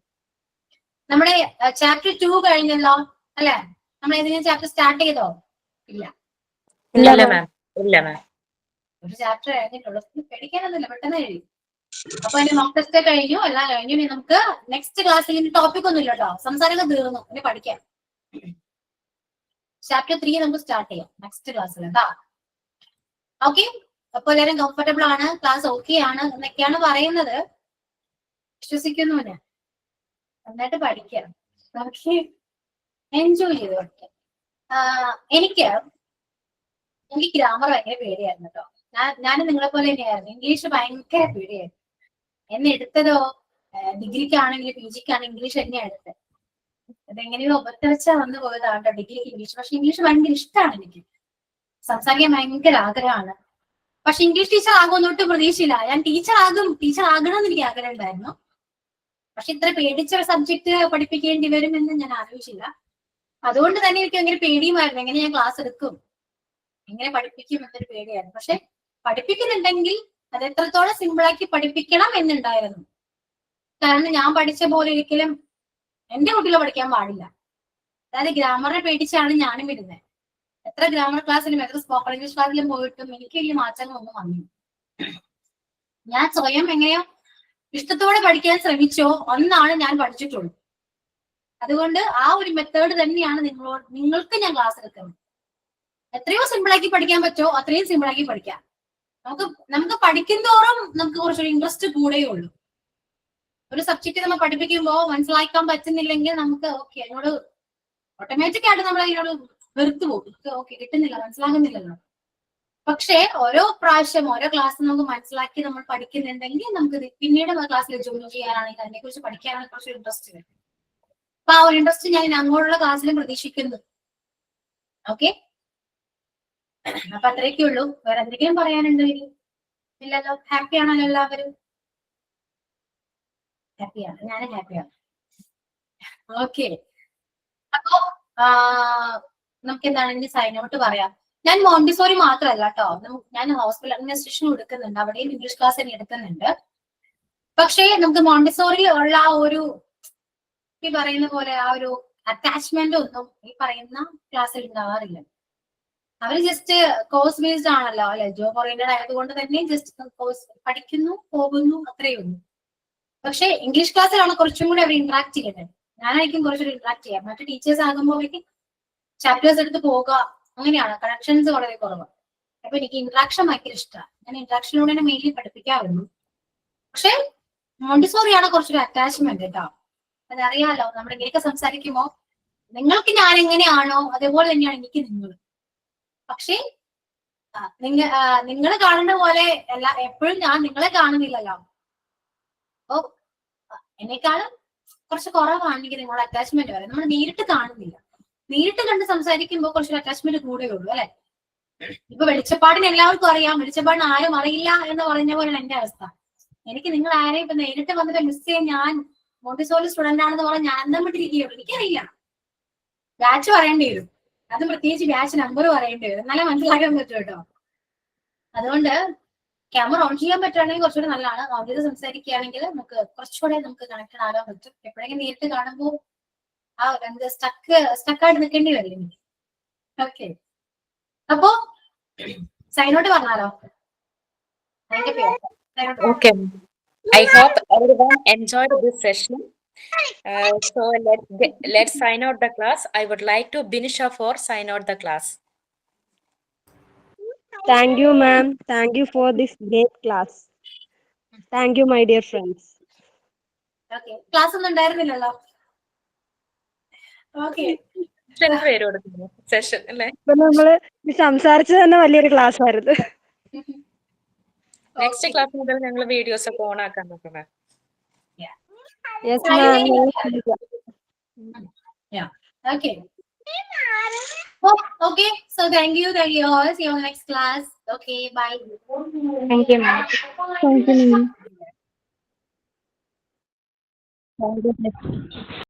നമ്മുടെ ചാപ്റ്റർ 2 കഴിഞ്ഞല്ലോ അല്ലെ? നമ്മൾ ഏതെങ്കിലും ചാപ്റ്റർ സ്റ്റാർട്ട് ചെയ്തോ? ഇല്ല, ഒരു ചാപ്റ്റർ കഴിഞ്ഞിട്ടുള്ളൂ. പേടിക്കാനൊന്നുമില്ല, പെട്ടെന്ന് കഴിയും. അപ്പൊ അതിന്റെ മോക്ക് ടെസ്റ്റ് കഴിഞ്ഞു, എല്ലാം കഴിഞ്ഞു. ഇനി നമുക്ക് നെക്സ്റ്റ് ക്ലാസ്സിൽ ഇനി ടോപ്പിക് ഒന്നും ഇല്ല കേട്ടോ, സംസാരമൊക്കെ തീർന്നു. ഇനി പഠിക്കാം. ചാപ്റ്റർ 3 നമുക്ക് സ്റ്റാർട്ട് ചെയ്യാം നെക്സ്റ്റ് ക്ലാസ്സിൽ കേട്ടോ. ഓക്കെ, അപ്പൊ എല്ലാവരും കംഫർട്ടബിൾ ആണ്, ക്ലാസ് ഓക്കെ ആണ് എന്നൊക്കെയാണ് പറയുന്നത്. വിശ്വസിക്കുന്നു ഞാൻ. നന്നായിട്ട് പഠിക്കാം. ഓക്കെ, എൻജോയ് ചെയ്ത് പഠിക്കാം. എനിക്ക് ഗ്രാമർ ഭയങ്കര പേടിയായിരുന്നു കേട്ടോ. ഞാൻ നിങ്ങളെ പോലെ തന്നെയായിരുന്നു. ഇംഗ്ലീഷ് ഭയങ്കര പേടിയായിരുന്നു. എന്നെ എടുത്തതോ ഡിഗ്രിക്കാണെങ്കിലും PGക്കാണെങ്കിലും ഇംഗ്ലീഷ് തന്നെയാണ് എടുത്തത്. അതെങ്ങനെയോ ഒബത്തവച്ചാ വന്നു പോയതാണ് ഡിഗ്രിക്ക് ഇംഗ്ലീഷ്. പക്ഷെ ഇംഗ്ലീഷ് ഭയങ്കര ഇഷ്ടമാണ് എനിക്ക്. സംസാരിക്കാൻ ഭയങ്കര ആഗ്രഹമാണ്. പക്ഷെ ഇംഗ്ലീഷ് ടീച്ചർ ആകുമെന്നൊട്ട് പ്രതീക്ഷയില്ല. ഞാൻ ടീച്ചർ ആകണമെന്ന് എനിക്ക് ആഗ്രഹം ഉണ്ടായിരുന്നു. പക്ഷെ ഇത്ര പേടിച്ച ഒരു സബ്ജക്ട് പഠിപ്പിക്കേണ്ടി വരുമെന്ന് ഞാൻ ആലോചിച്ചില്ല. അതുകൊണ്ട് തന്നെ എനിക്ക് ഭയങ്കര പേടിയുമായിരുന്നു. എങ്ങനെ ഞാൻ ക്ലാസ് എടുക്കും, എങ്ങനെ പഠിപ്പിക്കും എന്നൊരു പേടിയായിരുന്നു. പക്ഷെ പഠിപ്പിക്കുന്നുണ്ടെങ്കിൽ അത് എത്രത്തോളം സിമ്പിളാക്കി പഠിപ്പിക്കണം എന്നുണ്ടായിരുന്നു. കാരണം ഞാൻ പഠിച്ച പോലെ ഒരിക്കലും എന്റെ കുട്ടികളെ പഠിക്കാൻ പാടില്ല. അതായത് ഗ്രാമറിനെ പേടിച്ചാണ് ഞാനും വരുന്നത്. എത്ര ഗ്രാമർ ക്ലാസ്സിലും എത്ര സ്പോക്കൺ ഇംഗ്ലീഷ് ക്ലാസ്സിലും പോയിട്ടും എനിക്ക് വലിയ മാറ്റങ്ങളൊന്നും വന്നില്ല. ഞാൻ സ്വയം എങ്ങനെയോ ഇഷ്ടത്തോടെ പഠിക്കാൻ ശ്രമിച്ചോ ഒന്നാണ് ഞാൻ പഠിച്ചിട്ടുള്ളൂ. അതുകൊണ്ട് ആ ഒരു മെത്തേഡ് തന്നെയാണ് നിങ്ങൾക്ക് ഞാൻ ക്ലാസ് എടുക്കുന്നത്. എത്രയോ സിമ്പിളാക്കി പഠിക്കാൻ പറ്റുമോ അത്രയും സിമ്പിളാക്കി പഠിക്കാം. നമുക്ക് പഠിക്കുന്തോറും നമുക്ക് കുറച്ചൊരു ഇൻട്രസ്റ്റ് കൂടെ ഉള്ളൂ. ഒരു സബ്ജക്ട് നമ്മൾ പഠിപ്പിക്കുമ്പോൾ മനസ്സിലാക്കാൻ പറ്റുന്നില്ലെങ്കിൽ നമുക്ക് ഓക്കെ അതിനോട് ഓട്ടോമാറ്റിക് ആയിട്ട് നമ്മൾ അതിനോട് വെറുത്തു പോകും. ഓക്കെ കിട്ടുന്നില്ല, മനസ്സിലാകുന്നില്ലല്ലോ. പക്ഷേ ഓരോ പ്രാവശ്യം ഓരോ ക്ലാസ് നമുക്ക് മനസ്സിലാക്കി നമ്മൾ പഠിക്കുന്നുണ്ടെങ്കിൽ നമുക്ക് പിന്നീട് ക്ലാസ്സിൽ ജോയിൻ ചെയ്യാനാണെങ്കിൽ അതിനെ കുറിച്ച് പഠിക്കാനാണെങ്കിൽ കുറച്ച് ഇൻട്രസ്റ്റ് വരും. അപ്പൊ ആ ഒരു ഇൻട്രസ്റ്റ് ഞാൻ അങ്ങോട്ടുള്ള ക്ലാസ്സിലും പ്രതീക്ഷിക്കുന്നു. ഓക്കെ, അപ്പൊ അത്രയൊക്കെ ഉള്ളൂ. വേറെ എന്തെങ്കിലും പറയാനുണ്ടോ? ഇല്ലല്ലോ. ഹാപ്പി ആണല്ലോ എല്ലാവരും? ഹാപ്പിയാണ്, ഞാനും ഹാപ്പിയാണ്. ഓക്കെ, അപ്പോ നമുക്ക് എന്താണ് ഇനി സൈൻ ഔട്ട് പറയാം. ഞാൻ മോണ്ടിസോറി മാത്രമല്ല കേട്ടോ, ഞാൻ ഹോസ്പിറ്റൽ അഡ്മിനിസ്ട്രേഷൻ എടുക്കുന്നുണ്ട്, അവിടെയും ഇംഗ്ലീഷ് ക്ലാസ് തന്നെ എടുക്കുന്നുണ്ട്. പക്ഷേ നമുക്ക് മോണ്ടിസോറിയിൽ ഉള്ള ആ ഒരു ഈ പറയുന്ന പോലെ ആ ഒരു അറ്റാച്ച്മെന്റ് ഒന്നും ഈ പറയുന്ന ക്ലാസ്സിൽ ഉണ്ടാവാറില്ല. അവര് ജസ്റ്റ് കോഴ്സ് ബേസ്ഡ് ആണല്ലോ അല്ലെ, ജോബ് ഓറിയന്റഡ് ആയതുകൊണ്ട് തന്നെ ജസ്റ്റ് കോഴ്സ് പഠിക്കുന്നു പോകുന്നു അത്രയേ ഉള്ളൂ. പക്ഷെ ഇംഗ്ലീഷ് ക്ലാസ്സിലാണ് കുറച്ചും കൂടി അവർ ഇന്ററാക്ട് ചെയ്യുന്നത്. ഞാനായിരിക്കും കുറച്ചുകൂടി ഇന്ററാക്ട് ചെയ്യാം. മറ്റു ടീച്ചേഴ്സ് ആകുമ്പോൾ ചാപ്റ്റേഴ്സ് എടുത്ത് പോകുക അങ്ങനെയാണ്, കണക്ഷൻസ് വളരെ കുറവാണ്. അപ്പൊ എനിക്ക് ഇന്ററാക്ഷൻ ഭയങ്കര ഇഷ്ടമാണ്. ഞാൻ ഇന്ററാക്ഷനിലൂടെ തന്നെ മെയിൻലി പഠിപ്പിക്കാറുള്ളൂ. പക്ഷെ മോണ്ടിസോറിയാണ് കുറച്ചൊരു അറ്റാച്ച്മെന്റ് കേട്ടോ. അതറിയാലോ, നമ്മൾ ഇങ്ങനെയൊക്കെ സംസാരിക്കുമ്പോൾ നിങ്ങൾക്ക് ഞാൻ എങ്ങനെയാണോ അതേപോലെ തന്നെയാണ് എനിക്ക് നിങ്ങൾ. പക്ഷേ നിങ്ങൾ കാണുന്ന പോലെ എപ്പോഴും ഞാൻ നിങ്ങളെ കാണുന്നില്ലല്ലോ. അപ്പൊ എന്നെക്കാളും കുറച്ച് കുറവാണ് എനിക്ക് നിങ്ങളുടെ അറ്റാച്ച്മെന്റ് വരെ. നമ്മൾ നേരിട്ട് കാണുന്നില്ല. നേരിട്ട് കണ്ട് സംസാരിക്കുമ്പോൾ കുറച്ചൊരു അറ്റാച്ച്മെന്റ് കൂടെ ഉള്ളൂ അല്ലെ. ഇപ്പൊ വെളിച്ചപ്പാടിന് എല്ലാവർക്കും അറിയാം, വെളിച്ചപ്പാടിന് ആരും അറിയില്ല എന്ന് പറഞ്ഞ പോലെയാണ് എന്റെ അവസ്ഥ. എനിക്ക് നിങ്ങൾ ആരെയും ഇപ്പൊ നേരിട്ട് വന്നിട്ട് മിസ് ചെയ്യാൻ, ഞാൻ മോണ്ടിസോറി സ്റ്റുഡന്റ് ആണെന്ന് പറഞ്ഞാൽ ഞാൻ അന്തം വിട്ടിരിക്കുകയുള്ളൂ. എനിക്കറിയില്ല, ബാച്ച് പറയേണ്ടി വരും. അത് പ്രത്യേകിച്ച് ബാച്ച് നമ്പർ പറയേണ്ടി വരും, എന്നാലേ മനസ്സിലാക്കാൻ പറ്റും കേട്ടോ. അതുകൊണ്ട് ക്യാമറ ഓൺ ചെയ്യാൻ പറ്റുകയാണെങ്കിൽ കുറച്ചുകൂടെ നല്ലതാണ്. ഓൺ ചെയ്ത് സംസാരിക്കുകയാണെങ്കിൽ നമുക്ക് കുറച്ചുകൂടെ നമുക്ക് കണക്റ്റഡ് ആകാൻ പറ്റും. എപ്പോഴെങ്കിലും നേരിട്ട് കാണുമ്പോൾ സ്റ്റക്കായിട്ട് നിൽക്കേണ്ടി വരും. ഓക്കെ, അപ്പോ സൈനോട്ട് പറഞ്ഞാലോ? അതിന്റെ പേര് Okay. I hope everyone enjoyed this session. So let's sign out the class. I would like to Binisha for sign out the class. Thank you, ma'am. Thank you for this great class. Thank you, my dear friends. Okay, class ഒന്നും ഉണ്ടായിരുന്നില്ലല്ലോ. Okay, പേര് കൊടുക്കുന്നു session അല്ലേ? ഇപ്പൊ നമ്മള് സംസാരിച്ചത് തന്നെ വലിയൊരു class ആയിരുന്നു. നെക്സ്റ്റ് ക്ലാസ് മുതൽ ഞങ്ങൾ വീഡിയോസ് ഒക്കെ ഓൺ ആക്കാൻ നോക്കാം. Yes, ma'am. Okay. Okay. So thank you all. See you on the next class. Okay. Bye. Thank you, ma'am. Thank you, ma'am.